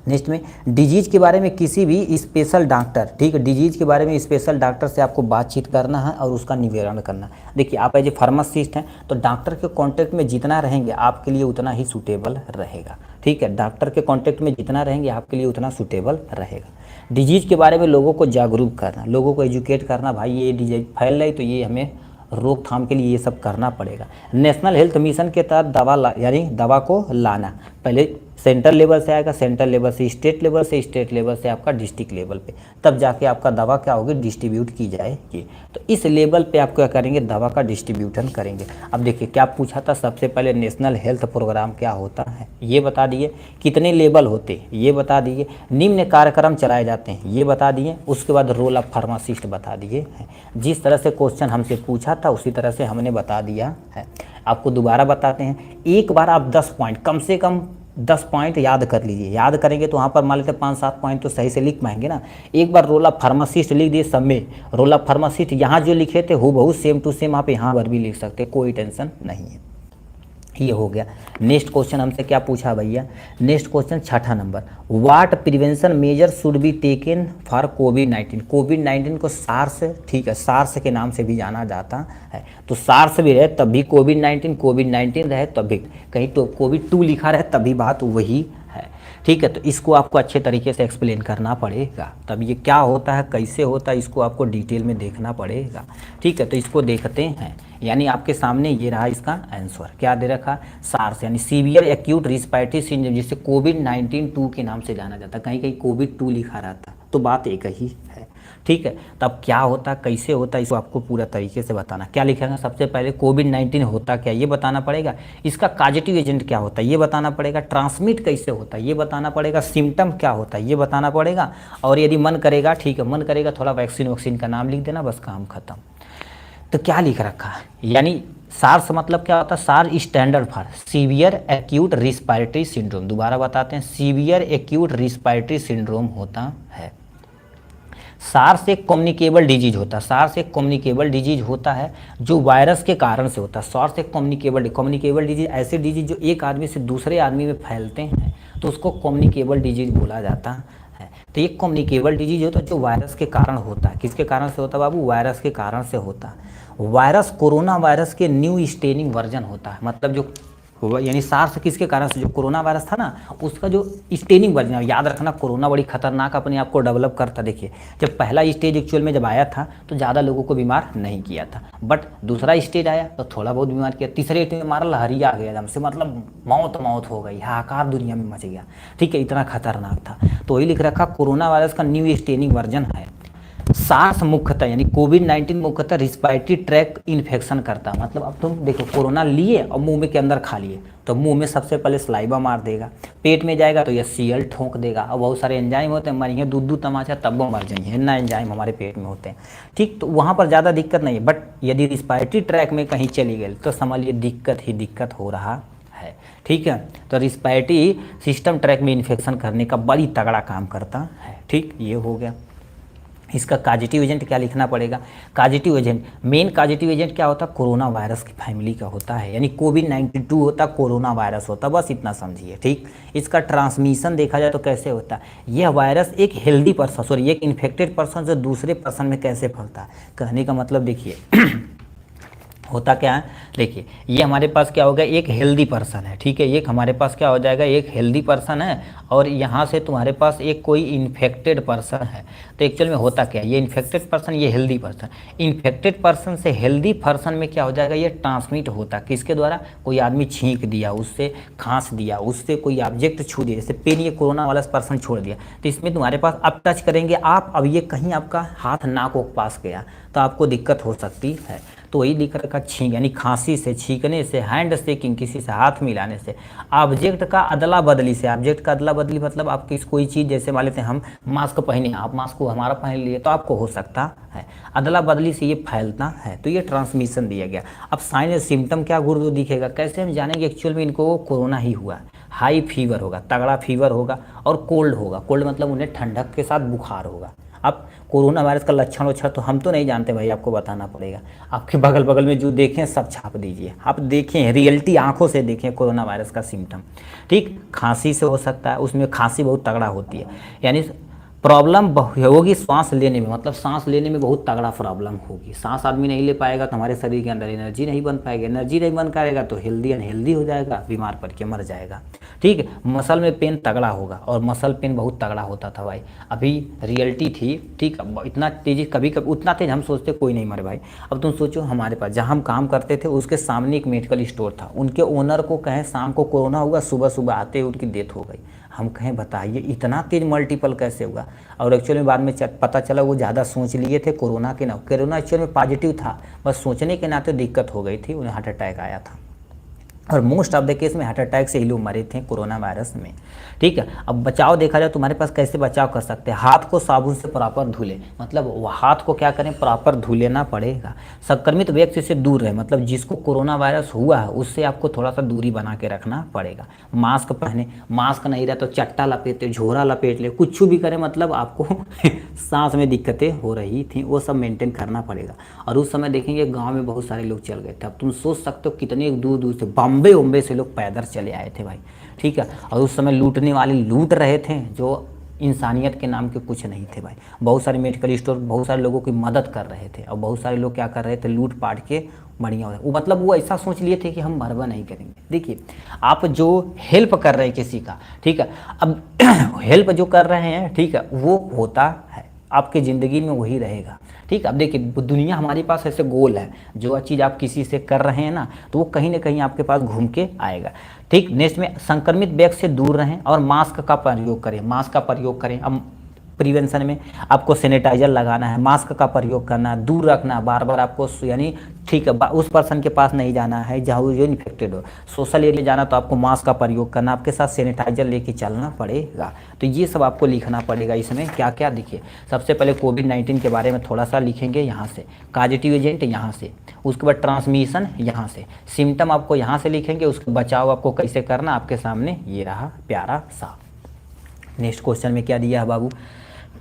नेक्स्ट में डिजीज के बारे में किसी भी स्पेशल डॉक्टर, ठीक है, डिजीज के बारे में स्पेशल डॉक्टर से आपको बातचीत करना है और उसका निवारण करना। देखिए आप एज ए फार्मासिस्ट हैं तो डॉक्टर के कांटेक्ट में जितना रहेंगे आपके लिए उतना ही सूटेबल रहेगा, ठीक है, डॉक्टर के कांटेक्ट में जितना रहेंगे आपके लिए उतना सूटेबल रहेगा। डिजीज के बारे में लोगों को जागरूक करना, लोगों को एजुकेट करना, भाई ये डिजीज फैल रही तो ये हमें रोकथाम के लिए ये सब करना पड़ेगा। नेशनल हेल्थ मिशन के तहत यानी दवा को लाना, पहले सेंट्रल लेवल से आएगा, सेंट्रल लेवल से स्टेट लेवल से, स्टेट लेवल से आपका डिस्ट्रिक्ट लेवल पे, तब जाके आपका दवा क्या होगी, डिस्ट्रीब्यूट की जाएगी। तो इस लेवल पे आप क्या करेंगे, दवा का डिस्ट्रीब्यूशन करेंगे। अब देखिए क्या पूछा था, सबसे पहले नेशनल हेल्थ प्रोग्राम क्या होता है ये बता दिए, कितने लेवल होते हैं ये बता दिए, निम्न कार्यक्रम चलाए जाते हैं ये बता दिए, उसके बाद रोल ऑफ फार्मासिस्ट बता दिए हैं। जिस तरह से क्वेश्चन हमसे पूछा था उसी तरह से हमने बता दिया है। आपको दोबारा बताते हैं, एक बार आप 10 पॉइंट कम से कम 10 पॉइंट याद कर लीजिए। याद करेंगे तो वहाँ पर मान लेते 5-7 पॉइंट तो सही से लिख पाएंगे ना। एक बार रोल ऑफ फार्मासिस्ट लिख दिए, सब में रोल ऑफ फार्मासिस्ट यहाँ जो लिखे थे हूबहू सेम टू सेम आप यहाँ पर भी लिख सकते, कोई टेंशन नहीं है। ये हो गया। नेक्स्ट क्वेश्चन हमसे क्या पूछा भैया, next question 6ठा number, what prevention major should be taken for कोविड-19। कोविड-19 को सार्स, ठीक है, सार्स के नाम से भी जाना जाता है, तो सार्स भी रहे तब भी कोविड-19 रहे तब भी, कहीं तो कोविड-2 लिखा रहे तब भी बात वही है। ठीक है, तो इसको आपको अच्छे तरीके से एक्सप्लेन करना पड़ेगा। तब ये क्या होता है, कैसे होता है, इसको आपको डिटेल में देखना पड़ेगा। ठीक है, तो इसको देखते हैं। यानी आपके सामने ये रहा इसका आंसर, क्या दे रखा, सार्स यानी सीवियर एक्यूट रिस्पायरेटरी सिंड्रोम, जिसे कोविड-19 2 के नाम से जाना जाता है। कहीं कहीं कोविड 2 लिखा रहता, तो बात एक ही है। ठीक है, तब क्या होता, कैसे होता, इसको आपको पूरा तरीके से बताना। क्या लिखेगा, सबसे पहले कोविड-19 होता क्या ये बताना पड़ेगा, इसका कॉजेटिव एजेंट क्या होता है ये बताना पड़ेगा, ट्रांसमिट कैसे होता है ये बताना पड़ेगा, सिम्टम क्या होता है ये बताना पड़ेगा, और यदि मन करेगा, ठीक है, मन करेगा थोड़ा वैक्सीन का नाम लिख देना, बस काम खत्म। तो क्या लिख रखा है, यानी सार्स मतलब क्या होता है, सार standard for severe acute respiratory syndrome. दोबारा बताते हैं, सीवियर एक्यूट रिस्पायरेटरी सिंड्रोम होता है। सार्स एक कम्युनिकेबल डिजीज होता है, सार्स एक कम्युनिकेबल डिजीज होता है जो वायरस के कारण से होता है। सार्स एक कम्युनिकेबल डिजीज, ऐसे डिजीज जो एक आदमी से दूसरे आदमी में फैलते हैं, तो उसको कम्युनिकेबल डिजीज बोला जाता है। तो ये कम्युनिकेबल डिजीज होता है जो वायरस के कारण होता है। किसके कारण से होता है बाबू, वायरस के कारण से होता है। वायरस कोरोना वायरस के न्यू स्टेनिंग वर्जन होता है, मतलब जो यानी सार्स किसके कारण से, जो कोरोना वायरस था ना, उसका जो स्टेनिंग वर्जन है। याद रखना, कोरोना बड़ी खतरनाक अपने आप को डेवलप करता। देखिए, जब पहला स्टेज एक्चुअल में जब आया था तो ज़्यादा लोगों को बीमार नहीं किया था, बट दूसरा स्टेज आया तो थोड़ा बहुत बीमार किया, तीसरे स्टेज में हमारा लहरी आ गया एकदम से, मतलब मौत हो गई, हाहाकार दुनिया में मच गया। ठीक है, इतना खतरनाक था। तो वही लिख रखा, कोरोना वायरस का न्यू स्टेनिंग वर्जन है। सार्स मुख्यतः यानी कोविड-19 मुख्यतः रिस्पायरेटरी ट्रैक इन्फेक्शन करता है। मतलब अब तुम देखो, कोरोना लिए और मुंह में के अंदर खा लिए, तो मुंह में सबसे पहले सलाइवा मार देगा, पेट में जाएगा तो यह सीएल ठोंक देगा। और बहुत सारे एंजाइम होते हैं, मरिए दूध तमाचा तब वो मर जाइए, इतना एंजाइम हमारे पेट में होते हैं। ठीक, तो वहाँ पर ज़्यादा दिक्कत नहीं है, बट यदि रिस्पायरेटरी ट्रैक में कहीं चली गई तो समझ लिए दिक्कत हो रहा है। ठीक है, तो रिस्पायरेटरी सिस्टम ट्रैक में इन्फेक्शन करने का बड़ी तगड़ा काम करता है। ठीक, ये हो गया। इसका कॉजेटिव एजेंट क्या लिखना पड़ेगा, causative agent, main causative agent क्या होता है, कोरोना वायरस की फैमिली का होता है, यानी कोविड-19 2 होता, कोरोना वायरस होता, बस इतना समझिए। ठीक, इसका ट्रांसमिशन देखा जाए तो कैसे होता है, यह वायरस एक हेल्दी पर्सन, सॉरी एक इन्फेक्टेड पर्सन से दूसरे पर्सन में कैसे फैलता है। कहने का मतलब देखिए होता क्या है, देखिए ये हमारे पास क्या होगा, एक हेल्दी पर्सन है। ठीक है, एक हमारे पास क्या हो जाएगा, एक हेल्दी पर्सन है, और यहाँ से तुम्हारे पास एक कोई इन्फेक्टेड पर्सन है। तो एक्चुअल में होता क्या है, ये इन्फेक्टेड पर्सन, ये हेल्दी पर्सन, इन्फेक्टेड पर्सन से हेल्दी पर्सन में क्या हो जाएगा, ये ट्रांसमिट होता है। किसके द्वारा, कोई आदमी छींक दिया, उससे खांस दिया, उससे कोई ऑब्जेक्ट छू दिया, जैसे पेन, ये कोरोना वाला पर्सन छोड़ दिया, तो इसमें तुम्हारे पास अब टच करेंगे आप, अब ये कहीं आपका हाथ नाक के पास गया तो आपको दिक्कत हो सकती है। तो वही लिख रखा, छींक यानी खांसी से, छींकने से, हैंड शेकिंग किसी से हाथ मिलाने से, ऑब्जेक्ट का अदला बदली से, ऑब्जेक्ट का अदला बदली मतलब आप किस कोई चीज़, जैसे मान लेते हैं हम मास्क पहने, आप मास्क को हमारा पहन लिए तो आपको हो सकता है, अदला बदली से ये फैलता है। तो ये ट्रांसमिशन दिया गया। अब साइन और सिम्टम क्या गुरु दिखेगा, कैसे हम जानेंगे एक्चुअल में इनको कोरोना ही हुआ। हाई फीवर होगा, तगड़ा फीवर होगा, और कोल्ड होगा, कोल्ड मतलब उन्हें ठंडक के साथ बुखार होगा। अब कोरोना वायरस का लक्षण तो हम तो नहीं जानते भाई, आपको बताना पड़ेगा। आपके बगल बगल में जो देखें सब छाप दीजिए, आप देखें रियलिटी आंखों से देखें कोरोना वायरस का सिम्टम। ठीक, खांसी से हो सकता है, उसमें खांसी बहुत तगड़ा होती है, यानी प्रॉब्लम होगी सांस लेने में, मतलब सांस लेने में बहुत तगड़ा प्रॉब्लम होगी। सांस आदमी नहीं ले पाएगा तो हमारे शरीर के अंदर एनर्जी नहीं बन पाएगी, एनर्जी नहीं बन पाएगा तो हेल्दी अनहेल्दी हो जाएगा, बीमार पड़ के मर जाएगा। ठीक है, मसल में पेन तगड़ा होगा, और मसल पेन बहुत तगड़ा होता था भाई, अभी रियलिटी थी। ठीक, इतना तेजी कभी कभी उतना तेज हम सोचते कोई नहीं मरे भाई। अब तुम सोचो, हमारे पास जहाँ हम काम करते थे उसके सामने एक मेडिकल स्टोर था, उनके ओनर को कहें शाम को कोरोना हुआ, सुबह सुबह आते ही उनकी डेथ हो गई। हम कहें बताइए इतना तेज मल्टीपल कैसे हुआ। और एक्चुअली में बाद में पता चला वो ज़्यादा सोच लिए थे कोरोना के ना, कोरोना एक्चुअली में पॉजिटिव था, बस सोचने के नाते दिक्कत हो गई थी, उन्हें हार्ट अटैक आया था। और मोस्ट ऑफ द केस में हार्ट अटैक से ही लोग मरे थे कोरोना वायरस में। ठीक है, अब बचाव देखा जाए तुम्हारे पास कैसे बचाव कर सकते हैं, हाथ को साबुन से प्रॉपर धुले, मतलब वो हाथ को क्या करें, प्रॉपर धुल लेना पड़ेगा। संक्रमित व्यक्ति से दूर रहे, मतलब जिसको कोरोना वायरस हुआ है उससे आपको थोड़ा सा दूरी बना के रखना पड़ेगा। मास्क पहने, मास्क नहीं रहा तो चट्टा लपेटे, झोरा लपेट ले, कुछ भी करें, मतलब आपको सांस में दिक्कतें हो रही थी, वो सब मेंटेन करना पड़ेगा। और उस समय देखेंगे गाँव में बहुत सारे लोग चल गए थे। अब तुम सोच सकते हो कितने दूर दूर से, बॉम्बे से लोग पैदल चले आए थे भाई। ठीक है, और उस समय लूटने वाले लूट रहे थे, जो इंसानियत के नाम के कुछ नहीं थे भाई। बहुत सारे मेडिकल स्टोर बहुत सारे लोगों की मदद कर रहे थे और बहुत सारे लोग क्या कर रहे थे, लूट पाट के बढ़िया हो रहा है। वो मतलब वो ऐसा सोच लिए थे कि हम मरवा नहीं करेंगे। देखिए आप जो हेल्प कर रहे हैं किसी का, ठीक है, अब हेल्प जो कर रहे हैं, ठीक है, वो होता है आपकी ज़िंदगी में वही रहेगा, ठीक है। अब देखिए दुनिया हमारे पास ऐसे गोल है, जो चीज़ आप किसी से कर रहे हैं ना, तो वो कहीं ना कहीं आपके पास घूम के आएगा, ठीक। नेक्स्ट में संक्रमित व्यक्ति से दूर रहें और मास्क का प्रयोग करें, मास्क का प्रयोग करें। अब प्रिवेंशन में आपको सैनिटाइजर लगाना है, मास्क का प्रयोग करना है, दूर रखना, बार बार आपको यानी ठीक है उस पर्सन के पास नहीं जाना है जहाँ वो जो इन्फेक्टेड हो। सोशल एरिया जाना तो आपको मास्क का प्रयोग करना, आपके साथ सैनिटाइजर लेके चलना पड़ेगा। तो ये सब आपको लिखना पड़ेगा। इसमें क्या क्या देखिए, सबसे पहले कोविड-19 के बारे में थोड़ा सा लिखेंगे यहाँ से, कॉजेटिव एजेंट यहाँ से, उसके बाद ट्रांसमिशन यहाँ से, सिम्टम आपको यहाँ से लिखेंगे, उसके बचाव आपको कैसे करना आपके सामने ये रहा प्यारा सा। नेक्स्ट क्वेश्चन में क्या दिया है बाबू,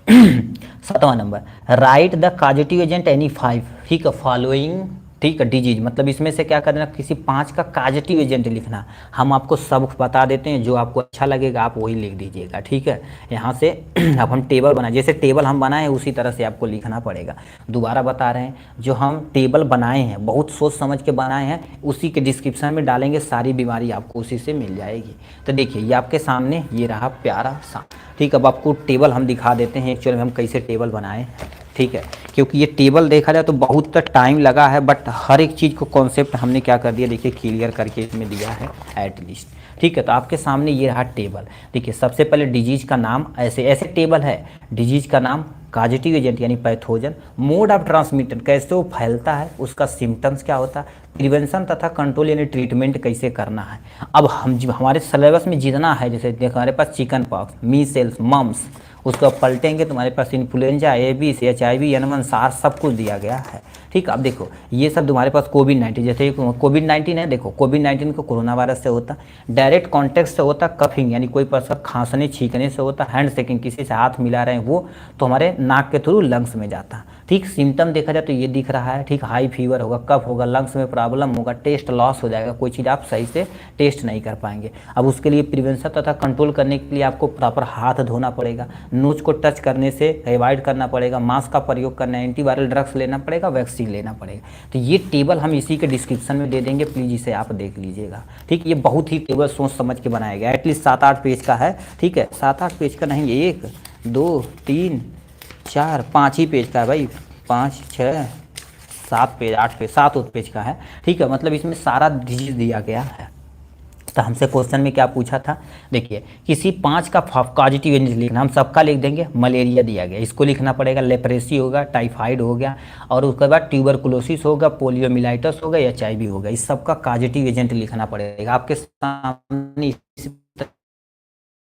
7वां नंबर, write the causative agent any 5, ठीक है, फॉलोइंग, ठीक है, डिजीज। मतलब इसमें से क्या करना, किसी 5 का कॉजेटिव एजेंट लिखना। हम आपको सब बता देते हैं, जो आपको अच्छा लगेगा आप वही लिख दीजिएगा, ठीक है। यहाँ से अब हम टेबल बनाए, जैसे टेबल हम बनाए हैं उसी तरह से आपको लिखना पड़ेगा। दोबारा बता रहे हैं, जो हम टेबल बनाए हैं बहुत सोच समझ के बनाए हैं, उसी के डिस्क्रिप्शन में डालेंगे, सारी बीमारी आपको उसी से मिल जाएगी। तो देखिए ये आपके सामने ये रहा प्यारा सा, ठीक। अब आपको टेबल हम दिखा देते हैं एक्चुअल में हम कैसे टेबल बनाए हैं, ठीक है, क्योंकि ये टेबल देखा जाए तो बहुत टाइम लगा है, बट हर एक चीज़ को कॉन्सेप्ट हमने क्या कर दिया, देखिए क्लियर करके इसमें दिया है एटलीस्ट, ठीक है। तो आपके सामने ये रहा टेबल। देखिए सबसे पहले डिजीज का नाम, ऐसे ऐसे टेबल है, डिजीज का नाम, कॉजेटिव एजेंट यानी पैथोजन, मोड ऑफ ट्रांसमिशन कैसे वो फैलता है, उसका सिम्टम्स क्या होता है, प्रिवेंशन तथा कंट्रोल यानी ट्रीटमेंट कैसे करना है। अब हम हमारे सिलेबस में जितना है, जैसे देखो हमारे पास चिकन पॉक्स, मीसेल्स, मम्स, उसको पलटेंगे तुम्हारे पास influenza, rabies, HIV, N1, SARS सब कुछ दिया गया है, ठीक। अब देखो ये सब तुम्हारे पास कोविड-19, जैसे कोविड-19 है, देखो कोविड-19 को कोरोना वायरस से होता, डायरेक्ट कॉन्टेक्ट से होता, कफिंग यानी कोई पर्सन खांसने छींकने से होता, हैंड शेकिंग किसी से हाथ मिला रहे हैं वो तो हमारे नाक के थ्रू लंग्स में जाता, ठीक। सिम्टम देखा जाए तो ये दिख रहा है, ठीक, हाई फीवर होगा, कफ होगा, लंग्स में प्रॉब्लम होगा, टेस्ट लॉस हो जाएगा, कोई चीज़ आप सही से टेस्ट नहीं कर पाएंगे। अब उसके लिए प्रिवेंशन तथा कंट्रोल करने के लिए आपको प्रॉपर हाथ धोना पड़ेगा, नोज को टच करने से अवॉइड करना पड़ेगा, मास्क का प्रयोग करना, एंटीवायरल ड्रग्स लेना पड़ेगा, वैक्सीन लेना पड़ेगा। तो ये टेबल हम इसी के डिस्क्रिप्शन में दे देंगे, प्लीज़ इसे आप देख लीजिएगा, ठीक। ये बहुत ही टेबल सोच समझ के बनाया गया, एटलीस्ट 7-8 पेज का है, ठीक है, 7-8 पेज का नहीं, 1 2 3 4 5 ही पेज का है भाई, 5 6 7 पेज 8 पेज 7 पेज का है, ठीक है। मतलब इसमें सारा डिजीज दिया गया है। तो हमसे क्वेश्चन में क्या पूछा था, देखिए किसी 5 का पॉजिटिव एजेंट लिखना, हम सबका लिख देंगे। मलेरिया दिया गया, इसको लिखना पड़ेगा, लेप्रेसी होगा, टाइफाइड हो गया, और उसके बाद ट्यूबरकुलोसिस होगा, पोलियोमिलाइटिस होगा, HIV होगा, इस सबका पॉजिटिव एजेंट लिखना पड़ेगा आपके सामने। इस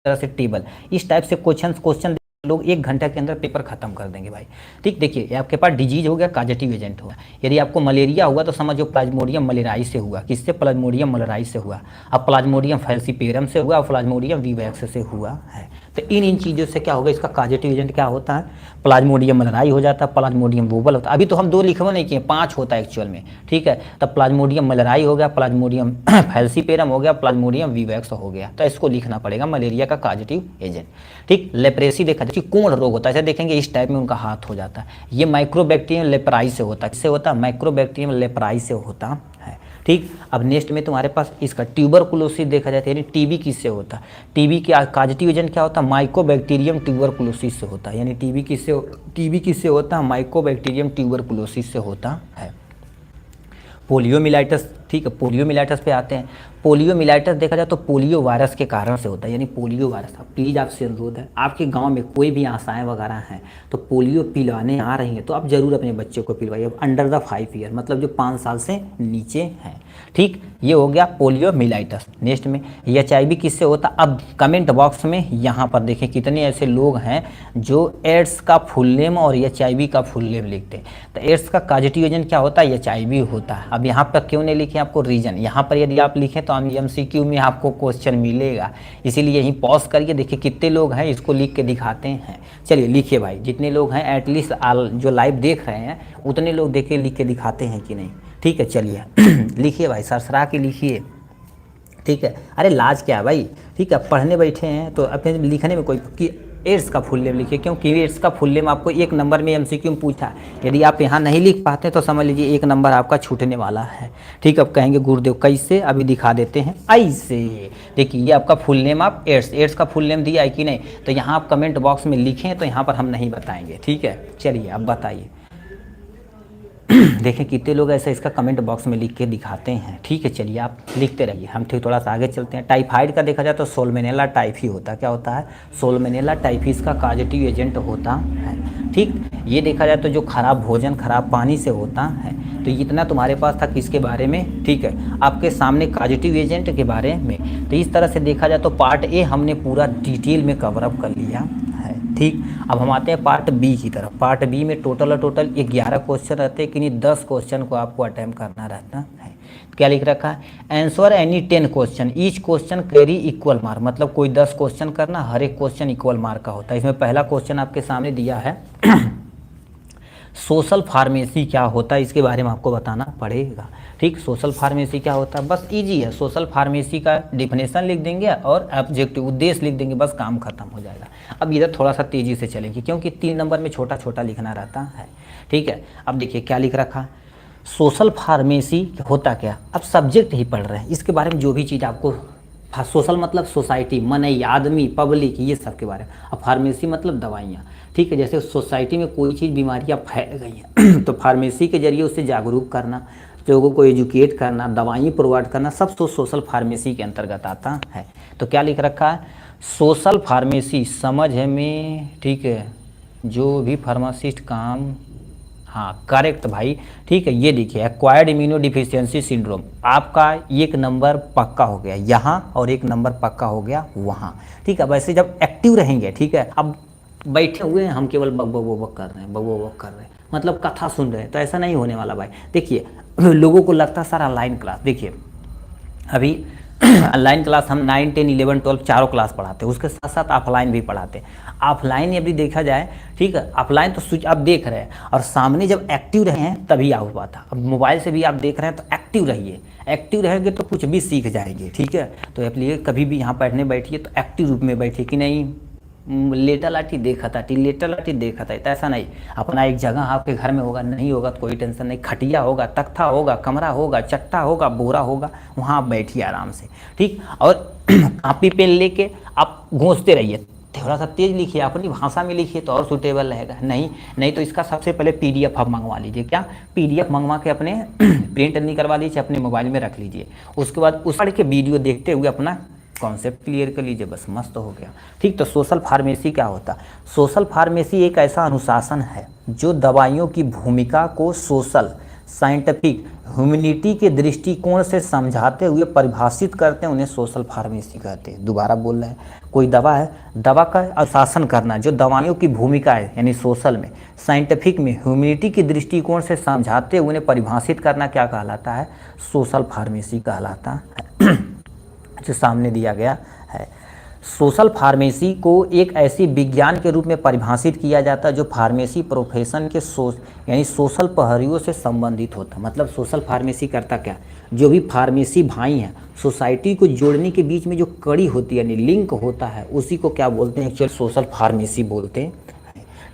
तरह से टेबल, इस टाइप से क्वेश्चन लोग 1 घंटे के अंदर पेपर खत्म कर देंगे भाई, ठीक। देखिए ये आपके पास डिजीज हो गया, कॉजेटिव एजेंट होगा। यदि आपको मलेरिया हुआ तो समझो प्लाज्मोडियम मलेराई से हुआ, किससे, प्लाज्मोडियम मलेराई से हुआ। अब प्लाज्मोडियम फैल्सीपेरम से हुआ, प्लाज्मोडियम विवैक्स से हुआ है। तो इन चीज़ों से क्या होगा, इसका कॉजेटिव एजेंट क्या होता है, प्लाज्मोडियम मलेराई हो जाता है, प्लाज्मोडियम वोबल होता है। अभी तो हम 2 लिखवा नहीं किए, 5 होता है एक्चुअल में, ठीक है। तब प्लाज्मोडियम मलेराई हो गया, प्लाज्मोडियम फैल्सीपेरम हो गया, प्लाज्मोडियम विवैक्स हो गया। तो इसको लिखना पड़ेगा मलेरिया का कॉजेटिव एजेंट, ठीक। लेप्रेसी देखा जाए कोण रोग होता है, ऐसे देखेंगे इस टाइप में उनका हाथ हो जाता है, ये माइक्रोबैक्टीरियम लेप्राई से होता है, किससे होता है, माइक्रोबैक्टीरियम लेप्राई से होता है, ठीक। अब नेक्स्ट में तुम्हारे पास इसका ट्यूबरकुलोसिस देखा जाता है, यानी टीबी किससे होता है, टीबी के पॉजिटिव एजेंट क्या होता है, माइकोबैक्टीरियम ट्यूबरकुलोसिस से होता है, यानी टीबी किससे होता है, माइकोबैक्टीरियम ट्यूबरकुलोसिस से होता है। पोलियोमिलाइटिस, ठीक है, पोलियोमिलाइटिस पे आते हैं। पोलियोमिलाइटिस देखा जाए तो पोलियो वायरस के कारण से होता है, यानी पोलियो वायरस। प्लीज़ आपसे अनुरोध है, आपके गांव में कोई भी आशाएं वगैरह हैं तो पोलियो पिलाने आ रही हैं तो आप ज़रूर अपने बच्चे को पिलवाइए, अंडर द 5 ईयर, मतलब जो 5 साल से नीचे हैं, ठीक। ये हो गया पोलियोमिलाइटिस। नेक्स्ट में HIV किससे होता, अब कमेंट बॉक्स में यहाँ पर देखें कितने ऐसे लोग हैं जो एड्स का फुल नेम और HIV का फुल नेम लिखते हैं। तो एड्स का पॉजिटिव एजेंट क्या होता है, HIV होता है। अब यहाँ पर क्यों नहीं लिखे आपको रीजन, यहाँ पर यदि आप लिखें तो MCQ में आपको क्वेश्चन मिलेगा, इसीलिए यहीं पॉज करिए, देखिए कितने लोग हैं, इसको लिख के दिखाते हैं। चलिए लिखिए भाई, जितने लोग हैं एटलीस्ट जो लाइव देख रहे हैं उतने लोग देखिए लिख के दिखाते हैं कि नहीं, ठीक है। चलिए लिखिए भाई, सरसरा के लिखिए, ठीक है। अरे लाज क्या है भाई, ठीक है, पढ़ने बैठे हैं तो अपने लिखने में कोई कि एड्स का फुल नेम लिखिए, क्योंकि एड्स का फुल नेम आपको एक नंबर में एमसीक्यू में पूछा है। यदि आप यहाँ नहीं लिख पाते तो समझ लीजिए एक नंबर आपका छूटने वाला है। ठीक, अब कहेंगे गुरुदेव कैसे, अभी दिखा देते हैं ऐसे। देखिए ये आपका फुल नेम, आप एड्स का फुल नेम दिया है कि नहीं, तो यहाँ आप कमेंट बॉक्स में लिखें, तो यहाँ पर हम नहीं बताएंगे। ठीक है, चलिए अब बताइए। देखें कितने लोग ऐसा इसका कमेंट बॉक्स में लिख के दिखाते हैं। ठीक है, चलिए आप लिखते रहिए, हम ठीक थोड़ा सा आगे चलते हैं। टाइफाइड का देखा जाए तो सोलमेनेला टाइफी होता है। क्या होता है? सोलमेनेला टाइफी इसका काजेटिव एजेंट होता है। ठीक, ये देखा जाए तो जो खराब भोजन खराब पानी से होता है। तो इतना तुम्हारे पास था किसके बारे में, ठीक है, आपके सामने काजेटिव एजेंट के बारे में। तो इस तरह से देखा जाए तो पार्ट ए हमने पूरा डिटेल में कवर अप कर लिया है। ठीक, अब हम आते हैं पार्ट बी की तरफ। पार्ट बी में टोटल 11 क्वेश्चन रहते हैं कि नहीं, 10 क्वेश्चन को आपको अटेम्प्ट करना रहता है। क्या लिख रखा है? Answer any 10 question, each question carry equal mark. मतलब कोई 10 क्वेश्चन करना, हर एक क्वेश्चन इक्वल मार्क का होता है। इसमें पहला क्वेश्चन आपके सामने दिया है सोशल फार्मेसी क्या होता है, इसके बारे में आपको बताना पड़ेगा। ठीक, सोशल फार्मेसी क्या होता है, बस इजी है। सोशल फार्मेसी का डिफिनेशन लिख देंगे और ऑब्जेक्टिव उद्देश्य लिख देंगे, बस काम खत्म हो जाएगा। अब इधर थोड़ा सा तेजी से चलेंगे क्योंकि 3 नंबर में छोटा छोटा लिखना रहता है। ठीक है, अब देखिए क्या लिख रखा, सोशल फार्मेसी होता क्या। अब सब्जेक्ट ही पढ़ रहे हैं, इसके बारे में जो भी चीज़ आपको, सोशल मतलब सोसाइटी, मनई, आदमी, पब्लिक, ये सब के बारे में। अब फार्मेसी मतलब दवाइयाँ। ठीक है, जैसे सोसाइटी में कोई चीज़ बीमारियाँ फैल गई हैं तो फार्मेसी के जरिए उससे जागरूक करना, लोगों को एजुकेट करना, दवाइयाँ प्रोवाइड करना, सब तो सोशल फार्मेसी के अंतर्गत आता है। तो क्या लिख रखा है, सोशल फार्मेसी समझ में, ठीक है, जो भी फार्मासिस्ट काम, हाँ करेक्ट भाई। ठीक है, ये देखिए एक्वायर्ड इम्यूनो डिफिशियंसी सिंड्रोम, आपका एक नंबर पक्का हो गया यहाँ और एक नंबर पक्का हो गया वहाँ। ठीक है, वैसे जब एक्टिव रहेंगे, ठीक है, अब बैठे हुए हैं हम केवल बक कर रहे हैं, बक कर रहे हैं, मतलब कथा सुन रहे हैं, तो ऐसा नहीं होने वाला भाई। देखिए लोगों को लगता है सर ऑनलाइन क्लास, देखिए अभी ऑनलाइन क्लास हम 9, 10, 11, 12 चारों क्लास पढ़ाते हैं, उसके साथ साथ ऑफलाइन भी पढ़ाते हैं। ऑफलाइन यदि देखा जाए, ठीक है, ऑफलाइन तो स्विच आप देख रहे हैं और सामने जब एक्टिव रहे हैं तभी आ हुआ था। अब मोबाइल से भी आप देख रहे हैं तो एक्टिव रहिए, एक्टिव रहेंगे तो कुछ भी सीख जाएंगे। ठीक है, तो इसलिए कभी भी यहाँ पढ़ने बैठिए तो एक्टिव रूप में बैठिए, कि नहीं लेटा लाठी देखा था, लेटा लाठी देखा था, तो ऐसा नहीं। अपना एक जगह आपके घर में होगा, नहीं होगा तो कोई टेंशन नहीं, खटिया होगा, तख्ता होगा, कमरा होगा, चट्टा होगा, बोरा होगा, वहाँ आप बैठिए आराम से। ठीक, और कॉपी पेन लेके आप घोंसते रहिए, थोड़ा सा तेज लिखिए, अपनी भाषा में लिखिए तो और सूटेबल रहेगा। नहीं तो इसका सबसे पहले PDF आप मंगवा लीजिए। क्या PDF मंगवा के अपने प्रिंट निकलवा लीजिए, अपने मोबाइल में रख लीजिए। उसके बाद उस पढ़ के वीडियो देखते हुए अपना कॉन्सेप्ट क्लियर कर लीजिए, बस मस्त हो गया। ठीक, तो सोशल फार्मेसी क्या होता है? सोशल फार्मेसी एक ऐसा अनुशासन है जो दवाइयों की भूमिका को सोशल, साइंटिफिक, ह्यूमैनिटी के दृष्टिकोण से समझाते हुए परिभाषित करते हैं, उन्हें सोशल फार्मेसी कहते हैं। दोबारा बोल रहे हैं, कोई दवा है, दवा का अनुशासन करना, जो दवाइयों की भूमिका है यानी सोशल में, साइंटिफिक में, ह्यूमैनिटी के दृष्टिकोण से समझाते हुए उन्हें परिभाषित करना क्या कहलाता है? सोशल फार्मेसी कहलाता है। जो सामने दिया गया है, सोशल फार्मेसी को एक ऐसी विज्ञान के रूप में परिभाषित किया जाता है जो फार्मेसी प्रोफेशन के यानी सोशल पहलुओं से संबंधित होता है। मतलब सोशल फार्मेसी करता क्या, जो भी फार्मेसी भाई हैं, सोसाइटी को जोड़ने के बीच में जो कड़ी होती है यानी लिंक होता है, उसी को क्या बोलते हैं? एक्चुअल सोशल फार्मेसी बोलते हैं।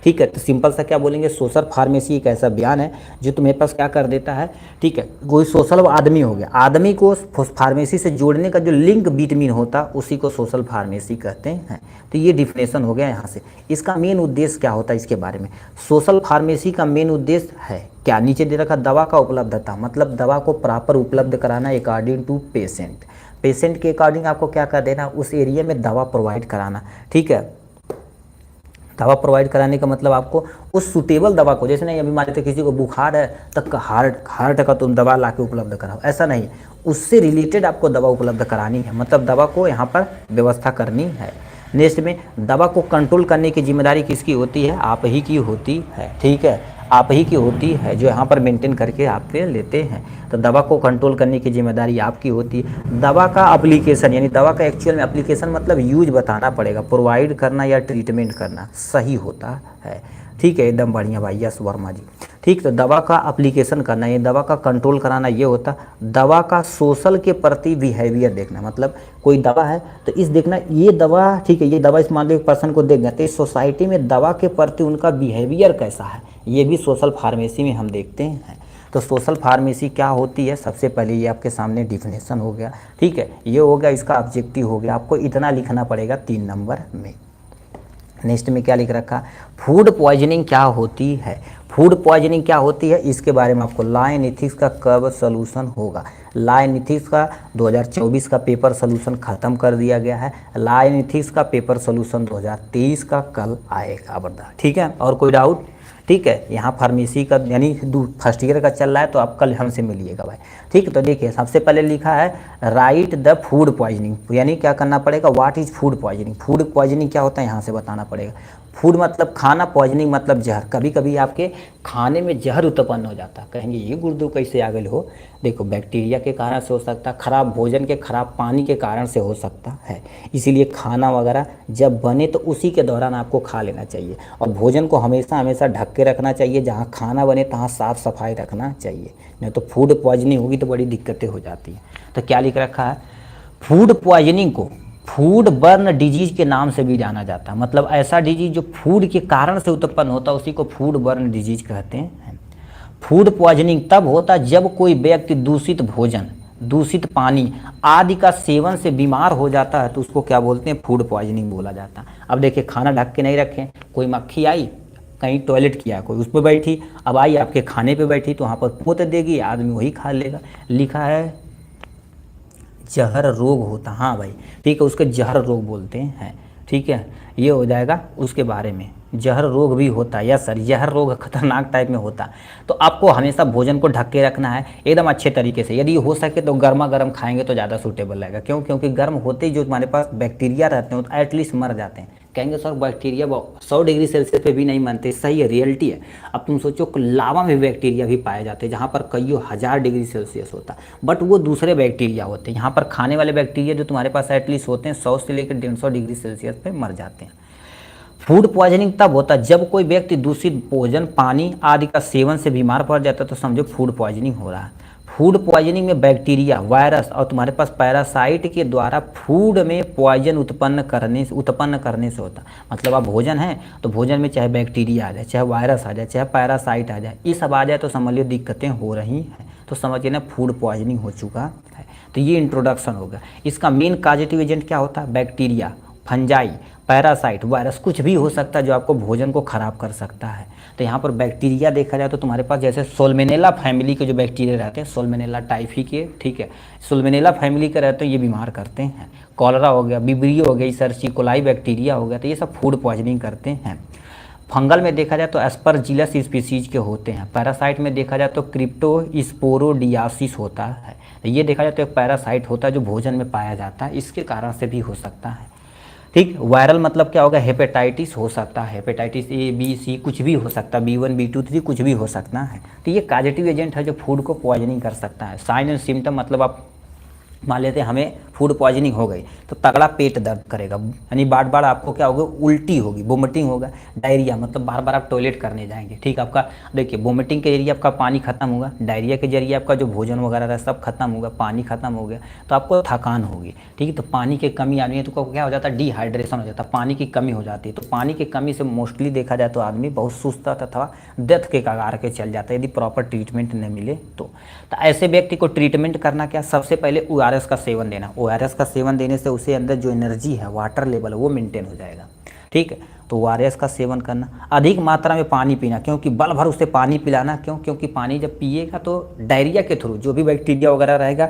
ठीक है, तो सिंपल सा क्या बोलेंगे, सोशल फार्मेसी एक ऐसा बयान है जो तुम्हारे पास क्या कर देता है। ठीक है, कोई सोशल आदमी हो गया, आदमी को फार्मेसी से जोड़ने का जो लिंक बिटवीन होता उसी को सोशल फार्मेसी कहते हैं। तो ये डिफिनेशन हो गया यहाँ से। इसका मेन उद्देश्य क्या होता है इसके बारे में, सोशल फार्मेसी का मेन उद्देश्य है क्या, नीचे दे रखा दवा का उपलब्धता, मतलब दवा को प्रॉपर उपलब्ध कराना अकॉर्डिंग टू पेशेंट के अकॉर्डिंग आपको क्या कर देना, उस एरिया में दवा प्रोवाइड कराना। ठीक है, दवा प्रोवाइड कराने का मतलब आपको उस सूटेबल दवा को, जैसे नहीं अभी मान लेते किसी को बुखार है तक हार्ट का तुम दवा ला के उपलब्ध कराओ, ऐसा नहीं, उससे रिलेटेड आपको दवा उपलब्ध करानी है, मतलब दवा को यहाँ पर व्यवस्था करनी है। नेक्स्ट में दवा को कंट्रोल करने की जिम्मेदारी किसकी होती है? आप ही की होती है। ठीक है, आप ही की होती है, जो यहाँ पर मेंटेन करके आप पे लेते हैं। तो दवा को कंट्रोल करने की जिम्मेदारी आपकी होती है। दवा का एप्लीकेशन यानी दवा का एक्चुअल में एप्लीकेशन मतलब यूज बताना पड़ेगा, प्रोवाइड करना या ट्रीटमेंट करना सही होता है। ठीक है, एकदम बढ़िया भाई, यस वर्मा जी। ठीक। ठीक। तो दवा का एप्लीकेशन करना, ये दवा का कंट्रोल कराना, ये होता दवा का सोशल के प्रति बिहेवियर देखना। मतलब कोई दवा है तो इस देखना ये दवा, ठीक है, ये दवा इस मान लो एक पर्सन को देंगे तो इस सोसाइटी में दवा के प्रति उनका बिहेवियर कैसा है, ये भी सोशल फार्मेसी में हम देखते हैं। तो सोशल फार्मेसी क्या होती है, सबसे पहले ये आपके सामने डिफिनेशन हो गया, ठीक है, ये हो गया, इसका ऑब्जेक्टिव हो गया, आपको इतना लिखना पड़ेगा 3 नंबर में। नेक्स्ट में क्या लिख रखा, फूड पॉइजनिंग क्या होती है। फूड पॉइजनिंग क्या होती है इसके बारे में आपको लॉ एंड एथिक्स का कब सोल्यूशन होगा। लॉ एंड एथिक्स का 2024 का पेपर सोल्यूशन ख़त्म कर दिया गया है। लॉ एंड एथिक्स का पेपर सोल्यूशन 2023 का कल आएगा बता, ठीक है। और कोई डाउट, ठीक है। यहाँ फार्मेसी का यानी फर्स्ट ईयर का चल रहा है तो आप कल हमसे मिलिएगा भाई, ठीक है। तो देखिए सबसे पहले लिखा है राइट द फूड पॉइजनिंग, यानी क्या करना पड़ेगा, what is food poisoning. Food poisoning क्या होता है यहाँ से बताना पड़ेगा। फूड मतलब खाना, पॉइजनिंग मतलब जहर। कभी कभी आपके खाने में जहर उत्पन्न हो जाता है, कहेंगे ये गुर्दो कैसे आ गए हो, देखो बैक्टीरिया के कारण से हो सकता है, खराब भोजन के खराब पानी के कारण से हो सकता है। इसीलिए खाना वगैरह जब बने तो उसी के दौरान आपको खा लेना चाहिए और भोजन को हमेशा हमेशा ढक के रखना चाहिए। जहाँ खाना बने तहाँ साफ़ सफाई रखना चाहिए, नहीं तो फूड पॉइजनिंग होगी तो बड़ी दिक्कतें हो जाती हैं। तो क्या लिख रखा है, फूड पॉइजनिंग को फूड बर्न डिजीज के नाम से भी जाना जाता है। मतलब ऐसा डिजीज जो फूड के कारण से उत्पन्न होता है उसी को फूड बर्न डिजीज कहते हैं। फूड पॉइजनिंग तब होता है जब कोई व्यक्ति दूषित भोजन, दूषित पानी आदि का सेवन से बीमार हो जाता है तो उसको क्या बोलते हैं, फूड पॉइजनिंग बोला जाता है। अब देखिए खाना ढक के नहीं रखें, कोई मक्खी आई कहीं टॉयलेट किया, कोई उस पर बैठी, अब आई आपके खाने पे बैठी तो वहाँ पर पोत देगी, आदमी वही खा लेगा। लिखा है जहर रोग होता, हाँ भाई ठीक है, उसके जहर रोग बोलते हैं, ठीक है। ये हो जाएगा उसके बारे में, जहर रोग भी होता है, यस सर, जहर रोग खतरनाक टाइप में होता है। तो आपको हमेशा भोजन को ढक के रखना है एकदम अच्छे तरीके से। यदि हो सके तो गर्मा गर्म खाएंगे तो ज़्यादा सूटेबल रहेगा। क्यों, क्योंकि गर्म होते ही जो हमारे पास बैक्टीरिया रहते हैं तो एटलीस्ट मर जाते हैं। कहेंगे सर बैक्टीरिया 100 डिग्री सेल्सियस पे भी नहीं बनते, सही है, रियलिटी है। अब तुम सोचो लावा में बैक्टीरिया भी पाए जाते हैं जहाँ पर कईयों हज़ार डिग्री सेल्सियस होता है, बट वो दूसरे बैक्टीरिया होते हैं। यहाँ पर खाने वाले बैक्टीरिया जो तुम्हारे पास एटलीस्ट होते हैं 100 से लेकर 150 डिग्री सेल्सियस पे मर जाते हैं। फूड पॉइजनिंग तब होता है जब कोई व्यक्ति दूषित भोजन, पानी आदि का सेवन से बीमार पड़ जाता है तो समझो फूड पॉइजनिंग हो रहा है। फूड पॉइजनिंग में बैक्टीरिया, वायरस और तुम्हारे पास पैरासाइट के द्वारा फूड में पॉइजन उत्पन्न करने से होता है। मतलब आप भोजन है तो भोजन में चाहे बैक्टीरिया आ जाए, चाहे वायरस आ जाए, चाहे पैरासाइट आ जाए, ये सब आ जाए तो समझ लो दिक्कतें हो रही हैं। तो समझिए ना फूड पॉइजनिंग हो चुका है। तो ये इंट्रोडक्शन होगा। इसका मेन कॉजेटिव एजेंट क्या होता है, बैक्टीरिया, फंजाई, पैरासाइट, वायरस, कुछ भी हो सकता है जो आपको भोजन को खराब कर सकता है। तो यहाँ पर बैक्टीरिया देखा जाए तो तुम्हारे पास जैसे सोलमेनेला फैमिली के जो बैक्टीरिया रहते हैं, सोलमेनेला टाइफी के, ठीक है, सोलमेनेला फैमिली के रहते हैं, ये बीमार करते हैं। कॉलरा हो गया, विब्रियो हो गई, सर्चिकोलाई बैक्टीरिया हो गया, तो ये सब फूड पॉइजनिंग करते हैं। फंगल में देखा जाए तो एस्परजिलस स्पीसीज के होते हैं। पैरासाइट में देखा जाए तो क्रिप्टोस्पोरोडियासिस होता है। ये देखा जाए तो एक पैरासाइट होता है जो भोजन में पाया जाता है, इसके कारण से भी हो सकता है, ठीक। वायरल मतलब क्या होगा, हेपेटाइटिस हो सकता है, हेपेटाइटिस A B C कुछ भी हो सकता है, B1 B2 3 कुछ भी हो सकता है। तो ये कॉजेटिव एजेंट है जो फूड को पॉइजनिंग कर सकता है। साइन एंड सिम्टम मतलब आप मान लेते हैं हमें फूड पॉइजनिंग हो गई तो तगड़ा पेट दर्द करेगा, यानी बार बार आपको क्या होगा, उल्टी होगी, वोमिटिंग होगा, डायरिया मतलब बार बार आप टॉयलेट करने जाएंगे, ठीक। आपका देखिए वोमिटिंग के जरिए आपका पानी खत्म होगा, डायरिया के जरिए आपका जो भोजन वगैरह रहा सब खत्म होगा, पानी खत्म हो गया तो आपको थकान होगी, ठीक है। तो पानी की कमी आदमी तो क्या हो जाता है, डिहाइड्रेशन हो जाता है, पानी की कमी हो जाती है। तो पानी की कमी से मोस्टली देखा जाए तो आदमी बहुत सुस्त तथा डेथ के कगार के चल जाता है यदि प्रॉपर ट्रीटमेंट न मिले तो ऐसे व्यक्ति को ट्रीटमेंट करना क्या, सबसे पहले ORS का सेवन देना। ORS का सेवन देने से उसे अंदर जो एनर्जी है, वाटर लेवल वो मेंटेन हो जाएगा, ठीक है। तो ORS का सेवन करना, अधिक मात्रा में पानी पीना, क्योंकि बल भर उसे पानी पिलाना, क्यों, क्योंकि पानी जब पिएगा तो डायरिया के थ्रू जो भी बैक्टीरिया वगैरह रहेगा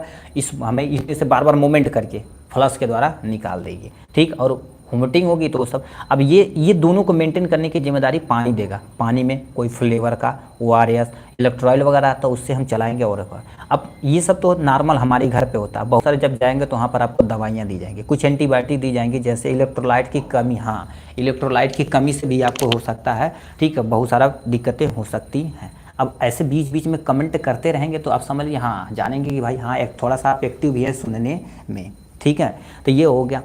हमें इसमें से बार बार मूवमेंट करके फ्लश के द्वारा निकाल देगी, ठीक। और वोमिटिंग होगी तो सब, अब ये दोनों को मेंटेन करने की जिम्मेदारी पानी देगा। पानी में कोई फ्लेवर का ORS, इलेक्ट्रोलाइट वगैरह आता है उससे हम चलाएंगे। और अब ये सब तो नॉर्मल हमारे घर पे होता है, बहुत सारे जब जाएंगे तो वहाँ पर आपको दवाइयाँ दी जाएंगी, कुछ एंटीबायोटिक दी जाएंगी, जैसे इलेक्ट्रोलाइट की कमी, हाँ इलेक्ट्रोलाइट की कमी से भी आपको हो सकता है, ठीक है, बहुत सारा दिक्कतें हो सकती हैं। अब ऐसे बीच बीच में कमेंट करते रहेंगे तो आप समझ लीजिए हाँ जानेंगे कि भाई हाँ एक थोड़ा सा आप एक्टिव भी है सुनने में, ठीक है। तो ये हो गया।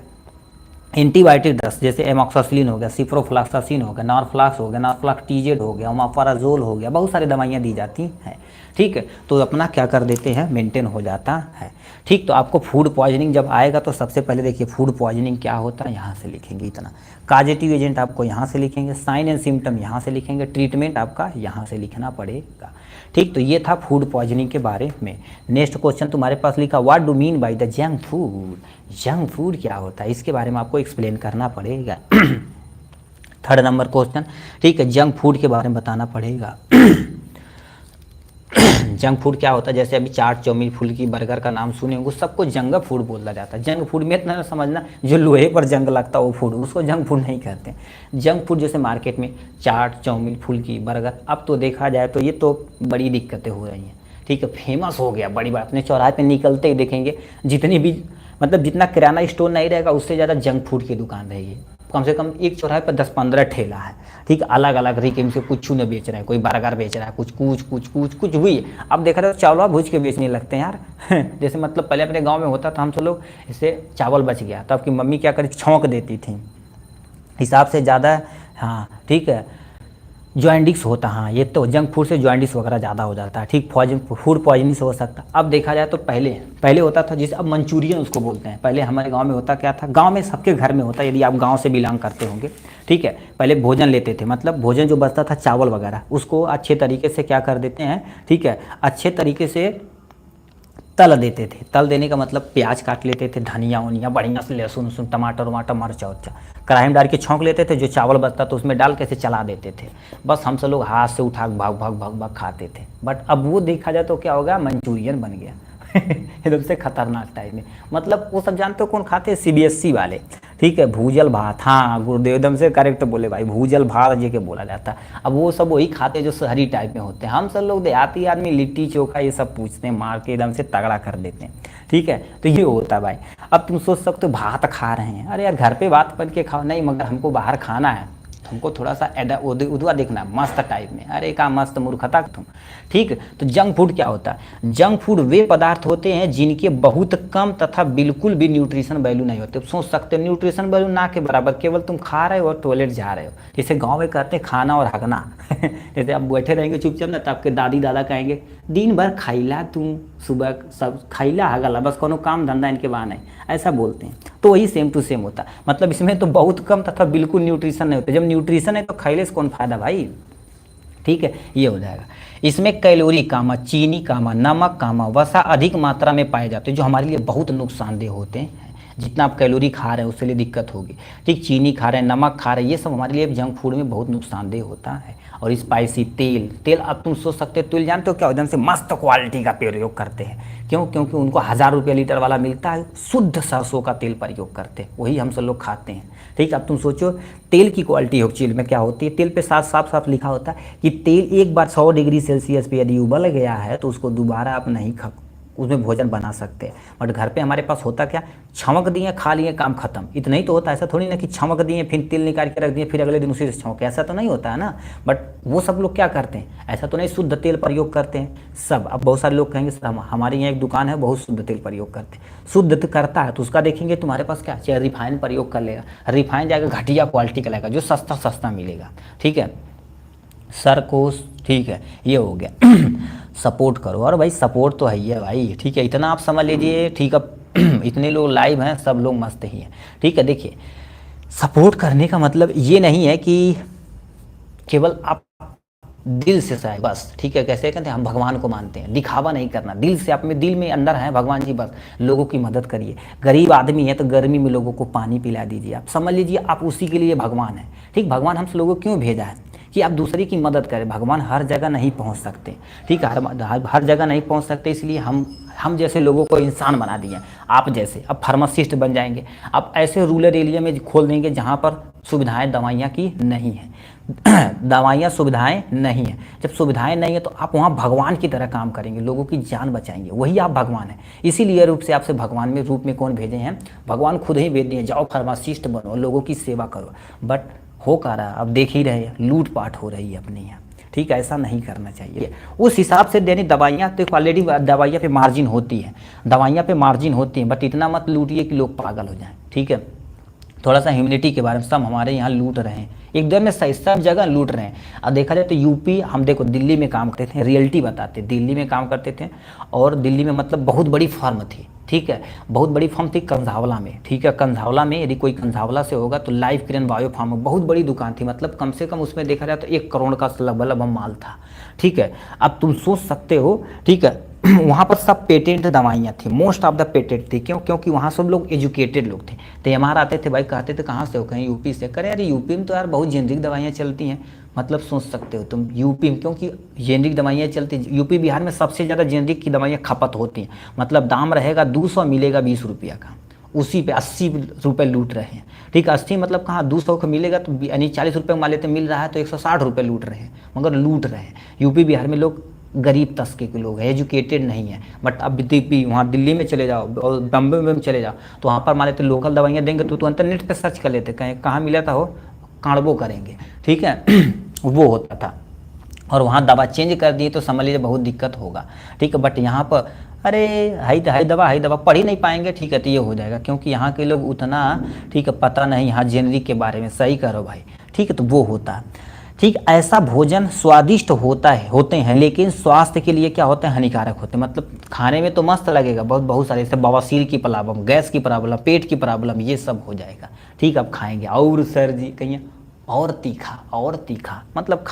एंटीबायोटिक ड्रग्स जैसे एमॉक्सासिलिन हो गया, सिप्रोफ्लॉक्सासिन हो गया, नॉरफ्लॉक्स हो गया, नॉरफ्लॉक्स टीजेड हो गया, ओमापराजोल हो गया, बहुत सारी दवाइयाँ दी जाती हैं। ठीक है, तो अपना क्या कर देते हैं, मेंटेन हो जाता है। ठीक, तो आपको फूड पॉइजनिंग जब आएगा तो सबसे पहले देखिए फूड पॉइजनिंग क्या होता है, यहाँ से लिखेंगे इतना। काजेटिव एजेंट आपको यहाँ से लिखेंगे, साइन एंड सिम्टम यहाँ से लिखेंगे, ट्रीटमेंट आपका यहाँ से लिखना पड़ेगा। ठीक, तो ये था फूड पॉइजनिंग के बारे में। नेक्स्ट क्वेश्चन तुम्हारे पास लिखा, what do mean by the junk food. Junk food क्या होता है, इसके बारे में आपको एक्सप्लेन करना पड़ेगा। थर्ड नंबर क्वेश्चन, ठीक है, जंक फूड के बारे में बताना पड़ेगा। जंक फूड क्या होता है, जैसे अभी चाट, चाउमीन, फुल्की, बर्गर का नाम सुने होंगे, सबको जंक फूड बोला जाता है। जंक फूड में इतना समझना, जो लोहे पर जंग लगता है वो फूड, उसको जंक फूड नहीं कहते। जंक फूड जैसे मार्केट में चाट, चाउमीन, फुल्की, बर्गर, अब तो देखा जाए तो ये तो बड़ी दिक्कतें हो रही हैं। ठीक है, फेमस हो गया बड़ी बात, अपने चौराहे पे निकलते ही देखेंगे जितनी भी, मतलब जितना किराना स्टोर नहीं रहेगा उससे ज़्यादा जंक फूड की दुकान रहेगी। कम से कम एक चौराहे पर 10-15 ठेला है। ठीक, अलग अलग तरीके से कुछ न बेच रहे हैं, कोई बर्गर बेच रहा है, कुछ हुई। अब देखा जाए तो चावल भूज के बेचने लगते हैं यार। जैसे मतलब पहले अपने गांव में होता था, हम सब लोग इससे चावल बच गया तो आपकी मम्मी क्या करी, छौंक देती थी हिसाब से ज़्यादा। हाँ ठीक है, जॉइंडिस होता, हाँ ये तो जंक फूड से जॉइंडिस वगैरह ज़्यादा हो जाता है। ठीक, फूड पॉइजनिंग से हो सकता है। अब देखा जाए तो पहले होता था, जिसे अब मंचूरियन उसको बोलते हैं। पहले हमारे गांव में होता क्या था, गांव में सबके घर में होता है, यदि आप गांव से बिलोंग करते होंगे। ठीक है, पहले भोजन लेते थे, मतलब भोजन जो बचता था चावल वगैरह, उसको अच्छे तरीके से क्या कर देते हैं, ठीक है, अच्छे तरीके से तल देते थे। तल देने का मतलब प्याज काट लेते थे, धनिया वनिया बढ़िया से, लहसुन वसुन, टमाटर वमाटर, मरचा उर्चा कढ़ाई में डाल के छौंक लेते थे। जो चावल बचता तो उसमें डाल के से चला देते थे। बस हम सब लोग हाथ से उठा भाग भाग भाग भाग खाते थे। बट अब वो देखा जाए तो क्या होगा, मंचूरियन बन गया। एकदम से खतरनाक टाइप में, मतलब वो सब जानते हो कौन खाते हैं, CBSE वाले। ठीक है, भूजल भात, हाँ गुरुदेव एकदम से करेक्ट बोले भाई, भूजल भात ये के बोला जाता है। अब वो सब वही खाते हैं जो शहरी टाइप में होते हैं। हम सब लोग देहाती आदमी लिट्टी चोखा ये सब पूछते हैं, मार के एकदम से तगड़ा कर देते हैं। ठीक है, तो ये होता है भाई। अब तुम सोच सकते हो भात खा रहे हैं, अरे यार घर पे भात बन के खाओ, नहीं मगर हमको बाहर खाना है, तुमको थोड़ा सा उधवा देखना मस्त टाइप में, अरे का मस्त मूर्खता तुम। ठीक, तो जंक फूड क्या होता है, जंक फूड वे पदार्थ होते हैं जिनके बहुत कम तथा बिल्कुल भी न्यूट्रिशन वैल्यू नहीं होते। सोच सकते हो न्यूट्रिशन वैल्यू ना के बराबर, केवल तुम खा रहे हो और टॉयलेट जा रहे हो। जैसे गांव में कहते हैं खाना और हगना। जैसे आप बैठे रहेंगे चुपचाप ना, तो आपके दादी दादा कहेंगे दिन भर खाइला तुम, सुबह सब खाइला हगला, बस कोनो काम धंधा इनके वहाँ नहीं, ऐसा बोलते हैं। तो वही सेम टू सेम होता है, मतलब इसमें तो बहुत कम तथा बिल्कुल न्यूट्रिशन नहीं होते। जब न्यूट्रिशन है तो खाइले से कौन फायदा भाई। ठीक है, ये हो जाएगा। इसमें कैलोरी कामा, चीनी कामा, नमक कामा, वसा अधिक मात्रा में पाए जाते हैं, जो हमारे लिए बहुत नुकसानदेह होते हैं। जितना आप कैलोरी खा रहे हैं उसके लिए दिक्कत होगी। ठीक, चीनी खा रहे हैं, नमक खा रहे हैं, ये सब हमारे लिए जंक फूड में बहुत नुकसानदेह होता है। और स्पाइसी तेल, अब तुम सोच सकते हो तेल जानते हो क्या, एकदम से मस्त क्वालिटी का प्रयोग करते हैं। क्यों, क्योंकि उनको 1000 रुपये लीटर वाला मिलता है, शुद्ध सरसों का तेल प्रयोग करते हैं, वही हम सब लोग खाते हैं। ठीक, अब तुम सोचो तेल की क्वालिटी एक्चुअली में क्या होती है। तेल पे साफ साफ लिखा होता है कि तेल एक बार 100 डिग्री सेल्सियस पे यदि उबल गया है तो उसको दोबारा आप नहीं उसमें भोजन बना सकते हैं। बट घर पे हमारे पास होता क्या, छमक दिए खा लिए काम खत्म, इतना ही तो होता है। ऐसा थोड़ी ना कि छमक दिए फिर तेल निकाल के रख दिए फिर अगले दिन उसी से छमक, ऐसा तो नहीं होता है ना। बट वो सब लोग क्या करते हैं, ऐसा तो नहीं, शुद्ध तेल प्रयोग करते हैं सब। अब बहुत सारे लोग कहेंगे सर हमारे यहाँ एक दुकान है बहुत शुद्ध तेल प्रयोग करते हैं। शुद्ध करता है तो उसका देखेंगे तुम्हारे पास क्या, चाहे रिफाइंड प्रयोग कर लेगा, रिफाइंड जाएगा घटिया क्वालिटी का लाएगा, जो सस्ता मिलेगा। ठीक है, सरकोस, ठीक है, ये हो गया। सपोर्ट करो, और भाई सपोर्ट तो है ही है भाई। ठीक है, इतना आप समझ लीजिए। ठीक है, इतने लोग लाइव हैं, सब लोग मस्त ही हैं। ठीक है, देखिए सपोर्ट करने का मतलब ये नहीं है कि केवल आप दिल से चाहे बस। ठीक है, कैसे कहते हैं, हम भगवान को मानते हैं, दिखावा नहीं करना, दिल से आप में दिल में अंदर है भगवान जी, बस लोगों की मदद करिए। गरीब आदमी है तो गर्मी में लोगों को पानी पिला दीजिए, आप समझ लीजिए आप उसी के लिए भगवान है। ठीक, भगवान हम लोगों को क्यों भेजा है कि आप दूसरे की मदद करें। भगवान हर जगह नहीं पहुंच सकते। ठीक है, हर जगह नहीं पहुंच सकते, इसलिए हम जैसे लोगों को इंसान बना दिए। आप जैसे अब फार्मासिस्ट बन जाएंगे, आप ऐसे रूरल एरिया में खोल देंगे जहां पर सुविधाएं दवाइयाँ की नहीं है। दवाइयाँ सुविधाएं नहीं है, जब सुविधाएं नहीं है तो आप वहाँ भगवान की तरह काम करेंगे, लोगों की जान बचाएंगे, वही आप भगवान हैं। इसीलिए रूप से आपसे भगवान में रूप में कौन भेजे हैं, भगवान खुद ही भेज दिए, जाओ फार्मासिस्ट बनो, लोगों की सेवा करो। बट हो का रहा, अब देख ही रहे हैं लूटपाट हो रही है अपने यहाँ। ठीक है, ऐसा नहीं करना चाहिए। उस हिसाब से देनी दवाइयाँ, तो ऑलरेडी दवाइयाँ पे मार्जिन होती है, दवाइयाँ पे मार्जिन होती है, बट इतना मत लूटिए कि लोग पागल हो जाएं। ठीक है, थोड़ा सा ह्यूमिडिटी के बारे में, सब हमारे यहाँ लूट रहे हैं एकदम में सही, सब जगह लूट रहे हैं। अब देखा जाए तो यूपी, हम देखो दिल्ली में काम करते थे, रियलिटी बताते, दिल्ली में काम करते थे और दिल्ली में मतलब बहुत बड़ी फर्म थी, ठीक है, बहुत बड़ी फर्म थी कंझावला में, ठीक है, कंझावला में, यदि कोई कंझावला से होगा तो लाइफ किरण बायो फार्म, बहुत बड़ी दुकान थी, मतलब कम से कम उसमें देखा जाए तो 1 करोड़ का लगभग माल था, ठीक है। अब तुम सोच सकते हो, ठीक है, वहाँ पर सब पेटेंट दवाइयाँ थी, मोस्ट ऑफ द पेटेंट थी, क्यों? क्योंकि वहाँ सब लोग एजुकेटेड लोग थे। तो हमारे आते थे भाई, कहते थे कहाँ से हो, कहीं यूपी से। करे अरे यूपी में तो यार बहुत जेनरिक दवाइयाँ चलती हैं, मतलब सोच सकते हो तुम यूपी में, क्योंकि जेनरिक दवाइयाँ चलती, यूपी बिहार में सबसे ज़्यादा जेनरिक की दवाइयाँ खपत होती हैं, मतलब दाम रहेगा 200, मिलेगा 20 रुपया का, उसी पे 80 रुपये लूट रहे हैं, ठीक है। 80 मतलब कहाँ, 200 का मिलेगा तो यानी 40 रुपये मान लेते मिल रहा है तो 160 रुपये लूट रहे हैं, मगर लूट रहे हैं। यूपी बिहार में लोग गरीब तबके के लोग हैं, एजुकेटेड नहीं है। बट अब भी वहाँ दिल्ली में चले जाओ और बम्बे में चले जाओ तो वहाँ पर मान लेते लोकल दवाइयाँ देंगे तो इंटरनेट पे सर्च कर लेते, कहीं कहाँ मिला था हो, काड़बो करेंगे, ठीक है। वो होता था, और वहाँ दवा चेंज कर दिए तो समझ लीजिए बहुत दिक्कत होगा, ठीक है। बट यहाँ पर अरे हाई दवा पढ़ ही नहीं पाएंगे, ठीक है, तो ये हो जाएगा, क्योंकि यहाँ के लोग उतना, ठीक है, पता नहीं यहाँ जेनरिक के बारे में, सही करो भाई, ठीक है, तो वो होता है, ठीक। ऐसा भोजन स्वादिष्ट होते हैं लेकिन स्वास्थ्य के लिए क्या होते हैं, हानिकारक होते हैं। मतलब खाने में तो मस्त लगेगा, बहुत सारे, जैसे बवासीर की प्रॉब्लम, गैस की प्रॉब्लम, पेट की प्रॉब्लम, ये सब हो जाएगा, ठीक। अब खाएंगे और सर जी कहिए और तीखा मतलब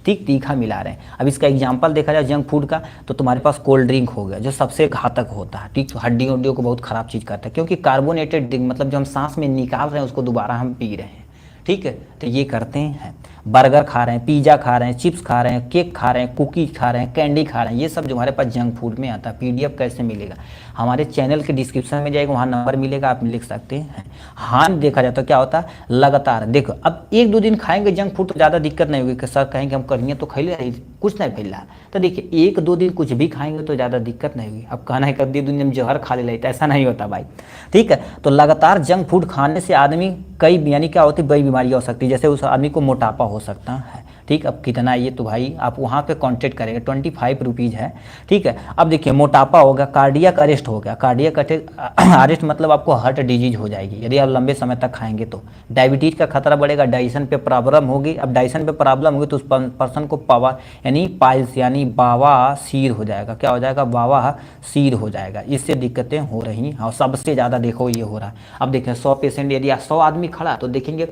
तीखा मिला रहे हैं। अब इसका एग्जांपल देखा जाए जंक फूड का, तो तुम्हारे पास कोल्ड ड्रिंक हो गया जो सबसे घातक होता है, ठीक, हड्डियों को बहुत खराब चीज़ करता है, क्योंकि कार्बोनेटेड ड्रिंक, मतलब जो हम सांस में निकाल रहे हैं उसको दोबारा हम पी रहे हैं, ठीक है, तो ये करते हैं। बर्गर खा रहे हैं, पिज़्ज़ा खा रहे हैं, चिप्स खा रहे हैं, केक खा रहे हैं, कुकीज़ खा रहे हैं, कैंडी खा रहे हैं, ये सब जो हमारे पास जंक फूड में आता है। PDF कैसे मिलेगा, हमारे चैनल के डिस्क्रिप्शन में जाएगा, वहाँ नंबर मिलेगा, आप लिख सकते हैं। हाँ, देखा जाए तो क्या होता है, लगातार देखो, अब 1-2 दिन खाएंगे जंक फूड तो ज़्यादा दिक्कत नहीं होगी, कि सर कहेंगे हम करेंगे तो खाई ले, कुछ नहीं फैल रहा। तो देखिए 1-2 दिन कुछ भी खाएंगे तो ज़्यादा दिक्कत नहीं होगी। अब कहना है कर दिए दुनिया में जहर खा ले लेता, ऐसा नहीं होता भाई, ठीक है। तो लगातार जंक फूड खाने से आदमी कई, यानी क्या होती है, बड़ी बीमारियाँ हो सकती है, जैसे उस आदमी को मोटापा हो सकता है, ठीक। अब कितना, ये तो भाई आप वहाँ पे कॉन्टेक्ट करेंगे, 25 रुपीज़ है, ठीक है। अब देखिए मोटापा होगा, कार्डियक अरेस्ट हो गया, कार्डियक अरेस्ट मतलब आपको हार्ट डिजीज हो जाएगी यदि आप लंबे समय तक खाएंगे तो। डायबिटीज़ का खतरा बढ़ेगा, डाइजेशन पे प्रॉब्लम होगी। अब डाइजेशन पे प्रॉब्लम होगी तो उस पर्सन को पाइल्स यानी बवासीर हो जाएगा। क्या हो जाएगा, बवासीर हो जाएगा। इससे दिक्कतें हो रही हैं, और सबसे ज़्यादा देखो ये हो रहा है। अब देखें 100 पेशेंट, यदि 100 आदमी खड़ा तो देखेंगे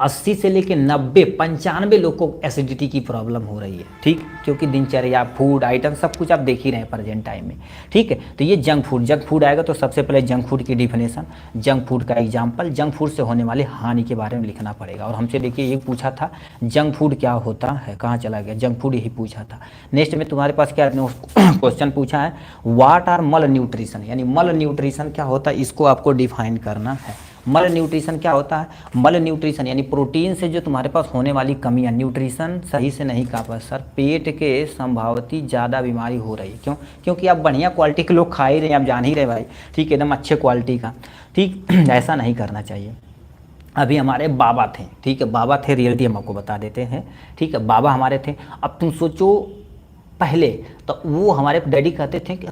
80 से लेकर 90, 95 लोग को एसिडिटी की प्रॉब्लम हो रही है, ठीक, क्योंकि दिनचर्या, फूड आइटम सब कुछ आप देख ही रहे हैं प्रेजेंट टाइम में, ठीक है। तो ये जंक फूड आएगा, तो सबसे पहले जंक फूड की डिफिनेशन, जंक फूड का एग्जाम्पल, जंक फूड से होने वाले हानि के बारे में लिखना पड़ेगा। और हमसे देखिए ये पूछा था जंक फूड क्या होता है, कहाँ चला गया, जंक फूड यही पूछा था। नेक्स्ट में तुम्हारे पास क्या क्वेश्चन पूछा है, व्हाट आर मल न्यूट्रिशन, यानी मल न्यूट्रिशन क्या होता है, इसको आपको डिफाइन करना है। मल न्यूट्रिशन क्या होता है, मल न्यूट्रिशन यानी प्रोटीन से जो तुम्हारे पास होने वाली कमियां, न्यूट्रिशन सही से नहीं खा पाए सर, पेट के संभावती ज़्यादा बीमारी हो रही है। क्यों? क्योंकि आप बढ़िया क्वालिटी के लोग खा ही रहे हैं, आप जान ही रहे भाई, ठीक, एकदम अच्छे क्वालिटी का, ठीक। ऐसा नहीं करना चाहिए। अभी हमारे बाबा थे, ठीक है, बाबा थे, रियलिटी हम आपको बता देते हैं, ठीक है, बाबा हमारे थे। अब तुम सोचो पहले तो वो हमारे डैडी कहते थे कि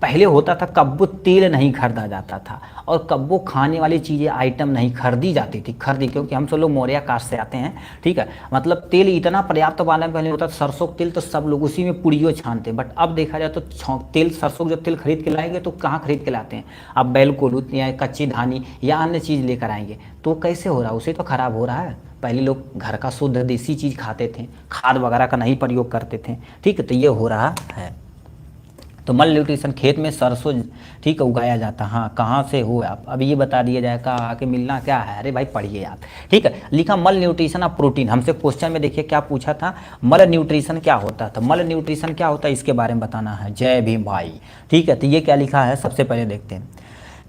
पहले होता था कब्बो तेल नहीं खरीदा जाता था और कब्बो खाने वाली चीज़ें आइटम नहीं खरीदी जाती थी, क्योंकि हम सब लोग मौर्य कास्ट से आते हैं, ठीक है। मतलब तेल इतना पर्याप्त वाला पहले होता था, सरसों तेल तो सब लोग उसी में पुड़ियों छानते। बट अब देखा जाए तो तेल, सरसों जब तेल खरीद के लाएंगे तो कहाँ खरीद के लाते हैं, अब बैल कोलूत या कच्ची धानी या अन्य चीज़ लेकर आएंगे, तो कैसे हो रहा है, उसे तो ख़राब हो रहा है। पहले लोग घर का शुद्ध देसी चीज़ खाते थे, खाद वगैरह का नहीं प्रयोग करते थे, ठीक है, तो ये हो रहा है। तो मल न्यूट्रिशन खेत में सरसों, ठीक है, उगाया जाता है। हाँ, कहाँ से हो आप, अभी ये बता दिया जाए, कहाँ आके मिलना क्या है, अरे भाई पढ़िए आप, ठीक है। लिखा मल न्यूट्रिशन ऑफ प्रोटीन, हमसे क्वेश्चन में देखिए क्या पूछा था, मल न्यूट्रिशन क्या होता है, तो मल न्यूट्रिशन क्या होता है इसके बारे में बताना है। जय भीम भाई, ठीक है। तो ये क्या लिखा है, सबसे पहले देखते हैं,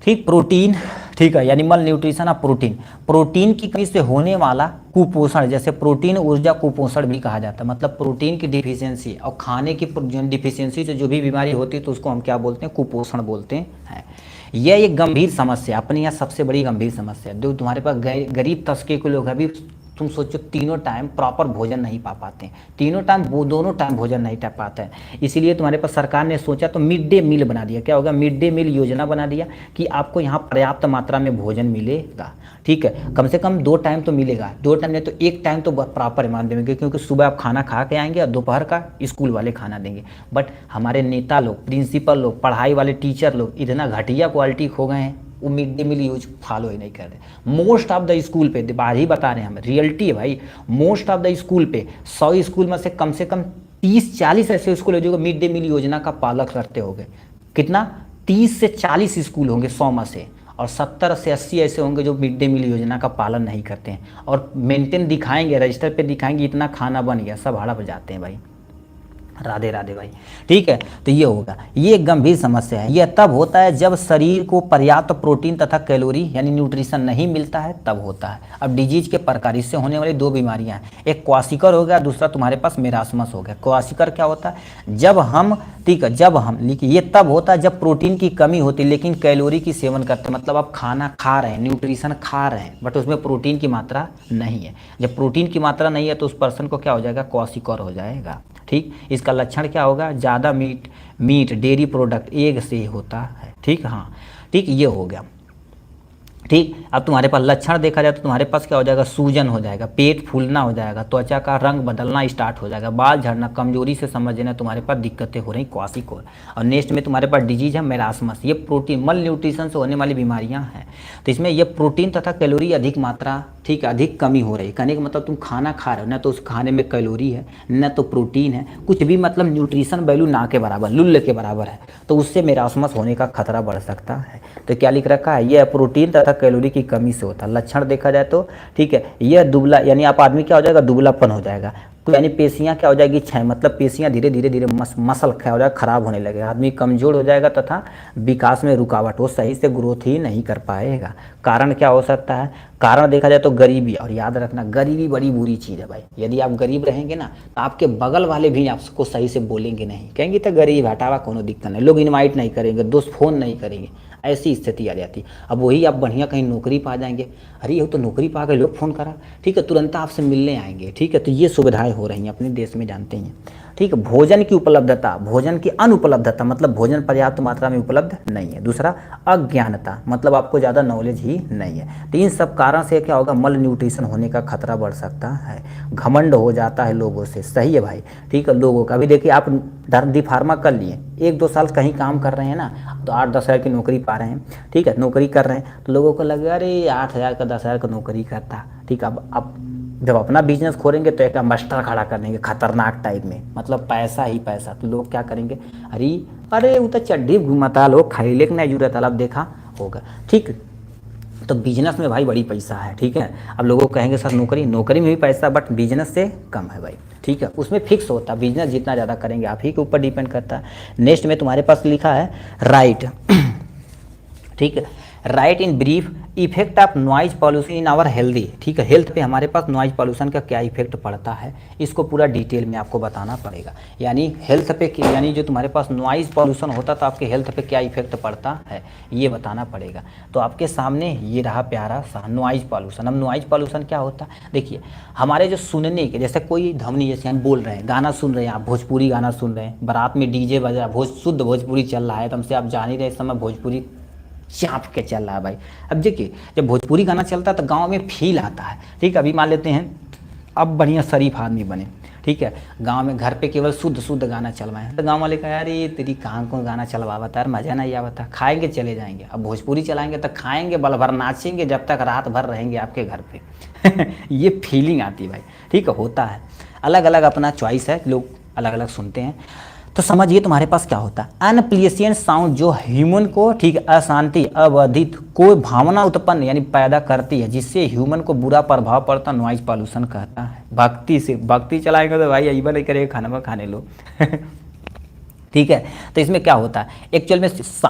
ठीक, प्रोटीन, ठीक है, यानी मल न्यूट्रिशन ऑफ प्रोटीन, प्रोटीन की कमी से होने वाला कुपोषण, जैसे प्रोटीन ऊर्जा कुपोषण भी कहा जाता है। मतलब प्रोटीन की डिफिशियंसी और खाने की डिफिशियंसी से जो भी बीमारी होती है तो उसको हम क्या बोलते हैं, कुपोषण बोलते हैं। यह एक गंभीर समस्या, अपनी यहाँ सबसे बड़ी गंभीर समस्या, जो तुम्हारे पास गरीब तबके के लोग अभी तुम सोचो तीनों टाइम प्रॉपर भोजन नहीं पा पाते हैं, तीनों टाइम वो दोनों टाइम भोजन नहीं पा पाते हैं। इसीलिए तुम्हारे पास सरकार ने सोचा तो मिड डे मील बना दिया। क्या होगा? मिड डे मील योजना बना दिया कि आपको यहाँ पर्याप्त मात्रा में भोजन मिलेगा। ठीक है, कम से कम 2 टाइम तो मिलेगा, 2 टाइम नहीं तो 1 टाइम तो प्रॉपर मान देंगे, क्योंकि सुबह आप खाना खा के आएंगे और दोपहर का स्कूल वाले खाना देंगे। बट हमारे नेता लोग, प्रिंसिपल लोग, पढ़ाई वाले टीचर लोग इतना घटिया क्वालिटी खो गए हैं, वो mid day meal use follow ही नहीं कर रहे। मोस्ट ऑफ द स्कूल पे, आज ही बता रहे हैं हम, रियलिटी है भाई, मोस्ट ऑफ द स्कूल पे 100 स्कूल में से कम 30-40 ऐसे स्कूल है जो मिड डे मील योजना का पालन करते होंगे। कितना? 30 से 40 स्कूल होंगे 100 में से, और 70 से 80 ऐसे होंगे जो मिड डे मील योजना का पालन नहीं करते हैं, और मेंटेन दिखाएंगे, रजिस्टर पे दिखाएंगे इतना खाना बन गया, सब भाड़ा पर जाते हैं भाई। राधे राधे भाई। ठीक है, तो ये होगा, ये एक गंभीर समस्या है। यह तब होता है जब शरीर को पर्याप्त प्रोटीन तथा कैलोरी यानी न्यूट्रिशन नहीं मिलता है, तब होता है। अब डिजीज के प्रकार, इससे होने वाली 2 बीमारियां हैं, एक क्वासिकर हो गया, दूसरा तुम्हारे पास मेरास्मस हो गया। क्वासिकर क्या होता है? जब हम, ठीक है, जब हम, लिखिए, ये तब होता है जब प्रोटीन की कमी होती है लेकिन कैलोरी की सेवन करते हैं, मतलब आप खाना खा रहे हैं, न्यूट्रिशन खा रहे हैं, बट उसमें प्रोटीन की मात्रा नहीं है। जब प्रोटीन की मात्रा नहीं है तो उस पर्सन को क्या हो जाएगा? क्वासिकर हो जाएगा। ठीक, इसका लक्षण क्या होगा? ज़्यादा मीट डेयरी प्रोडक्ट एग से होता है। ठीक, हाँ, ठीक, ये हो गया। ठीक, अब तुम्हारे पास लक्षण देखा जाए तो तुम्हारे पास क्या हो जाएगा? सूजन हो जाएगा, पेट फूलना हो जाएगा, त्वचा का रंग बदलना स्टार्ट हो जाएगा, बाल झड़ना, कमजोरी से समझ लेना तुम्हारे पास दिक्कतें हो रही, क्वासिकोर। और नेक्स्ट में तुम्हारे पास डिजीज है मेरास्मस। ये प्रोटीन मल न्यूट्रिशन से होने वाली बीमारियां हैं। तो इसमें ये प्रोटीन तथा कैलोरी अधिक मात्रा, ठीक है, अधिक कमी हो रही है। कहने का मतलब तुम खाना खा रहे हो ना तो उस खाने में कैलोरी है, न तो प्रोटीन है, कुछ भी, मतलब न्यूट्रिशन वैल्यू ना के बराबर, लुल्ल के बराबर है, तो उससे मेरास्मस होने का खतरा बढ़ सकता है। तो क्या लिख रखा है? यह प्रोटीन तथा कैलोरी की कमी से होता है। लक्षण देखा जाए तो, ठीक है, यह दुबला, यानी आप आदमी क्या हो जाएगा? दुबलापन हो जाएगा, तो यानी पेशियां क्या हो जाएगी? क्षय, मतलब पेशियां धीरे धीरे मसल क्या हो जाएगा? खराब होने लगेगा, आदमी कमजोर हो जाएगा तथा विकास में रुकावट, वो सही से ग्रोथ ही नहीं कर पाएगा। कारण क्या हो सकता है? कारण देखा जाए तो गरीबी, और याद रखना गरीबी बड़ी बुरी चीज़ है भाई। यदि आप गरीब रहेंगे ना तो आपके बगल वाले भी आपको सही से बोलेंगे नहीं, कहेंगे तो गरीब हटावा, कोनो दिक्कत नहीं, लोग इन्वाइट नहीं करेंगे, दोस्त फोन नहीं करेंगे, ऐसी स्थिति आ जाती। अब वही आप बढ़िया कहीं नौकरी पा जाएंगे, अरे ये तो नौकरी पा गए, लोग फ़ोन करा, ठीक है, तुरंत आपसे मिलने आएंगे। ठीक है, तो ये सुविधाएं हो रही हैं अपने देश में, जानते हैं। ठीक है, भोजन की उपलब्धता, भोजन की अनुपलब्धता, मतलब भोजन पर्याप्त मात्रा में उपलब्ध नहीं है। दूसरा, अज्ञानता, मतलब आपको ज़्यादा नॉलेज ही नहीं है। तो इन सब कारण से क्या होगा? मल न्यूट्रिशन होने का खतरा बढ़ सकता है। घमंड हो जाता है लोगों से, सही है भाई। ठीक है, लोगों का भी देखिए, आप डी फार्मा कर लिए, 1-2 साल कहीं काम कर रहे हैं ना तो 8-10 हज़ार की नौकरी पा रहे हैं। ठीक है, नौकरी कर रहे हैं तो लोगों को लगे अरे 8,000 का 10,000 का नौकरी करता। ठीक है, अब जब अपना बिजनेस खोलेंगे तो एक मास्टर खड़ा कर देंगे खतरनाक टाइप में, मतलब पैसा ही पैसा, तो लोग क्या करेंगे? अरे वो तो चड्डी घुमाता, लोग खरीले की नहीं जरूरत, अब देखा होगा। ठीक, तो बिजनेस में भाई बड़ी पैसा है। ठीक है, अब लोगों को कहेंगे सर नौकरी में भी पैसा, बट बिजनेस से कम है भाई। ठीक है, उसमें फिक्स होता है, बिजनेस जितना ज़्यादा करेंगे आप ही के ऊपर डिपेंड करता है। नेक्स्ट में तुम्हारे पास लिखा है राइट। ठीक है, write in brief effect of noise pollution in our healthy. ठीक है, हेल्थ पे हमारे पास नॉइज पॉल्यूशन का क्या इफेक्ट पड़ता है, इसको पूरा डिटेल में आपको बताना पड़ेगा। यानी हेल्थ पे, यानी जो तुम्हारे पास नॉइज पॉल्यूशन होता तो आपके हेल्थ पे क्या इफेक्ट पड़ता है ये बताना पड़ेगा। तो आपके सामने ये रहा प्यारा सा नॉइज पॉल्यूशन। अब नॉइज पॉल्यूशन क्या होता है? देखिए, हमारे जो सुनने के, जैसे कोई ध्वनि, जैसे हम बोल रहे हैं, गाना सुन रहे हैं, आप भोजपुरी गाना सुन रहे हैं, बारात में डीजे बज रहा, शुद्ध भोजपुरी चल रहा है, तो हमसे आप जान ही रहे इस समय भोजपुरी चाँप के चल रहा है भाई। अब देखिए, जब भोजपुरी गाना चलता है तो गांव में फील आता है। ठीक है, अभी मान लेते हैं अब बढ़िया शरीफ आदमी बने, ठीक है, गांव में घर पे केवल शुद्ध गाना चलवाएं, तो गांव वाले कहा यार ये तेरी कहाँ कौन गाना चलवाता यार, मज़ा नहीं आवता, खाएंगे चले जाएंगे। अब भोजपुरी चलाएंगे तो खाएंगे, बल भर नाचेंगे, जब तक रात भर रहेंगे आपके घर पे। ये फीलिंग आती भाई। ठीक है, होता है, अलग अलग अपना चॉइस है, लोग अलग अलग सुनते हैं। तो समझिए तुम्हारे पास क्या होता है, अनप्लेसेंट साउंड जो ह्यूमन को, ठीक है, अशांति, अवधित कोई भावना उत्पन्न यानी पैदा करती है, जिससे ह्यूमन को बुरा प्रभाव पड़ता, नॉइज पॉल्यूशन कहता है। भक्ति चलाएंगे तो भाई अईबा नहीं करेगा, खाना में खाने लो। ठीक है, तो इसमें क्या होता है एक्चुअल में,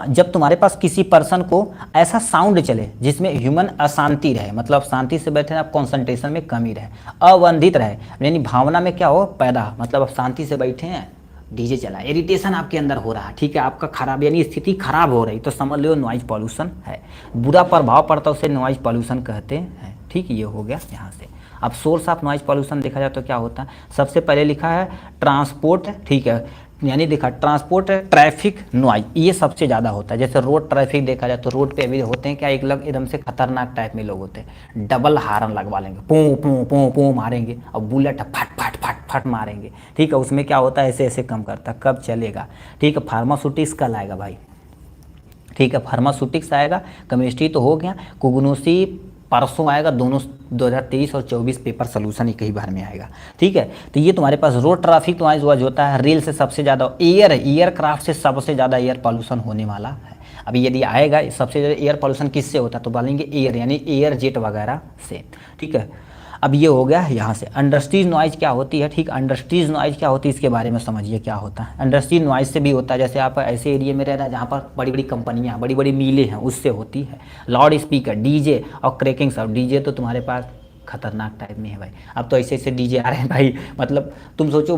जब तुम्हारे पास किसी पर्सन को ऐसा साउंड चले जिसमें ह्यूमन अशांति रहे, मतलब शांति से बैठे, आप कॉन्सेंट्रेशन में कमी रहे, अवंधित रहे, यानी भावना में क्या हो पैदा, मतलब आप शांति से बैठे हैं, डीजे चला, इरिटेशन आपके अंदर हो रहा है, ठीक है, आपका खराब यानी स्थिति खराब हो रही, तो समझ लो नॉइज पॉल्यूशन है, बुरा प्रभाव पड़ता है, उसे नॉइज पॉल्यूशन कहते हैं। ठीक, ये हो गया यहाँ से। अब सोर्स ऑफ नॉइज पॉल्यूशन देखा जाए तो क्या होता है, सबसे पहले लिखा है ट्रांसपोर्ट, ठीक है, यानी देखा ट्रांसपोर्ट ट्रैफिक नॉइज, ये सबसे ज़्यादा होता है। जैसे रोड ट्रैफिक देखा जाए तो रोड पे अभी होते हैं क्या, एक लग एकदम से खतरनाक टाइप में लोग होते हैं, डबल हारन लगवा लेंगे, पों पों पों पों मारेंगे, और बुलेट फट फट फट फट मारेंगे, ठीक है। उसमें क्या होता है, ऐसे ऐसे कम करता है, कब चलेगा, ठीक है। फार्मास्यूटिक्स कल आएगा भाई, ठीक है, फार्मास्यूटिक्स आएगा, केमिस्ट्री तो हो गया, कुगनोसी परसों आएगा, दोनों 2023 और 24 पेपर सोल्यूशन एक ही बार में आएगा, ठीक है। तो ये तुम्हारे पास रोड ट्रैफिक नॉइज वाज होता है, रेल से सबसे ज़्यादा, एयरक्राफ्ट से सबसे ज़्यादा एयर पॉल्यूशन होने वाला है। अभी यदि आएगा सबसे ज़्यादा एयर पॉल्यूशन किससे होता है, तो बोलेंगे एयर, यानी एयर जेट वगैरह से, ठीक है। अब ये हो गया यहाँ से। इंडस्ट्रीज नॉइज क्या होती है, ठीक, इंडस्ट्रीज नॉइज क्या होती है इसके बारे में समझिए क्या होता है। इंडस्ट्रीज नॉइज से भी होता है, जैसे आप ऐसे एरिया में रह रहे हैं जहाँ पर बड़ी बड़ी कंपनियाँ, बड़ी बड़ी मिलें हैं, उससे होती है। लाउड स्पीकर, डीजे और क्रैकिंग साउंड, डीजे तो तुम्हारे पास खतरनाक टाइप में है भाई, अब तो ऐसे ऐसे डीजे आ रहे हैं भाई, मतलब तुम सोचो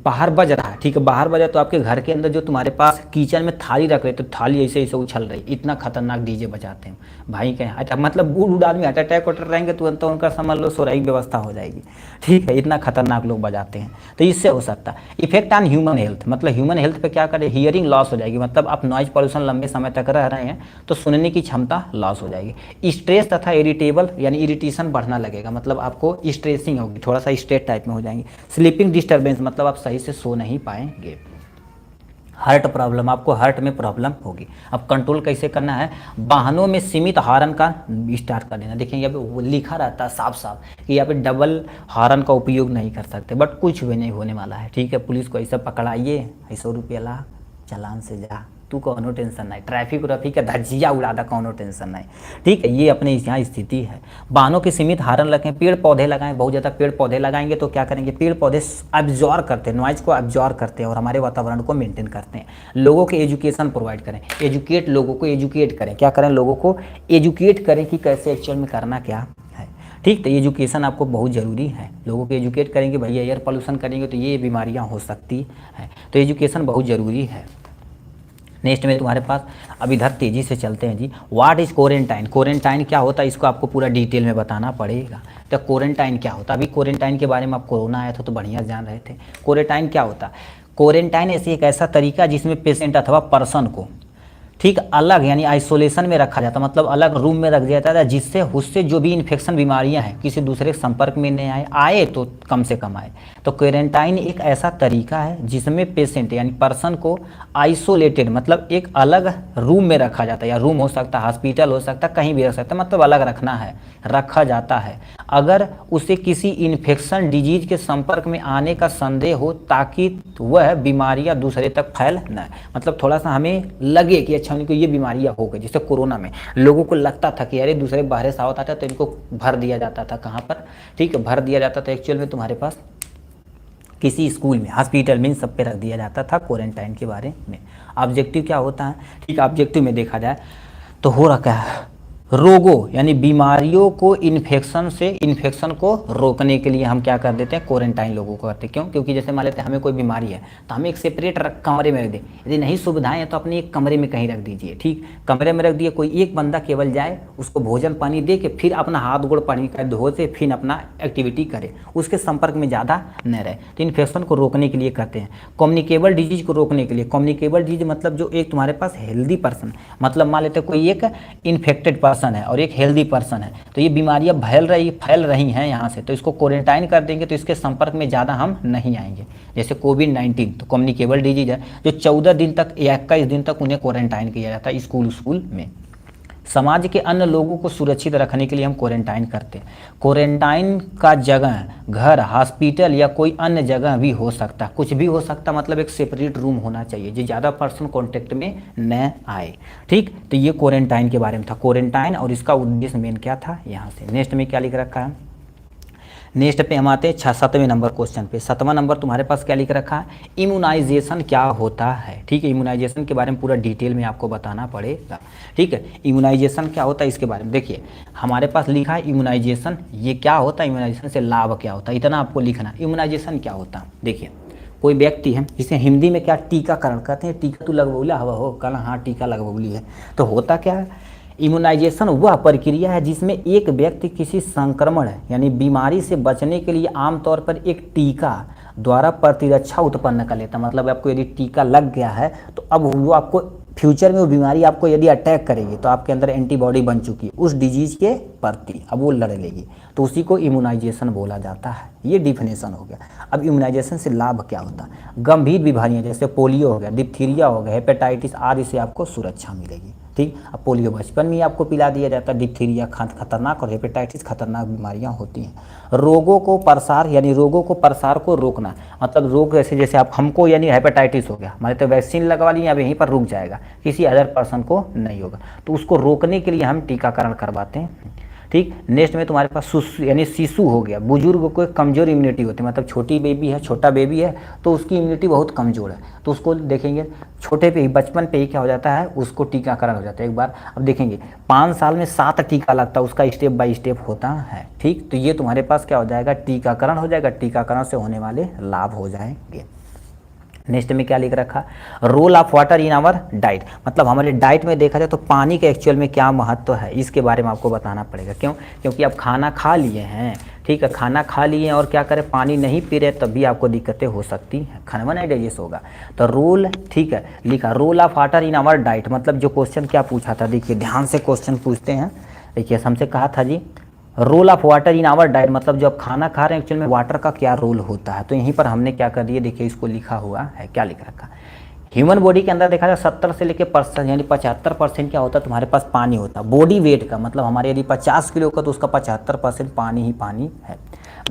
बाहर बज रहा है, ठीक है, बाहर बजा तो आपके घर के अंदर जो तुम्हारे पास किचन में थाली रख रहे तो थाली ऐसे ऐसे उछल रही, इतना खतरनाक डीजे बजाते हैं भाई। कहें मतलब बूढ़ बूढ़ आदमी हार्ट अटैक वटैक रहेंगे तो उनका समझ लो सोराई व्यवस्था हो जाएगी, ठीक है, इतना खतरनाक लोग बजाते हैं। तो इससे हो सकता है। इफेक्ट ऑन ह्यूमन हेल्थ, मतलब ह्यूमन हेल्थ पे क्या करे, हियरिंग लॉस हो जाएगी, मतलब आप नॉइज पॉल्यूशन लंबे समय तक रह रहे हैं तो सुनने की क्षमता लॉस हो जाएगी। स्ट्रेस तथा इरिटेबल, यानी इरिटेशन बढ़ना लगेगा, मतलब आपको स्ट्रेसिंग होगी, थोड़ा सा स्ट्रेस टाइप में हो जाएंगे। स्लीपिंग डिस्टर्बेंस, मतलब आप सही से सो नहीं पाएंगे। हार्ट प्रॉब्लम, आपको हार्ट में प्रॉब्लम होगी। अब कंट्रोल कैसे करना है, वाहनों में सीमित हॉर्न का स्टार्ट कर देना। देखिए यहाँ पे वो लिखा रहता है साफ साफ कि यहाँ पे डबल हॉर्न का उपयोग नहीं कर सकते, बट कुछ भी नहीं होने वाला है, ठीक है। पुलिस को ऐसा पकड़ाइए, 100 रुपया ला, चालान से जा, तू कौनो टेंशन नहीं, ट्रैफिक व्रैफिक का धज्जिया उड़ा दा, कौनो टेंशन नहीं, ठीक है। ये अपने यहाँ स्थिति है। वाहनों के सीमित हॉर्न रखें, पेड़ पौधे लगाएं, बहुत ज़्यादा पेड़ पौधे लगाएंगे तो क्या करेंगे, पेड़ पौधे अब्जॉर्ब करते हैं, नॉइज को अब्जॉर्ब करते हैं और हमारे वातावरण को मेंटेन करते हैं। लोगों के एजुकेशन प्रोवाइड करें, एजुकेट, लोगों को एजुकेट करें, क्या करें, लोगों को एजुकेट करें कि कैसे एक्चुअल में करना क्या है, ठीक। तो एजुकेशन आपको बहुत ज़रूरी है, लोगों को एजुकेट करेंगे, भैया एयर पॉल्यूशन करेंगे तो ये बीमारियाँ हो सकती हैं, तो एजुकेशन बहुत ज़रूरी है। नेक्स्ट में तुम्हारे पास, अब इधर तेज़ी से चलते हैं जी। व्हाट इज़ क्वारंटाइन, क्वारंटाइन क्या होता है, इसको आपको पूरा डिटेल में बताना पड़ेगा। तो क्वारंटाइन क्या होता है, अभी क्वारंटाइन के बारे में आप कोरोना आया था तो बढ़िया जान रहे थे। क्वारंटाइन क्या होता है, क्वारंटाइन ऐसी एक ऐसा तरीका जिसमें पेशेंट अथवा पर्सन को, ठीक, अलग यानी आइसोलेशन में रखा जाता, मतलब अलग रूम में रख दिया जाता है, जिससे उससे जो भी इन्फेक्शन बीमारियां हैं किसी दूसरे के संपर्क में नहीं आए तो कम से कम आए। तो क्वारंटाइन एक ऐसा तरीका है जिसमें पेशेंट यानी पर्सन को आइसोलेटेड, मतलब एक अलग रूम में रखा जाता है, या रूम हो सकता है, हॉस्पिटल हो सकता है, कहीं भी रख सकता है, मतलब अलग रखना है, रखा जाता है अगर उसे किसी इन्फेक्शन डिजीज के संपर्क में आने का संदेह हो, ताकि वह बीमारियां दूसरे तक फैल न, मतलब थोड़ा सा हमें लगे कि अच्छा उनको ये बीमारियां हो गई। जैसे कोरोना में लोगों को लगता था कि अरे दूसरे बाहर से आवत आता तो इनको भर दिया जाता था, कहाँ पर, ठीक है, भर दिया जाता था एक्चुअल में तुम्हारे पास किसी स्कूल में, हॉस्पिटल में, इन सब पे रख दिया जाता था क्वारंटाइन के बारे में। ऑब्जेक्टिव क्या होता है, ठीक, ऑब्जेक्टिव में देखा जाए तो हो रखा है रोगों यानी बीमारियों को, इन्फेक्शन को रोकने के लिए हम क्या कर देते हैं, क्वारंटाइन लोगों को करते हैं। क्यों, क्योंकि जैसे मान लेते हैं हमें कोई बीमारी है तो हमें एक सेपरेट कमरे में रख दें, यदि नहीं सुविधाएं हैं तो अपने एक कमरे में कहीं रख दीजिए, ठीक, कमरे में रख दिए, कोई एक बंदा केवल जाए, उसको भोजन पानी दे के फिर अपना हाथ गोड़ पानी का धो से फिर अपना एक्टिविटी करे, उसके संपर्क में ज़्यादा न रहे। तो इन्फेक्शन को रोकने के लिए करते हैं। कम्युनिकेबल डिजीज को रोकने के लिए, कम्युनिकेबल डिजीज मतलब जो एक तुम्हारे पास हेल्दी पर्सन, मतलब मान लेते कोई एक इन्फेक्टेड पर्सन है और एक हेल्दी पर्सन है, तो ये बीमारियां फैल रही हैं यहाँ से, तो इसको क्वारंटाइन कर देंगे तो इसके संपर्क में ज़्यादा हम नहीं आएंगे। जैसे कोविड-19 तो कम्युनिकेबल डिजीज है, जो 14 दिन तक या 21 दिन तक उन्हें क्वारंटाइन किया जाता है स्कूल में। समाज के अन्य लोगों को सुरक्षित रखने के लिए हम क्वारंटाइन करते हैं। क्वारंटाइन का जगह घर, हॉस्पिटल या कोई अन्य जगह भी हो सकता है, कुछ भी हो सकता, मतलब एक सेपरेट रूम होना चाहिए जो ज़्यादा पर्सन कॉन्टेक्ट में न आए, ठीक। तो ये क्वारंटाइन के बारे में था, क्वारंटाइन, और इसका उद्देश्य मेन क्या था यहाँ से। नेक्स्ट में क्या लिख रखा है, नेक्स्ट पे हम आते हैं 7वें नंबर क्वेश्चन पे। 7वां नंबर तुम्हारे पास क्या लिख रखा है, इम्यूनाइजेशन क्या होता है, ठीक है। इम्यूनाइजेशन के बारे में पूरा डिटेल में आपको बताना पड़ेगा, ठीक है। इम्यूनाइजेशन क्या होता है इसके बारे में देखिए, हमारे पास लिखा है इम्यूनाइजेशन, ये क्या होता है, इम्यूनाइजेशन से लाभ क्या होता है, इतना आपको लिखना। इम्यूनाइजेशन क्या होता है, देखिए कोई व्यक्ति है, जिसे हिंदी में क्या टीकाकरण कहते हैं, टीका तो लगवौला हवा हो, कल हाँ टीका लगवौली है, तो होता क्या है, इम्यूनाइजेशन वह प्रक्रिया है जिसमें एक व्यक्ति किसी संक्रमण यानी बीमारी से बचने के लिए आमतौर पर एक टीका द्वारा प्रतिरक्षा उत्पन्न कर लेता है। मतलब आपको यदि टीका लग गया है तो अब वो आपको फ्यूचर में वो बीमारी आपको यदि अटैक करेगी तो आपके अंदर एंटीबॉडी बन चुकी है उस डिजीज के प्रति, अब वो लड़ लेगी, तो उसी को इम्यूनाइजेशन बोला जाता है। ये डिफिनेशन हो गया। अब इम्यूनाइजेशन से लाभ क्या होता है? गंभीर बीमारियां जैसे पोलियो हो गया, डिप्थीरिया हो गया, हेपेटाइटिस आदि से आपको सुरक्षा मिलेगी। ठीक, अब पोलियो बचपन में ही आपको पिला दिया जाता है, डिप्थीरिया खतरनाक और हेपेटाइटिस खतरनाक बीमारियां होती हैं। रोगों को प्रसार यानी रोगों को प्रसार को रोकना, मतलब रोग जैसे आप हमको यानी हेपेटाइटिस हो गया, हमारे तो वैक्सीन लगवा ली अब यहीं पर रुक जाएगा, किसी अदर पर्सन को नहीं होगा, तो उसको रोकने के लिए हम टीकाकरण करवाते हैं। ठीक, नेक्स्ट में तुम्हारे पास यानी शिशु हो गया, बुजुर्ग को एक कमजोर इम्यूनिटी होती है, मतलब छोटी बेबी है, छोटा बेबी है तो उसकी इम्यूनिटी बहुत कमजोर है, तो उसको देखेंगे छोटे पे ही बचपन पे ही क्या हो जाता है, उसको टीकाकरण हो जाता है एक बार। अब देखेंगे 5 साल में 7 टीका लगता है, उसका स्टेप बाय स्टेप होता है। ठीक, तो ये तुम्हारे पास क्या हो जाएगा, टीकाकरण हो जाएगा, टीकाकरण से होने वाले लाभ हो जाएंगे। नेक्स्ट में क्या लिख रखा, role of water in our diet, मतलब हमारे डाइट में देखा जाए तो पानी के एक्चुअल में क्या महत्व है इसके बारे में आपको बताना पड़ेगा। क्यों? क्योंकि आप खाना खा लिए हैं, ठीक है, खाना खा लिए हैं और क्या करें, पानी नहीं पी रहे तब भी आपको दिक्कतें हो सकती हैं, खाना नहीं डाइजेस्ट होगा। तो रोल, ठीक है, लिखा role of water in our diet, मतलब जो क्वेश्चन क्या पूछा था, देखिए ध्यान से क्वेश्चन पूछते हैं। देखिए हमसे कहा था जी role of water in our diet, मतलब जो आप खाना खा रहे हैं एक्चुअल में वाटर का क्या रोल होता है, तो यहीं पर हमने क्या कर दिया, देखिए इसको लिखा हुआ है, क्या लिख रखा, ह्यूमन बॉडी के अंदर देखा जाए 70 से लेकर % यानी 75% क्या होता है तुम्हारे पास पानी होता है। बॉडी वेट का मतलब हमारे यदि 50 किलो का तो उसका 75% पानी ही पानी है।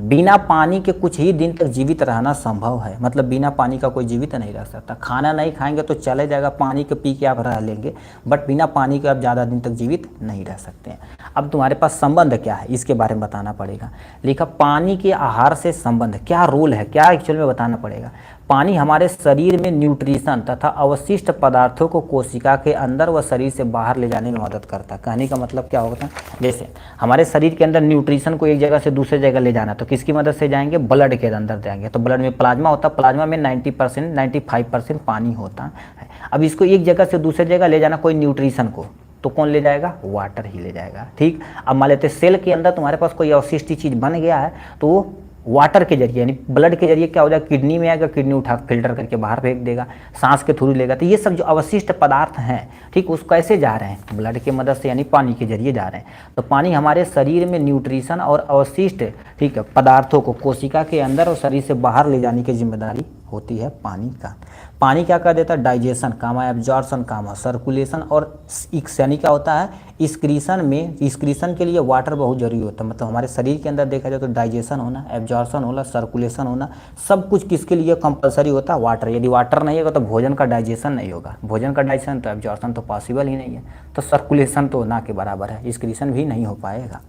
बिना पानी के कुछ ही दिन तक जीवित रहना संभव है, मतलब बिना पानी का कोई जीवित नहीं रह सकता। खाना नहीं खाएंगे तो चले जाएगा, पानी के पी के आप रह लेंगे, बट बिना पानी के आप ज़्यादा दिन तक जीवित नहीं रह सकते हैं। अब तुम्हारे पास संबंध क्या है इसके बारे में बताना पड़ेगा। लिखा पानी के आहार से संबंध, क्या रोल है, क्या एक्चुअल में बताना पड़ेगा। पानी हमारे शरीर में न्यूट्रिशन तथा अवशिष्ट पदार्थों को कोशिका के अंदर व शरीर से बाहर ले जाने में मदद करता है। कहने का मतलब क्या होता है, जैसे हमारे शरीर के अंदर न्यूट्रिशन को एक जगह से दूसरे जगह ले जाना, तो किसकी मदद से जाएंगे, ब्लड के अंदर जाएंगे। तो ब्लड में प्लाज्मा होता है, प्लाज्मा में 90% 95% पानी होता है। अब इसको एक जगह से दूसरे जगह ले जाना कोई न्यूट्रिशन को, तो कौन ले जाएगा, वाटर ही ले जाएगा। ठीक, अब मान लेते सेल के अंदर तुम्हारे पास कोई अवशिष्ट चीज बन गया है तो वो वाटर के जरिए यानी ब्लड के जरिए क्या हो जाएगा, किडनी में आएगा, किडनी उठा फिल्टर करके बाहर फेंक देगा, सांस के थ्रू लेगा। तो ये सब जो अवशिष्ट पदार्थ हैं, ठीक, उसको कैसे जा रहे हैं, ब्लड की मदद से यानी पानी के जरिए जा रहे हैं। तो पानी हमारे शरीर में न्यूट्रिशन और अवशिष्ट, ठीक है, पदार्थों को कोशिका के अंदर और शरीर से बाहर ले जाने की जिम्मेदारी होती है पानी का। पानी क्या कर देता है, डाइजेशन काम है, एब्जॉर्प्शन काम है, सर्कुलेशन और यानी क्या होता है, एक्सक्रीशन में, एक्सक्रीशन के लिए वाटर बहुत जरूरी होता है। मतलब हमारे शरीर के अंदर देखा जाए तो डाइजेशन होना, एब्जॉर्प्शन होना, सर्कुलेशन होना, सब कुछ किसके लिए कंपलसरी होता है, वाटर। यदि वाटर नहीं होगा तो भोजन का डाइजेशन नहीं होगा, भोजन का डाइजेशन तो एब्जॉर्प्शन तो पॉसिबल ही नहीं है, तो सर्कुलेशन तो ना के बराबर है, एक्सक्रीशन भी नहीं हो पाएगा।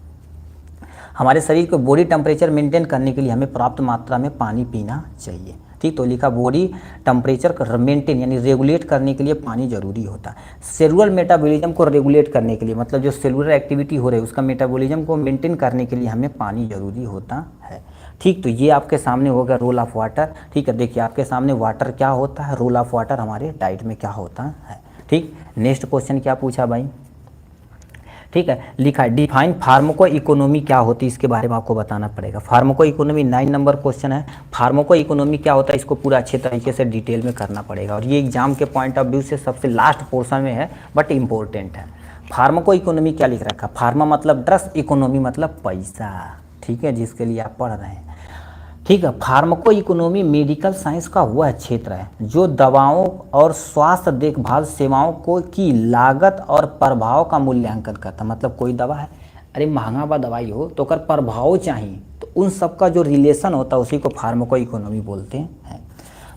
हमारे शरीर को बॉडी टेम्परेचर मेंटेन करने के लिए हमें पर्याप्त मात्रा में पानी पीना चाहिए। ठीक, तो लिखा बॉडी टेम्परेचर मेंटेन यानी रेगुलेट करने के लिए पानी जरूरी होता है। सेलुलर मेटाबॉलिज्म को रेगुलेट करने के लिए, मतलब जो सेलुलर एक्टिविटी हो रही है उसका मेटाबॉलिज्म को मेंटेन करने के लिए हमें पानी जरूरी होता है। ठीक, तो ये आपके सामने होगा रोल ऑफ वाटर। ठीक है, देखिए आपके सामने वाटर क्या होता है, रोल ऑफ वाटर हमारे डाइट में क्या होता है। ठीक, नेक्स्ट क्वेश्चन क्या पूछा भाई, ठीक है, लिखा है डिफाइन फार्माको इकोनॉमी क्या होती है, इसके बारे में आपको बताना पड़ेगा। फार्माको इकोनॉमी 9 नंबर क्वेश्चन है। फार्माको इकोनॉमी क्या होता है इसको पूरा अच्छे तरीके से डिटेल में करना पड़ेगा, और ये एग्जाम के पॉइंट ऑफ व्यू से सबसे लास्ट पोर्शन में है बट इम्पोर्टेंट है। फार्माको इकोनॉमी क्या लिख रखा, फार्मा मतलब ड्रग्स, इकोनॉमी मतलब पैसा, ठीक है, जिसके लिए आप पढ़ रहे हैं। ठीक है, फार्माको इकोनॉमी मेडिकल साइंस का वह क्षेत्र है जो दवाओं और स्वास्थ्य देखभाल सेवाओं को की लागत और प्रभाव का मूल्यांकन करता है। मतलब कोई दवा है, अरे महंगा बा दवाई हो तो कर प्रभाव चाहिए, तो उन सब का जो रिलेशन होता है उसी को फार्माको इकोनॉमी बोलते हैं।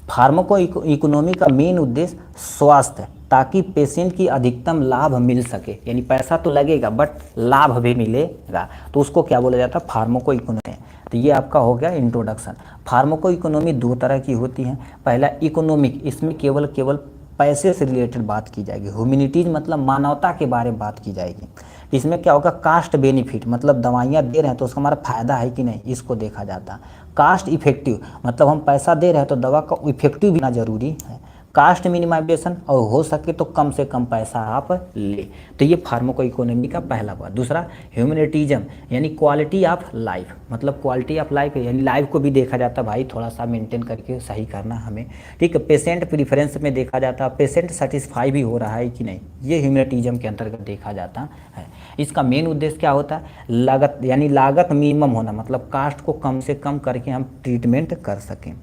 फार्माको इकोनॉमी का मेन उद्देश्य स्वास्थ्य, ताकि पेशेंट की अधिकतम लाभ मिल सके, यानी पैसा तो लगेगा बट लाभ भी मिलेगा, तो उसको क्या बोला जाता है, फार्माको इकोनॉमी। तो ये आपका हो गया इंट्रोडक्शन। फार्माको इकोनॉमी 2 तरह की होती है। पहला इकोनॉमिक, इसमें केवल पैसे से रिलेटेड बात की जाएगी। ह्यूमैनिटीज मतलब मानवता के बारे में बात की जाएगी। इसमें क्या होगा, कास्ट बेनिफिट, मतलब दवाइयाँ दे रहे हैं तो उसका हमारा फायदा है कि नहीं, इसको देखा जाता है। कास्ट इफेक्टिव, मतलब हम पैसा दे रहे हैं तो दवा का इफेक्टिव भी ना जरूरी है। कास्ट मिनिमाइजेशन, और हो सके तो कम से कम पैसा आप ले। तो ये फार्माको इकोनॉमी का पहला बात। दूसरा ह्यूमैनिटिज्म यानी क्वालिटी ऑफ लाइफ, मतलब क्वालिटी ऑफ लाइफ यानी लाइफ को भी देखा जाता है भाई, थोड़ा सा मेंटेन करके सही करना हमें, ठीक है। पेशेंट प्रीफरेंस में देखा जाता है, पेशेंट सेटिस्फाई भी हो रहा है कि नहीं, ये ह्यूमैनिटिज्म के अंतर्गत देखा जाता है। इसका मेन उद्देश्य क्या होता है, लागत यानी लागत मिनिमम होना, मतलब कास्ट को कम से कम करके हम ट्रीटमेंट कर सकें।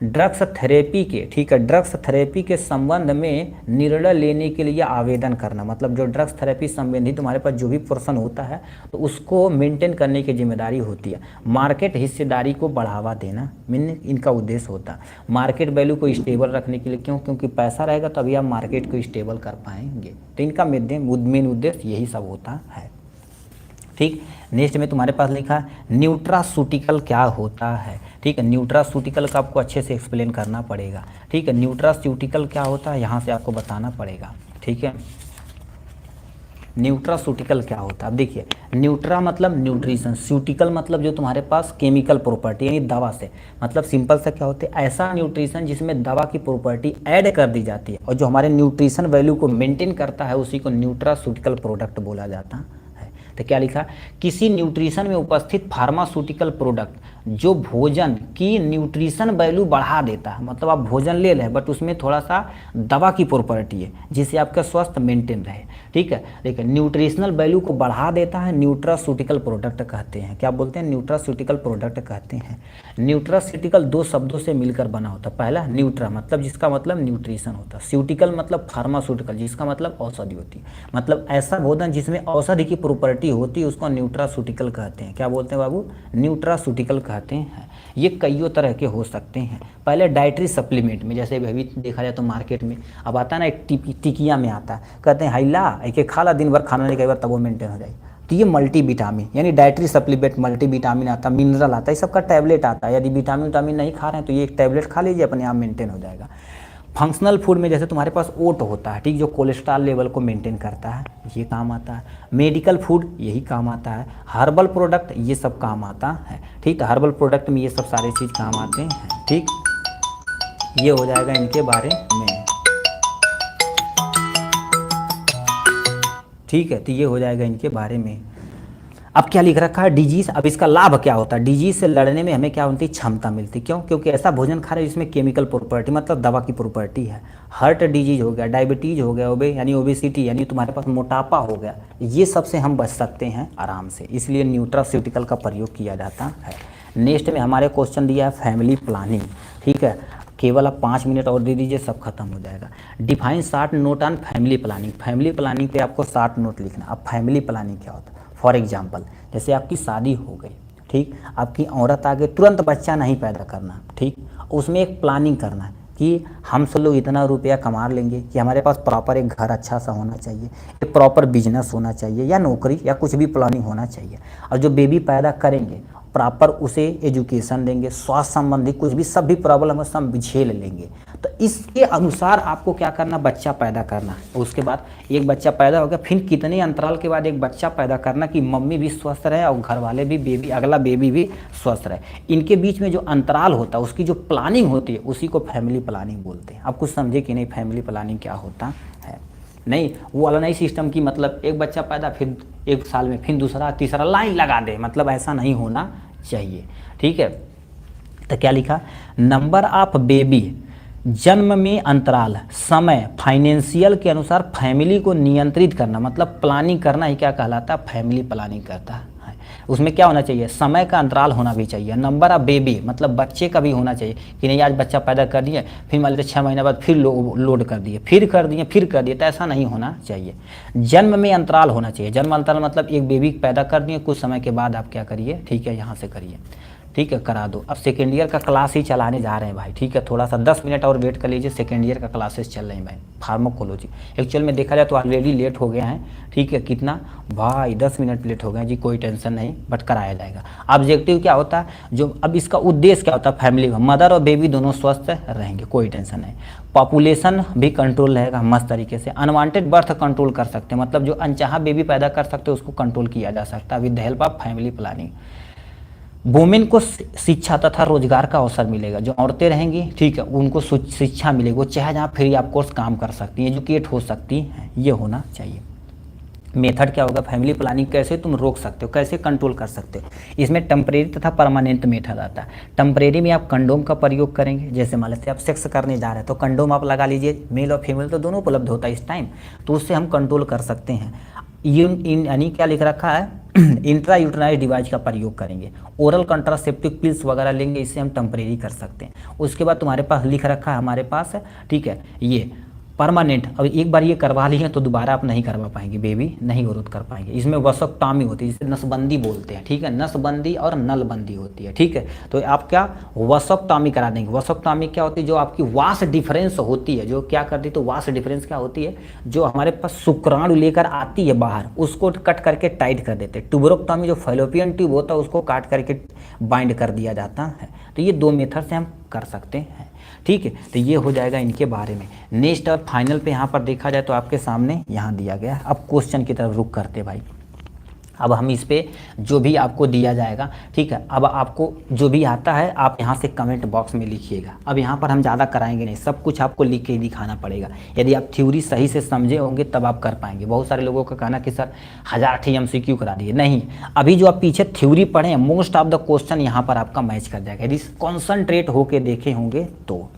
ड्रग्स थेरेपी के, ठीक है, ड्रग्स थेरेपी के संबंध में निर्णय लेने के लिए आवेदन करना, मतलब जो ड्रग्स थेरेपी संबंधी तुम्हारे पास जो भी पोर्शन होता है तो उसको मेंटेन करने की जिम्मेदारी होती है। मार्केट हिस्सेदारी को बढ़ावा देना इनका उद्देश्य होता है। मार्केट वैल्यू को स्टेबल रखने के लिए, क्यों, क्योंकि पैसा रहेगा तभी आप मार्केट को स्टेबल कर पाएंगे। तो इनका मेन उद्देश्य यही सब होता है, ठीक। नेक्स्ट में तुम्हारे पास लिखा है न्यूट्रासूटिकल क्या होता है, ठीक है। न्यूट्रासूटिकल का आपको अच्छे से एक्सप्लेन करना पड़ेगा, ठीक है। न्यूट्रासूटिकल क्या होता है यहाँ से आपको बताना पड़ेगा, ठीक है। न्यूट्रासूटिकल क्या होता है, अब देखिए, न्यूट्रा मतलब न्यूट्रिशन, सूटिकल मतलब जो तुम्हारे पास केमिकल प्रॉपर्टी यानी दवा से, मतलब सिंपल सा क्या होता है, ऐसा न्यूट्रिशन जिसमें दवा की प्रॉपर्टी ऐड कर दी जाती है और जो हमारे न्यूट्रिशन वैल्यू को मेंटेन करता है उसी को न्यूट्रासूटिकल प्रोडक्ट बोला जाता है। तो क्या लिखा, किसी न्यूट्रिशन में उपस्थित फार्मास्यूटिकल प्रोडक्ट जो भोजन की न्यूट्रिशन वैल्यू बढ़ा देता है, मतलब आप भोजन ले लें बट उसमें थोड़ा सा दवा की प्रॉपर्टी है जिससे आपका स्वास्थ्य मेंटेन रहे, ठीक है। देखिए न्यूट्रिशनल वैल्यू को बढ़ा देता है, न्यूट्रासूटिकल प्रोडक्ट कहते हैं। क्या बोलते हैं, न्यूट्रासूटिकल प्रोडक्ट कहते हैं। न्यूट्रासूटिकल दो शब्दों से मिलकर बना होता है। पहला न्यूट्रा मतलब जिसका मतलब न्यूट्रिशन होता है, सूटिकल मतलब फार्मास्यूटिकल जिसका मतलब औषधि होती है, मतलब ऐसा भोजन जिसमें औषधि की प्रॉपर्टी होती है उसको न्यूट्रासूटिकल कहते हैं। क्या बोलते हैं बाबू, न्यूट्रासूटिकल कहते हैं। ये कईयों तरह के हो सकते हैं। पहले डाइटरी सप्लीमेंट में, जैसे अभी देखा जाए तो मार्केट में अब आता है ना, एक टिकिया में आता है, कहते हैं हाइला एक खा ला दिन भर, खाना नहीं कई बार तब वो मेंटेन हो जाएगी। तो ये मल्टीविटामिन यानी डाइटरी सप्लीमेंट, मल्टीविटामिन आता है, मिनरल आता है, सबका टैबलेट आता है। यदि विटामिन नहीं खा रहे हैं तो ये एक टैबलेट खा लीजिए, अपने आप मेंटेन हो जाएगा। फंक्शनल फूड में जैसे तुम्हारे पास ओट होता है, ठीक, जो कोलेस्ट्रॉल लेवल को मेंटेन करता है, ये काम आता है। मेडिकल फूड यही काम आता है। हर्बल प्रोडक्ट ये सब काम आता है, ठीक। तो हर्बल प्रोडक्ट में ये सब सारे चीज़ काम आते हैं, ठीक। ये हो जाएगा इनके बारे में, ठीक है। तो ये हो जाएगा इनके बारे में। अब क्या लिख रखा है, डिजीज। अब इसका लाभ क्या होता है, डिजीज से लड़ने में हमें क्या होती है, क्षमता मिलती। क्यों, क्योंकि ऐसा भोजन खा रहे हैं जिसमें केमिकल प्रॉपर्टी मतलब दवा की प्रॉपर्टी है। हार्ट डिजीज हो गया, डायबिटीज हो गया, यानी ओबेसिटी यानी तुम्हारे पास मोटापा हो गया, ये सब से हम बच सकते हैं आराम से, इसलिए न्यूट्रास्यूटिकल का प्रयोग किया जाता है। नेक्स्ट में हमारे क्वेश्चन दिया है फैमिली प्लानिंग, ठीक है। केवल आप 5 मिनट और दे दीजिए, सब खत्म हो जाएगा। Define 60 note on family planning. Family planning पे आपको 60 नोट लिखना। अब फैमिली प्लानिंग क्या होता है, फॉर एग्जाम्पल जैसे आपकी शादी हो गई, ठीक, आपकी औरत आगे, तुरंत बच्चा नहीं पैदा करना, ठीक, उसमें एक प्लानिंग करना कि हम सब लोग इतना रुपया कमा लेंगे कि हमारे पास प्रॉपर एक घर अच्छा सा होना चाहिए, एक प्रॉपर बिजनेस होना चाहिए या नौकरी या कुछ भी प्लानिंग होना चाहिए, और जो बेबी पैदा करेंगे प्रॉपर उसे एजुकेशन देंगे, स्वास्थ्य संबंधी कुछ भी सब भी प्रॉब्लम है सब झेल लेंगे। तो इसके अनुसार आपको क्या करना, बच्चा पैदा करना है। उसके बाद एक बच्चा पैदा हो गया, फिर कितने अंतराल के बाद एक बच्चा पैदा करना कि मम्मी भी स्वस्थ रहे और घर वाले भी, बेबी अगला बेबी भी स्वस्थ रहे। इनके बीच में जो अंतराल होता है उसकी जो प्लानिंग होती है उसी को फैमिली प्लानिंग बोलते हैं। आप कुछ समझे कि नहीं फैमिली प्लानिंग क्या होता है? नहीं वो वाला नहीं सिस्टम की, मतलब एक बच्चा पैदा फिर 1 साल में फिर दूसरा तीसरा लाइन लगा दे, मतलब ऐसा नहीं होना चाहिए, ठीक है। तो क्या लिखा, नंबर ऑफ बेबी, जन्म में अंतराल, समय, फाइनेंशियल के अनुसार फैमिली को नियंत्रित करना, मतलब प्लानिंग करना ही क्या कहलाता है, फैमिली प्लानिंग करता है। उसमें क्या होना चाहिए, समय का अंतराल होना भी चाहिए। नंबर ऑफ बेबी मतलब बच्चे का भी होना चाहिए कि नहीं आज बच्चा पैदा कर दिए फिर मान लीजिए 6 महीने बाद फिर लोड कर दिए, फिर कर दिए, तो ऐसा नहीं होना चाहिए। जन्म में अंतराल होना चाहिए। जन्म अंतराल मतलब एक बेबी पैदा कर दिए, कुछ समय के बाद आप क्या करिए, ठीक है, यहाँ से करिए, ठीक है, करा दो। अब सेकेंड ईयर का क्लास ही चलाने जा रहे हैं भाई, ठीक है, थोड़ा सा 10 मिनट और वेट कर लीजिए, सेकेंड ईयर का क्लासेस चल रहे हैं भाई, फार्माकोलॉजी। एक्चुअल में देखा जाए तो ऑलरेडी लेट हो गया है, ठीक है, कितना भाई 10 मिनट लेट हो गया जी, कोई टेंशन नहीं, बट कराया जाएगा। ऑब्जेक्टिव क्या होता है, जो अब इसका उद्देश्य क्या होता है, फैमिली का मदर और बेबी दोनों स्वस्थ रहेंगे, कोई टेंशन नहीं। पॉपुलेशन भी कंट्रोल रहेगा मस्त तरीके से। अनवांटेड बर्थ कंट्रोल कर सकते हैं, मतलब जो अनचाहा बेबी पैदा कर सकते हैं उसको कंट्रोल किया जा सकता है with the help of family planning. Women को शिक्षा तथा रोजगार का अवसर मिलेगा। जो औरतें रहेंगी, ठीक है, उनको शिक्षा मिलेगी, वो चाहे जहाँ फ्री ऑफ कोर्स काम कर सकती हैं, एजुकेट हो सकती हैं, ये होना चाहिए। मेथड क्या होगा, फैमिली प्लानिंग कैसे तुम रोक सकते हो, कैसे कंट्रोल कर सकते हो। इसमें टेम्परेरी तथा परमानेंट मेथड आता है। टेम्परेरी में आप कंडोम का प्रयोग करेंगे, जैसे मान लेते आप सेक्स करने जा रहे हैं तो कंडोम आप लगा लीजिए, मेल और फीमेल तो दोनों उपलब्ध होता है इस टाइम, तो उससे हम कंट्रोल कर सकते हैं। यानी क्या लिख रखा है, इंट्रा यूटेराइनल डिवाइस का प्रयोग करेंगे। ओरल कंट्रासेप्टिव पिल्स वगैरह लेंगे, इससे हम टेम्परेरी कर सकते हैं। उसके बाद तुम्हारे पास लिख रखा है, हमारे पास है, ठीक है, ये परमानेंट। अब एक बार ये करवा ली है तो दोबारा आप नहीं करवा पाएंगे, बेबी नहीं ग्रोथ कर पाएंगे। इसमें वसक्टॉमी होती है, जिसे नसबंदी बोलते हैं, ठीक है, नसबंदी और नलबंदी होती है, ठीक है। तो आप क्या वसक्टॉमी करा देंगे। वसक्टॉमी क्या होती है, जो आपकी वास डिफरेंस होती है, जो क्या करती है, तो वास डिफरेंस क्या होती है, जो हमारे पास शुक्राणु लेकर आती है बाहर, उसको कट करके टाइट कर देते हैं। ट्यूबरोक्टॉमी जो फैलोपियन ट्यूब होता है उसको काट करके बाइंड कर दिया जाता है। तो ये दो मेथड से हम कर सकते हैं, ठीक है। तो ये हो जाएगा इनके बारे में। नेक्स्ट और फाइनल पे यहाँ पर देखा जाए तो आपके सामने यहाँ दिया गया है। अब क्वेश्चन की तरफ रुक करते भाई, अब हम इस पे जो भी आपको दिया जाएगा, ठीक है, अब आपको जो भी आता है आप यहाँ से कमेंट बॉक्स में लिखिएगा। अब यहाँ पर हम ज़्यादा कराएंगे नहीं, सब कुछ आपको लिख के ही दिखाना पड़ेगा। यदि आप थ्योरी सही से समझे होंगे तब आप कर पाएंगे। बहुत सारे लोगों का कहना कि सर 1000 MCQ करा दिए, नहीं, अभी जो आप पीछे थ्योरी पढ़े हैं मोस्ट ऑफ द क्वेश्चन यहाँ पर आपका मैच कर जाएगा यदि कॉन्सनट्रेट होकर देखे होंगे तो।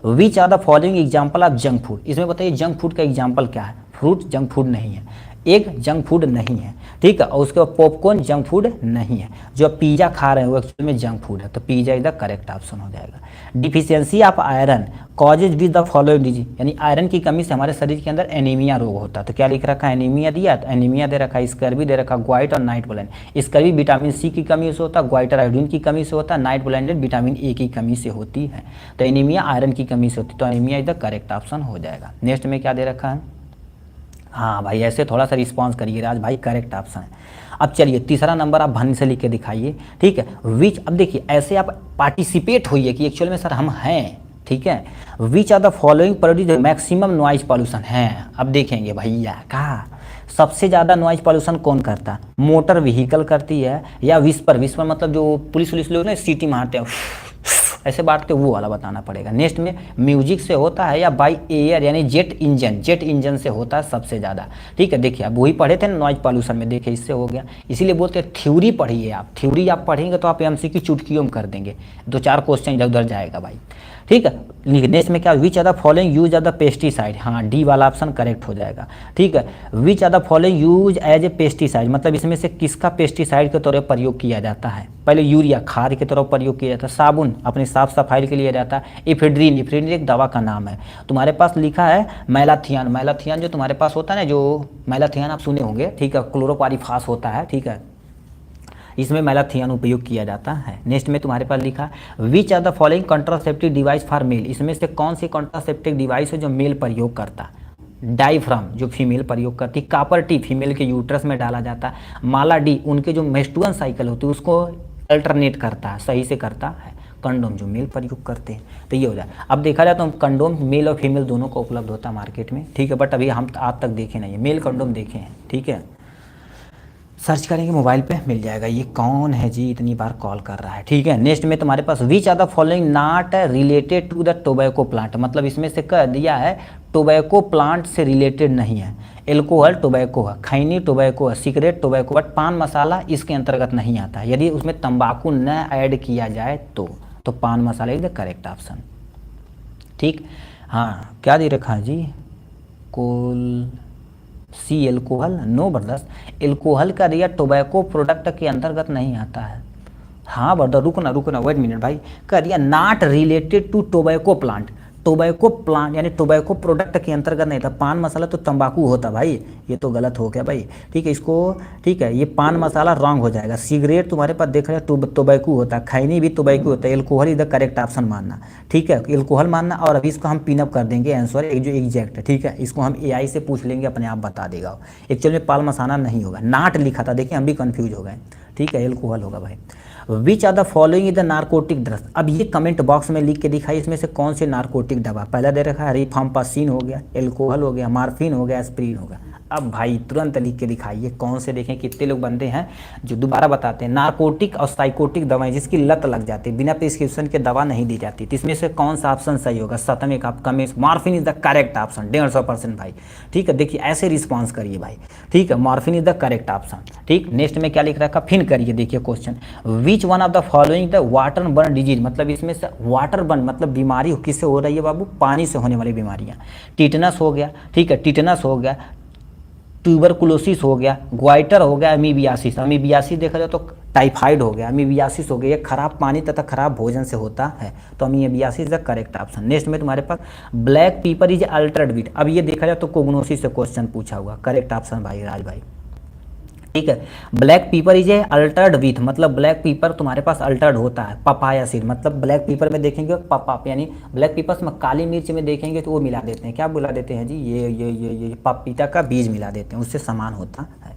Which are the following example of junk food, इसमें बताइए जंक फूड का एग्जाम्पल क्या है। फ्रूट जंक फूड नहीं है, एग जंक फूड नहीं है, ठीक है, और उसके बाद पॉपकॉर्न जंक फूड नहीं है। जो आप पिज़्ज़ा खा रहे हैं वो एक्चुअल में जंक फूड है, तो pizza is the correct option हो जाएगा। Deficiency of iron causes with the following disease, यानी आयरन की कमी से हमारे शरीर के अंदर एनीमिया रोग होता है। तो क्या लिख रखा है, एनीमिया दिया, तो एनीमिया दे रखा है, स्कर्वी दे रखा, ग्वाइट और night blind. Scurvy vitamin C की कमी से होता है, ग्वाइट और आयोडीन की कमी से होता है, नाइट ब्लाइंडेड विटामिन ए की कमी से होती है। तो एनीमिया आयरन की कमी से होती है, तो anaemia is the correct option हो जाएगा। नेक्स्ट में क्या दे रखा है, हाँ भाई ऐसे थोड़ा सा रिस्पॉन्स करिए राज भाई, करेक्ट ऑप्शन है। अब चलिए तीसरा नंबर आप भन से लिख के दिखाइए, ठीक है। विच, अब देखिए ऐसे आप पार्टिसिपेट होइए कि एक्चुअल में सर हम हैं, ठीक है। Which are the following produce maximum noise pollution है। अब देखेंगे भैया कहा सबसे ज़्यादा नॉइज पॉल्यूशन कौन करता है, मोटर व्हीकल करती है या विस्पर, विस्पर मतलब जो पुलिस लोग ना सीटी मारते हैं ऐसे बांटते, वो वाला बताना पड़ेगा। नेक्स्ट में म्यूजिक से होता है या बाई एयर यानी जेट इंजन से होता है सबसे ज़्यादा, ठीक है। देखिए आप वही पढ़े थे ना नॉइज पॉल्यूशन में, देखिए इससे हो गया। इसीलिए बोलते हैं थ्योरी पढ़िए आप, थ्योरी आप पढ़ेंगे तो आप MCQ चुटकियों में कर देंगे, 2-4 क्वेश्चन इधर उधर जाएगा भाई, ठीक है। नेक्स्ट में क्या, which are the following use are the pesticide, हाँ डी वाला ऑप्शन करेक्ट हो जाएगा, ठीक है। Which are the following use as a pesticide, मतलब इसमें से किसका पेस्टिसाइड के तौर पर प्रयोग किया जाता है। पहले यूरिया खाद के तौर पर प्रयोग किया जाता है, साबुन अपने साफ सफाई के लिए जाता है, इफेड्रीन, इफेड्रीन एक दवा का नाम है। तुम्हारे पास लिखा है मैलाथियन, मैलाथियन जो तुम्हारे पास होता है ना, जो मैलाथियन आप सुने होंगे, ठीक है, क्लोरोपारीफास होता है, ठीक है, इसमें मैलाथियन उपयोग किया जाता है। नेक्स्ट में तुम्हारे पास लिखा which are the following contraceptive device for male, इसमें से कौन सी कंट्रासेप्टिव डिवाइस है जो मेल प्रयोग करता है। डायफ्राम जो फीमेल प्रयोग करती है, कापर टी फीमेल के यूट्रस में डाला जाता है, माला डी उनके जो मेंस्ट्रुअल साइकिल होती है उसको अल्टरनेट करता है, सही से करता है, कंडोम जो मेल प्रयोग करते हैं। तो ये हो जाए। अब देखा जाए तो कंडोम मेल और फीमेल दोनों को उपलब्ध होता है मार्केट में, ठीक है, बट अभी हम आज तक देखे नहीं है, मेल कंडोम देखे हैं, ठीक है। सर्च करेंगे मोबाइल पे मिल जाएगा। ये कौन है जी इतनी बार कॉल कर रहा है, ठीक है। नेक्स्ट में तुम्हारे पास which are the following not related to the tobacco plant, मतलब इसमें से कह दिया है टोबैको प्लांट से रिलेटेड नहीं है। एल्कोहल टोबैको है, खैनी टोबैको है, सिगरेट टोबैको, बट पान मसाला इसके अंतर्गत नहीं आता है। यदि उसमें तंबाकू न ऐड किया जाए तो पान मसाला इज द करेक्ट ऑप्शन, ठीक। हाँ क्या दे रखा है जी, सी एल्कोहल, नो ब्रदर्स, एल्कोहल का दिया टोबैको प्रोडक्ट के अंतर्गत नहीं आता है। हाँ ब्रदर रुकना वेट मिनट भाई, कह दिया not related to tobacco plant, tobacco plant यानी टोबैको प्रोडक्ट के अंतर्गत नहीं था। पान मसाला तो तंबाकू होता भाई, ये तो गलत हो गया भाई, ठीक है। इसको ठीक है, ये पान मसाला रॉन्ग हो जाएगा। सिगरेट तुम्हारे पास देख रहे हो टोबैको होता है, खैनी भी टोबैको होता है, एल्कोहल इधर करेक्ट ऑप्शन मानना, ठीक है, एल्कोहल मानना। और अभी इसको हम पिनअप कर देंगे आंसर जो एग्जैक्ट है, ठीक है। इसको हम AI से पूछ लेंगे, अपने आप बता देगा। एक्चुअली में पान मसाला नहीं होगा, नाट लिखा था, देखिए हम भी कन्फ्यूज हो गए, ठीक है, एल्कोहल होगा भाई। Which are the following is the narcotic drugs, अब ये कमेंट बॉक्स में लिख के दिखाई इसमें से कौन से नार्कोटिक दवा। पहला दे रखा है रिफाम्पासिन हो गया, एल्कोहल हो गया, मार्फिन हो गया, एस्प्रिन हो गया। अब भाई तुरंत लिख के दिखाइए कौन से, देखें कितने लोग बनते हैं जो दोबारा बताते हैं। नारकोटिक और साइकोटिक दवाएं जिसकी लत लग जाती है, बिना प्रिस्क्रिप्शन के दवा नहीं दी जाती, तो इसमें से कौन सा ऑप्शन सही होगा? सतमे का आपका में morphine is the correct option 150% भाई। ठीक है, देखिए ऐसे रिस्पॉन्स करिए भाई। ठीक है, morphine is the correct option. ठीक, नेक्स्ट में क्या लिख रखा फिर करिए, देखिए question, which one of the following the water burn disease, मतलब इसमें से वाटर बर्न मतलब बीमारी किससे हो रही है बाबू? पानी से होने वाली बीमारियां। टिटनस हो गया, ठीक है, टिटनस हो गया, ट्यूबरकुलोसिस हो गया, ग्वाइटर हो गया, अमीबियासिस। अमीबियासिस देखा जाए तो टाइफाइड हो गया, अमीबियासिस हो गया, ये खराब पानी तथा खराब भोजन से होता है, तो amoebiasis the correct option. Next में तुम्हारे पास ब्लैक पीपर इज अल्टर्ड विथ, अब ये देखा जाए तो कोग्नोसिस से क्वेश्चन पूछा हुआ, करेक्ट ऑप्शन भाई राज भाई। ठीक है, ब्लैक पीपर इज ए अल्टर्ड विथ, मतलब ब्लैक पीपर तुम्हारे पास अल्टर्ड होता है। पपाया सीड, मतलब ब्लैक पीपर में देखेंगे पपाप, यानी ब्लैक पीपर में काली मिर्च में देखेंगे तो वो मिला देते हैं, क्या बुला देते हैं जी? ये पपीता का बीज मिला देते हैं, उससे समान होता है।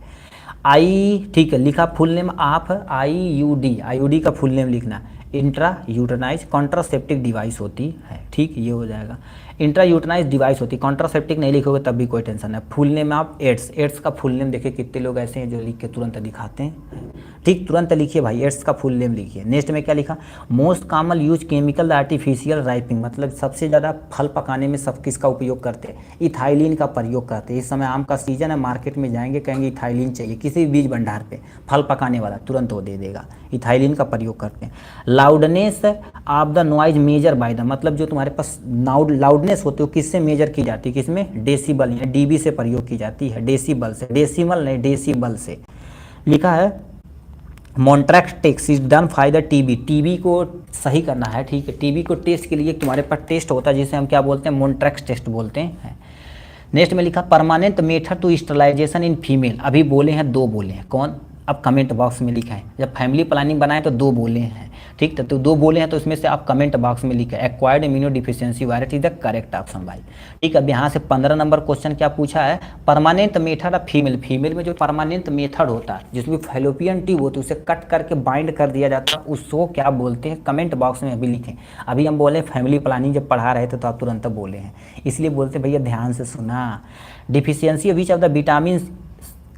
आई, ठीक है, लिखा फुल नेम आप IUD, IUD का फुल नेम लिखना, इंट्रा यूटरनाइज कॉन्ट्रासेप्टिव डिवाइस होती है। ठीक, ये हो जाएगा, इंट्रा यूटरनाइज डिवाइस होती है, कॉन्ट्रासेप्टिक नहीं लिखोगे तब भी कोई टेंशन है। फुल नेम आप एड्स, एड्स का फुल नेम देखिए कितने लोग ऐसे हैं जो लिख के तुरंत दिखाते हैं। ठीक, तुरंत लिखिए भाई, एड्स का फुल नेम लिखिए। नेक्स्ट में क्या लिखा, most common use chemical artificial ripening, मतलब सबसे ज़्यादा फल पकाने में सब किसका उपयोग करते हैं? इथाइलिन का प्रयोग करते हैं। इस समय आम का सीजन है, मार्केट में जाएंगे कहेंगे इथाइलिन चाहिए, किसी भी बीज भंडार पे फल पकाने वाला तुरंत वो दे देगा, इथाइलिन का प्रयोग करते हैं। Loudness of the noise measure by the, मतलब जो तुम्हारे पास लाउडनेस होती है किससे मेजर की जाती है? किसमें? डेसिबल या डीबी से प्रयोग की जाती है, डेसिबल से, डेसिमल नहीं डेसिबल से। लिखा है मॉन्ट्रैक्ट टेक्स is done for the TB, TB को सही करना है। ठीक है, टीबी को टेस्ट के लिए तुम्हारे पास टेस्ट होता है जिसे हम क्या बोलते हैं? मॉन्ट्रैक्ट टेस्ट बोलते हैं। नेक्स्ट में लिखा permanent method to sterilization in female, अभी बोले हैं 2 बोले हैं, कौन? अब कमेंट बॉक्स में लिखा है, जब फैमिली प्लानिंग बनाए तो 2 बोले हैं। ठीक, तो 2 बोले हैं तो इसमें से आप कमेंट बॉक्स में लिखा है acquired immuno deficiency virus is the correct option भाई। ठीक, अब यहाँ से 15 नंबर क्वेश्चन क्या पूछा है? Permanent method of female, female में जो परमानेंट मेथड होता है जिसमें फैलोपियन ट्यूब होती है उसे कट करके बाइंड कर दिया जाता है, उसको क्या बोलते हैं? कमेंट बॉक्स में अभी लिखें। अभी हम बोले फैमिली प्लानिंग जब पढ़ा रहे थे तो आप तुरंत बोले हैं, इसलिए बोलते भैया ध्यान से सुना। Deficiency which of the vitamin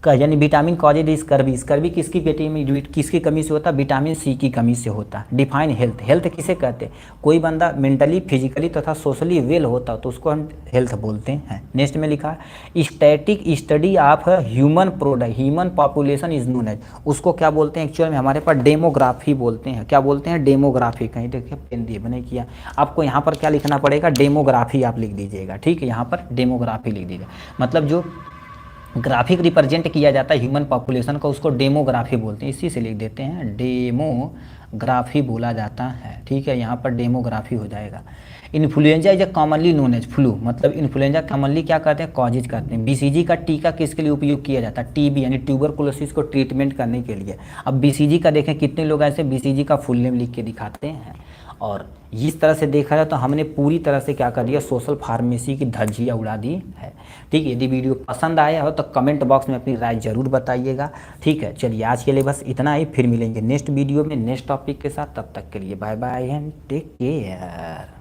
का, यानी विटामिन कॉजेज स्कर्वी, स्कर्वी किसकी किसकी कमी से होता है? विटामिन सी की कमी से होता है। डिफाइन हेल्थ, हेल्थ किसे कहते हैं? कोई बंदा मेंटली फिजिकली तथा सोशली वेल होता है तो उसको हम हेल्थ बोलते हैं। नेक्स्ट में लिखा है static study of human product, human population is known as, उसको क्या बोलते हैं? एक्चुअल में हमारे पास डेमोग्राफी बोलते हैं। क्या बोलते हैं? डेमोग्राफी। कहीं देखिए पेन दिए बने किया, आपको यहाँ पर क्या लिखना पड़ेगा? डेमोग्राफी आप लिख दीजिएगा। ठीक है, यहाँ पर डेमोग्राफी लिख दीजिए, मतलब जो ग्राफिक रिप्रेजेंट किया जाता है ह्यूमन पॉपुलेशन का उसको डेमोग्राफी बोलते हैं, इसी से लिख देते हैं डेमोग्राफी बोला जाता है। ठीक है, यहाँ पर डेमोग्राफी हो जाएगा। Influenza is commonly known as flu, मतलब इन्फ्लुएंजा कॉमनली क्या करते हैं? कॉजेज करते हैं। BCG का टीका किसके लिए उपयोग किया जाता है? TB यानी ट्यूबरकुलोसिस को ट्रीटमेंट करने के लिए। अब BCG का देखें कितने लोग ऐसे BCG का फुल नेम लिख के दिखाते हैं। और इस तरह से देखा जाए तो हमने पूरी तरह से क्या कर दिया? सोशल फार्मेसी की धज्जियाँ उड़ा दी है। ठीक है, यदि वीडियो पसंद आया हो तो कमेंट बॉक्स में अपनी राय जरूर बताइएगा। ठीक है, चलिए आज के लिए बस इतना ही, फिर मिलेंगे नेक्स्ट वीडियो में नेक्स्ट टॉपिक के साथ। तब तक के लिए bye bye and take care.